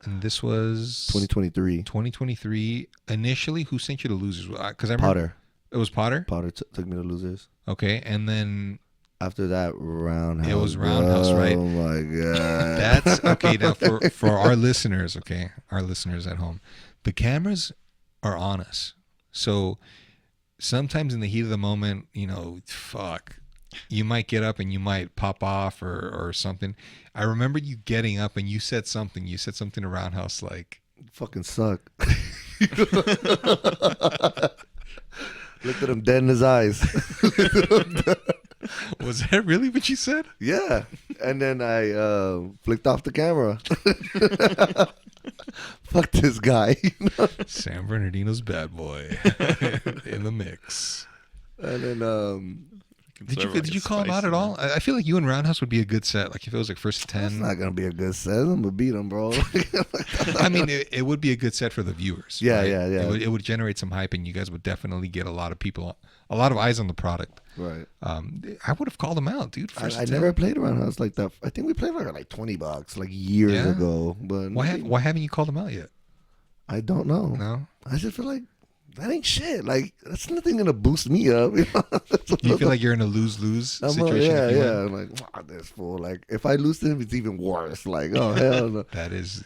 And this was 2023. 2023. Initially, who sent you to losers? Because I remember Potter. it was Potter. Potter took me to losers. Okay, and then After that, Roundhouse. It was Roundhouse, right? Oh my god. that's okay. Now for our listeners, our listeners at home, the cameras are on us. So sometimes in the heat of the moment, you might get up and you might pop off or something. I remember you getting up and you said something. You said something to Roundhouse like, Fucking suck. Looked at him dead in his eyes. was that really what you said? Yeah. And then I flicked off the camera. Fuck this guy. San Bernardino's bad boy in the mix. And then Did you call him out at all? I feel like you and Roundhouse would be a good set. Like if it was like first to 10. it's not gonna be a good set. I'm gonna beat him, bro. I mean, it would be a good set for the viewers. Yeah, right? yeah. It would generate some hype, and you guys would definitely get a lot of people, a lot of eyes on the product. Right. I would have called him out, dude. I never played around house like that. I think we played like $20 like years ago. But why haven't you called him out yet? I don't know. No. I just feel like that ain't shit. Like that's nothing gonna boost me up. You know? You feel like you're in a lose-lose situation? Yeah. I'm like, wow, this fool. Like if I lose to him, it's even worse. Like, oh hell no. That is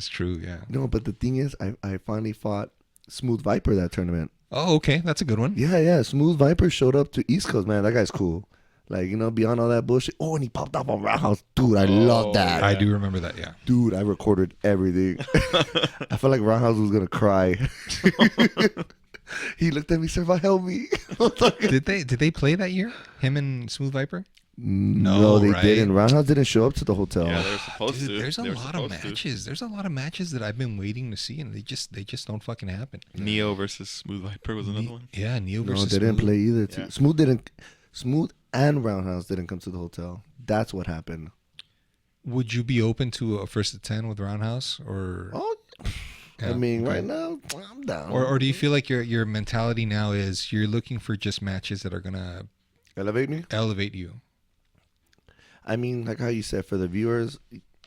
true. Yeah. No, but the thing is, I finally fought Smooth Viper that tournament. Oh, okay, that's a good one. Yeah. Smooth Viper showed up to East Coast, man. That guy's cool. Like, you know, beyond all that bullshit. Oh, and he popped up on Roundhouse. Dude, I love that. I do remember that, yeah. Dude, I recorded everything. I felt like Roundhouse was going to cry. He looked at me, Servbot, help me. Did they play that year? Him and Smooth Viper? No, they didn't. Roundhouse didn't show up to the hotel. Yeah, they were supposed to. There's a lot of matches. There's a lot of matches that I've been waiting to see, and they just don't fucking happen. Neo versus Smooth Viper was another one. Yeah, Neo versus No, they didn't Smooth. play either. Yeah. Smooth and Roundhouse didn't come to the hotel. That's what happened. Would you be open to a first to 10 with Roundhouse, or? Oh, Yeah, I mean, okay. right now, I'm down. Or do you feel like your mentality now is you're looking for just matches that are gonna Elevate me? elevate you? I mean, like how you said, for the viewers,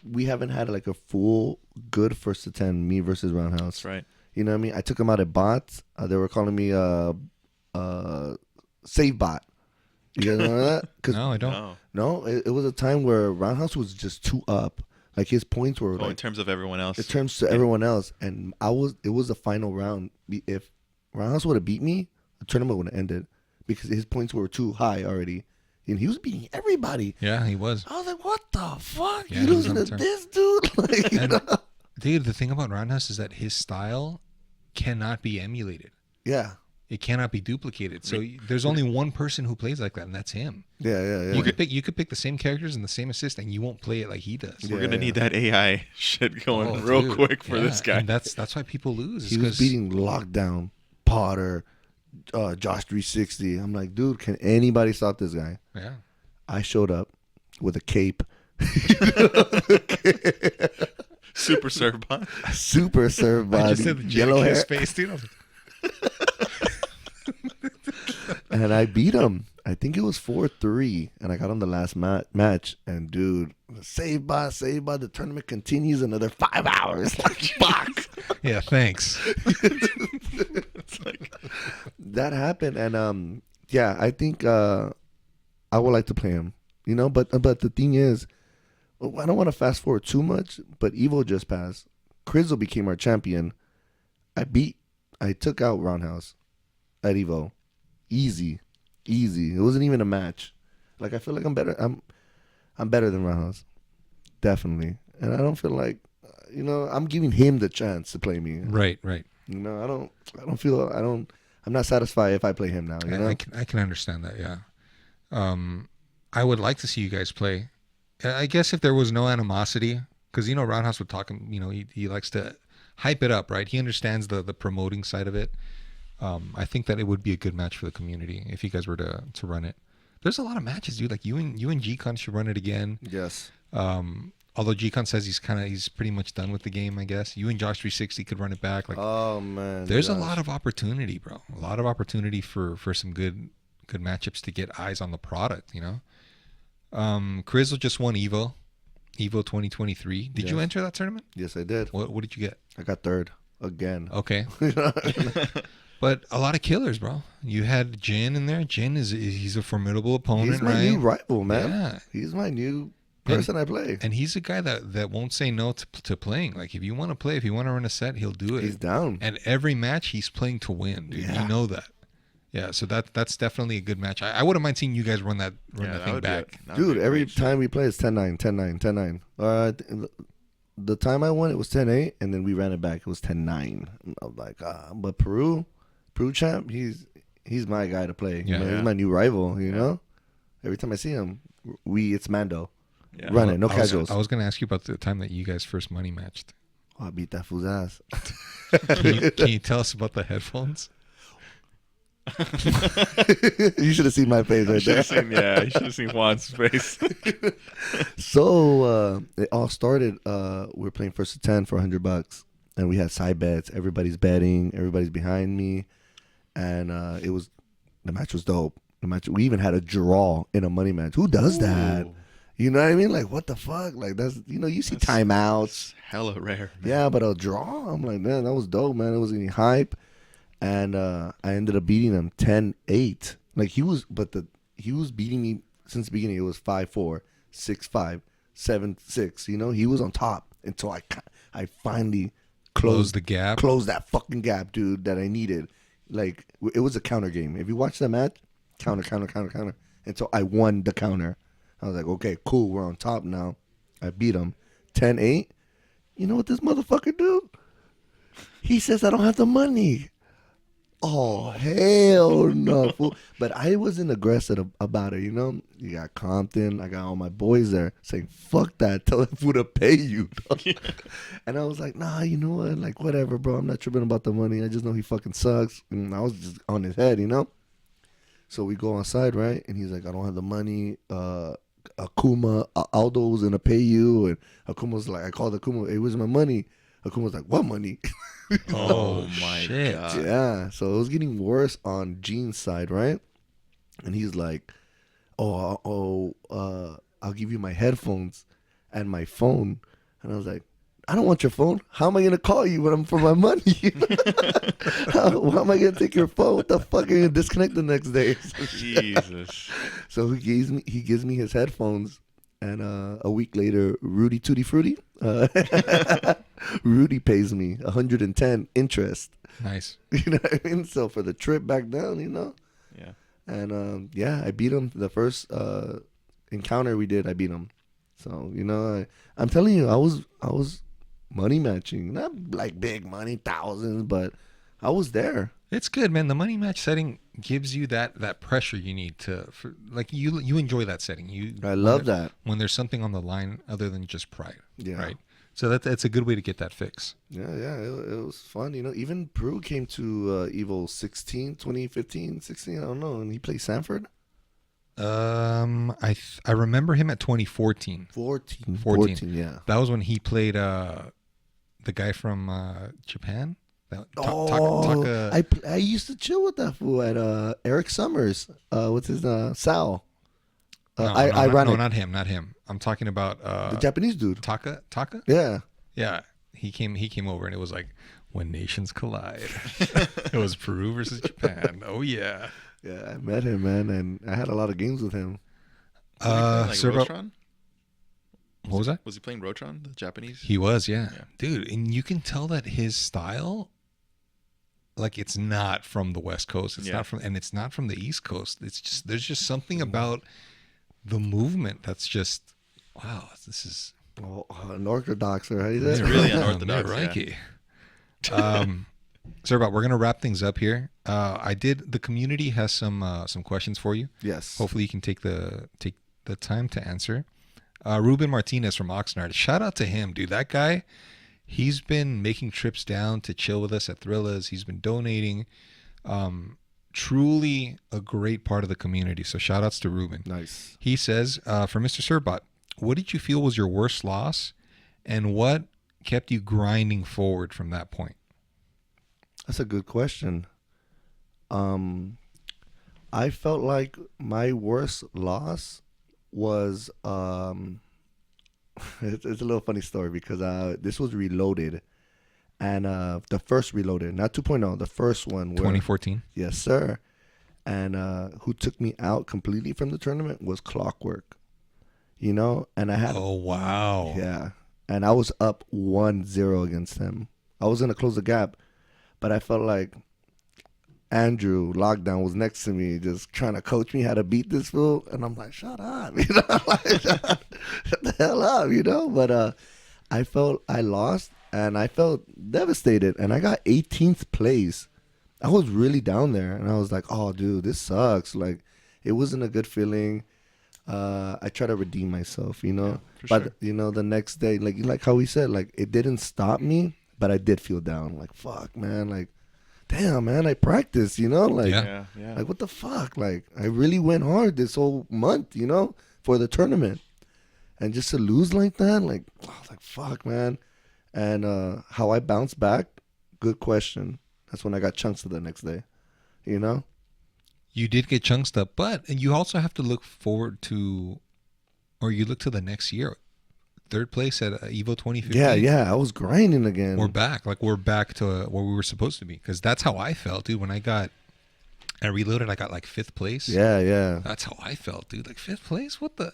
we haven't had like a full good first to 10, me versus Roundhouse. That's right. You know what I mean? I took them out at bots. They were calling me save bot. You guys know that? No, I don't. No. No, it was a time where Roundhouse was just 2 up. Like his points were Oh, in like terms of everyone else. in terms to everyone else, and it was the final round. If Roundhouse would have beat me, the tournament would have ended because his points were too high already, and he was beating everybody. Yeah, he was. I was like, what the fuck? Yeah, You he was losing on to the turn. this dude? Like, you And- know? Dude, the thing about Roundhouse is that his style cannot be emulated. Yeah. It cannot be duplicated. So there's only one person who plays like that, and that's him. Yeah. You could pick the same characters and the same assist, and you won't play it like he does. We're Yeah. gonna need that AI shit going Oh, real dude. quick for Yeah, this guy. and that's why people lose. He was beating Lockdown, Potter, Josh 360. I'm like, dude, can anybody stop this guy? Yeah. I showed up with a cape. Super Servbot. Super serve I body, just said the yellow hair, face, dude. I was like, and I beat him. I think it was 4-3, and I got on the last match. And dude, save by. The tournament continues another 5 hours. Like, fuck. yeah, thanks. It's like, That happened, and yeah, I think I would like to play him. You know, but the thing is, I don't want to fast forward too much. But Evo just passed. Crizzle became our champion. I took out Roundhouse at Evo. Easy. It wasn't even a match. Like, I feel like I'm better. I'm better than Roundhouse, definitely. And I don't feel like, you know, I'm giving him the chance to play me. Right. You know, I'm not satisfied if I play him now. You know, I can understand that. Yeah. I would like to see you guys play. I guess if there was no animosity, because you know Roundhouse would talk. You know, he likes to hype it up, right? He understands the promoting side of it. I think that it would be a good match for the community if you guys were to run it. There's a lot of matches, dude. Like you and G-Con should run it again. yes. Although G-Con says he's pretty much done with the game, I guess. You and Josh 360 could run it back. Like, Oh man, there's a gosh. lot of opportunity, bro. A lot of opportunity for some good matchups to get eyes on the product. You know, Crizzle just won Evo 2023. Did you Yes. enter that tournament? Yes, I did. What did you get? I got third again. Okay. But a lot of killers, bro. You had Jin in there. Jin he's a formidable opponent, He's my right? new rival, man. Yeah. He's my new person I play. And he's a guy that won't say no to playing. Like if you want to play, if you want to run a set, he'll do it. He's down. And every match he's playing to win, dude. Yeah. You know that. Yeah, so that's definitely a good match. I wouldn't mind seeing you guys run that thing back. Dude, every time we play it's 10-9, 10-9, 10-9. The time I won it was 10-8, and then we ran it back. It was 10-9. I was like, but Peru champ, he's my guy to play. Yeah. He's my new rival, you know? Every time I see him, it's Mando. Yeah. Run it, no I was casuals. going to ask you about the time that you guys first money matched. Oh, I beat that fool's ass. Can you tell us about the headphones? You should have seen my face right there. You should have seen Juan's face. So it all started. We were playing first to 10 for $100, and we had side bets. Everybody's betting. Everybody's behind me, and the match was dope. We even had a draw in a money match. Who does that? You know what I mean? Like, what the fuck? Like, you see timeouts. Hella rare, man. Yeah, but a draw? I'm like, man, that was dope, man. It was getting hype. And I ended up beating him 10-8. Like, he was beating me since the beginning. It was 5-4, 6-5, 7-6. You know, he was on top until I finally Closed the gap. Closed that fucking gap, dude, that I needed. Like, it was a counter game. If you watch the match, counter. Until I won the counter. I was like, okay, cool, we're on top now. I beat him 10-8. You know what this motherfucker do? He says I don't have the money. Oh, hell no, fool. But I wasn't aggressive about it, you know? You got Compton. I got all my boys there saying, fuck that. Tell that fool to pay you. And I was like, nah, you know what? Like, whatever, bro. I'm not tripping about the money. I just know he fucking sucks. And I was just on his head, you know? So we go outside, right? And he's like, I don't have the money. Akuma, Aldo was going to pay you. And Akuma's like, I called Akuma, hey, where's my money? Akuma's like, what money? Oh my shit. God. Yeah. So it was getting worse on Gene's side, right? And he's like, I'll give you my headphones and my phone. And I was like, I don't want your phone. How am I going to call you when I'm for my money? How am I going to take your phone? What the fuck are you going to disconnect the next day? Jesus. So he gives me his headphones. And a week later, Rudy Tutti Frutti, Rudy pays me 110 interest. Nice. You know what I mean? So for the trip back down, you know? Yeah. And I beat him. The first encounter we did, I beat him. So, you know, I'm telling you, I was money matching. Not like big money, thousands, but I was there. It's good, man. The money match setting gives you that pressure you need you enjoy that setting. I love that. When there's something on the line other than just pride. Yeah. Right. So that's a good way to get that fix. Yeah, it was fun. You know, even Peru came to Evo 2015, 16, I don't know, and he played Sanford. I remember him at 2014. 14, yeah. That was when he played the guy from Japan. I used to chill with that fool at Eric Summers. What's his Sal? No, not him. I'm talking about the Japanese dude. Taka. Yeah. Yeah, he came over and it was like when nations collide. It was Peru versus Japan. Oh yeah. Yeah, I met him, man, and I had a lot of games with him. Rotron? What was that? Was he playing Rotron, the Japanese? He was, yeah. Dude, and you can tell that his style, like, it's not from the West Coast. It's not from the East Coast. It's just there's just something about the movement that's just wow. This is unorthodox, or how do you say? It's really unorthodox. Servbot, we're gonna wrap things up here. The community has some questions for you. Yes. Hopefully you can take the time to answer. Ruben Martinez from Oxnard. Shout out to him, dude. That guy, he's been making trips down to chill with us at Thrillas. He's been donating. Truly a great part of the community. So shout outs to Ruben. Nice. He says, for Mr. Servbot, what did you feel was your worst loss, and what kept you grinding forward from that point? That's a good question. I felt like my worst loss was it's a little funny story because this was Reloaded, and the first Reloaded, not 2.0, the first one. 2014? Yes, sir. And who took me out completely from the tournament was Clockwork. You know, and I had... Oh, wow. Yeah. And I was up 1-0 against him. I was going to close the gap, but I felt like Andrew Lockdown was next to me just trying to coach me how to beat this fool. And I'm like, shut up. You know, like, shut the hell up, you know. But I felt I lost, and I felt devastated. And I got 18th place. I was really down there. And I was like, oh, dude, this sucks. Like, it wasn't a good feeling. I try to redeem myself, you know. for But sure. you know, the next day, like how we said, like it didn't stop me, but I did feel down. Like fuck, man. Like damn, man. I practiced, you know. Like Yeah. like what the fuck? Like I really went hard this whole month, you know, for the tournament, and just to lose like that, like I was like fuck, man. And how I bounced back, good question. That's when I got chunks the next day, you know. You did get chunks up, but you also have to look forward to, or you look to the next year. Third place at Evo 2015. Yeah. I was grinding again. We're back. Like, we're back to where we were supposed to be. Because that's how I felt, dude. When I reloaded, I got like 5th place. Yeah. That's how I felt, dude. Like 5th place? What the?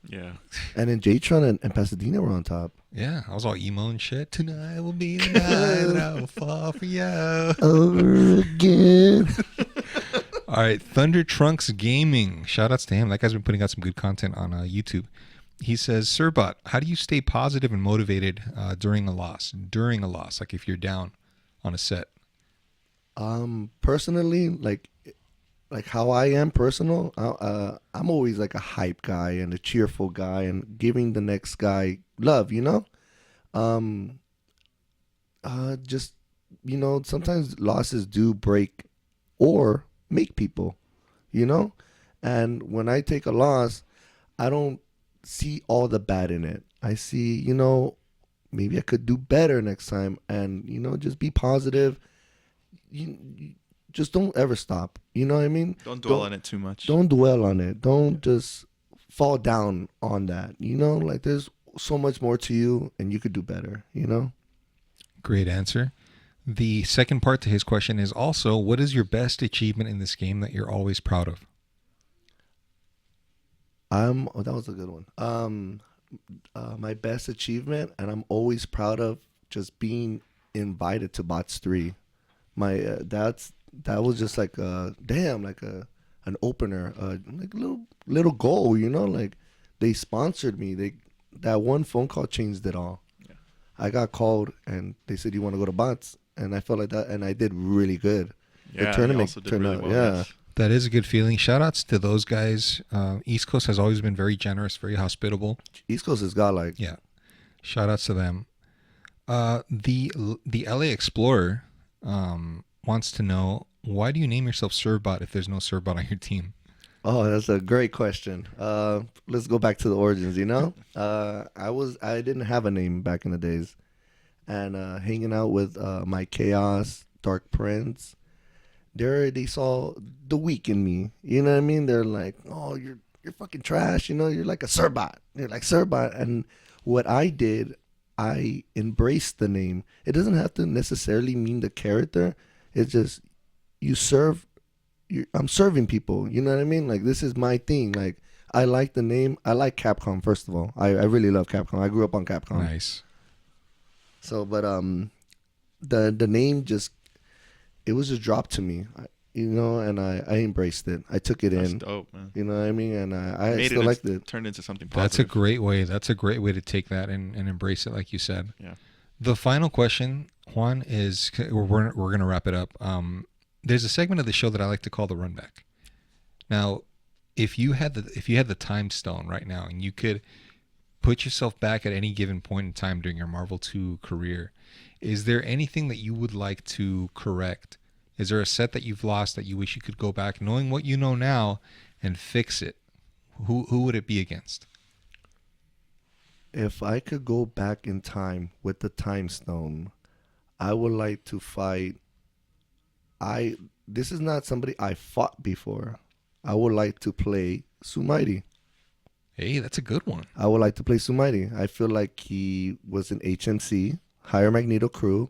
Yeah. And then J-Tron and Pasadena were on top. Yeah, I was all emo and shit. Tonight will be the night that I will fall for you. Over again. All right, Thunder Trunks Gaming. Shout outs to him. That guy's been putting out some good content on YouTube. He says, Servbot, how do you stay positive and motivated during a loss? During a loss, like if you're down on a set. Personally, like how I am personal, I'm always like a hype guy and a cheerful guy and giving the next guy love, you know? Just, you know, sometimes losses do break or make people, you know? And when I take a loss, I don't see all the bad in it. I see, you know, maybe I could do better next time and, you know, just be positive. You just don't ever stop. You know what I mean? Don't dwell on it too much. Don't dwell on it. Don't just fall down on that. You know, like there's so much more to you and you could do better, you know? Great answer. The second part to his question is also, what is your best achievement in this game that you're always proud of? Oh, that was a good one. My best achievement, and I'm always proud of, just being invited to Bots 3. My that was just like an opener, like a little goal, you know. Like they sponsored me. That one phone call changed it all. Yeah. I got called and they said, you want to go to Bots, and I felt like that, and I did really good. Yeah, The tournament also did turned really out, well, yeah. yes. That is a good feeling. Shout outs to those guys. East Coast has always been very generous, very hospitable. East Coast has got like, Yeah. Shout outs to them. The LA Explorer wants to know, why do you name yourself Servbot if there's no Servbot on your team? oh, that's a great question. Let's go back to the origins. You know, I didn't have a name back in the days, and hanging out with my Khaos, Dark Prince, they saw the weak in me. You know what I mean? They're like, oh, you're fucking trash. You know, you're like a Servbot. You're like Servbot. And what I did, I embraced the name. It doesn't have to necessarily mean the character. It's just you serve. I'm serving people. You know what I mean? Like, this is my thing. Like, I like the name. I like Capcom, first of all. I really love Capcom. I grew up on Capcom. Nice. So, but the name just, it was just dropped to me, you know, and I embraced it. I took it That's in. dope, man. You know what I mean? And I Made still liked it. Turned into something That's a positive. great way. That's a great way to take that and embrace it, like you said. Yeah. The final question, Juan, is we're going to wrap it up. There's a segment of the show that I like to call the runback. Now, if you had the time stone right now and you could put yourself back at any given point in time during your Marvel 2 career, is there anything that you would like to correct? Is there a set that you've lost that you wish you could go back, knowing what you know now, and fix it? Who would it be against? If I could go back in time with the time stone, I would like to fight. This is not somebody I fought before. I would like to play Sumaiti. Hey, that's a good one. I would like to play Sumaiti. I feel like he was an HMC, Higher Magneto crew,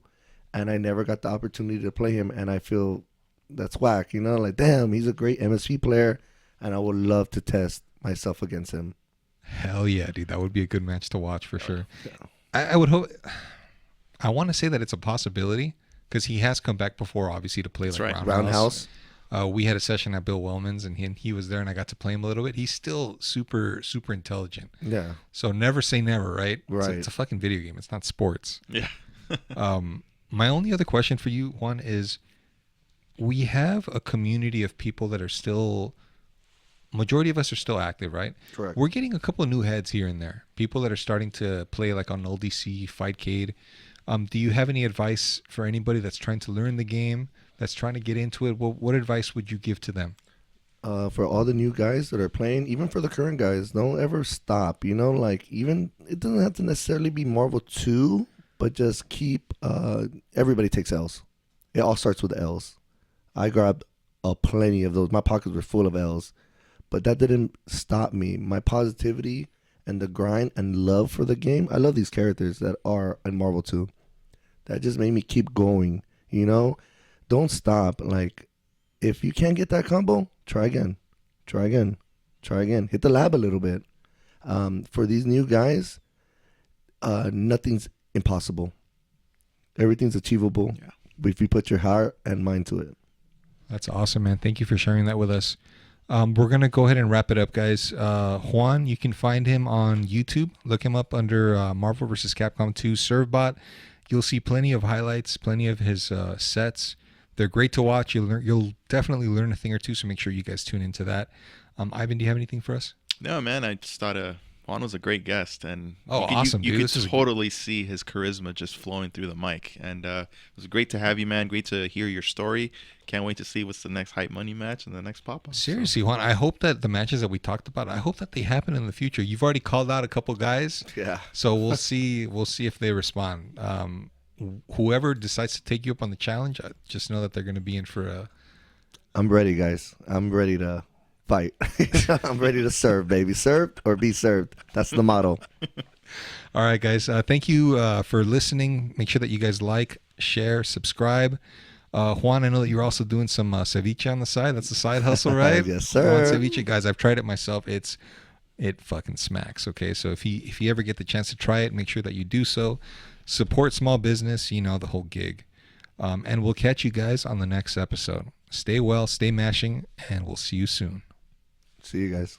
and I never got the opportunity to play him, and I feel that's whack, you know? Like, damn, he's a great MSP player, and I would love to test myself against him. Hell yeah, dude. That would be a good match to watch for sure. Yeah. I would hope. I want to say that it's a possibility because he has come back before, obviously, to play That's like right. Roundhouse. We had a session at Bill Wellman's, and he was there, and I got to play him a little bit. He's still super, super intelligent. Yeah. So never say never, right? Right. It's a fucking video game. It's not sports. Yeah. My only other question for you, Juan, is we have a community of people that are still majority of us are still active, right? Correct. We're getting a couple of new heads here and there. People that are starting to play like on LDC, Fightcade. Do you have any advice for anybody that's trying to learn the game, that's trying to get into it? What advice would you give to them? For all the new guys that are playing, even for the current guys, don't ever stop. You know, like even it doesn't have to necessarily be Marvel 2, but just keep. Everybody takes L's. It all starts with L's. I grabbed plenty of those. My pockets were full of L's, but that didn't stop me. My positivity and the grind and love for the game. I love these characters that are in Marvel 2. That just made me keep going. You know, don't stop. Like, if you can't get that combo, try again. Try again. Try again. Hit the lab a little bit. For these new guys, nothing's impossible. Everything's achievable if you put your heart and mind to it. That's awesome, man. Thank you for sharing that with us. We're going to go ahead and wrap it up, guys. Juan, you can find him on YouTube. Look him up under Marvel vs. Capcom 2 Servbot. You'll see plenty of highlights, plenty of his sets. They're great to watch. You'll definitely learn a thing or two, so make sure you guys tune into that. Ivan, do you have anything for us? No, man. I just thought Juan was a great guest, and awesome, you dude. could totally see his charisma just flowing through the mic. And it was great to have you, man. Great to hear your story. Can't wait to see what's the next Hype Money match and the next pop-up. Seriously, Juan, I hope that the matches that we talked about, I hope that they happen in the future. You've already called out a couple guys, so we'll see. We'll see if they respond. Whoever decides to take you up on the challenge, just know that they're going to be in for a. I'm ready, guys. I'm ready to fight. I'm ready to serve, baby. Served or be served. That's the motto. All right, guys. Thank you for listening. Make sure that you guys like, share, subscribe. Juan, I know that you're also doing some ceviche on the side. That's the side hustle, right? Yes, sir. Juan ceviche, guys. I've tried it myself. It fucking smacks. Okay, so if you ever get the chance to try it, make sure that you do so. Support small business. You know the whole gig. And we'll catch you guys on the next episode. Stay well, stay mashing, and we'll see you soon. See you guys.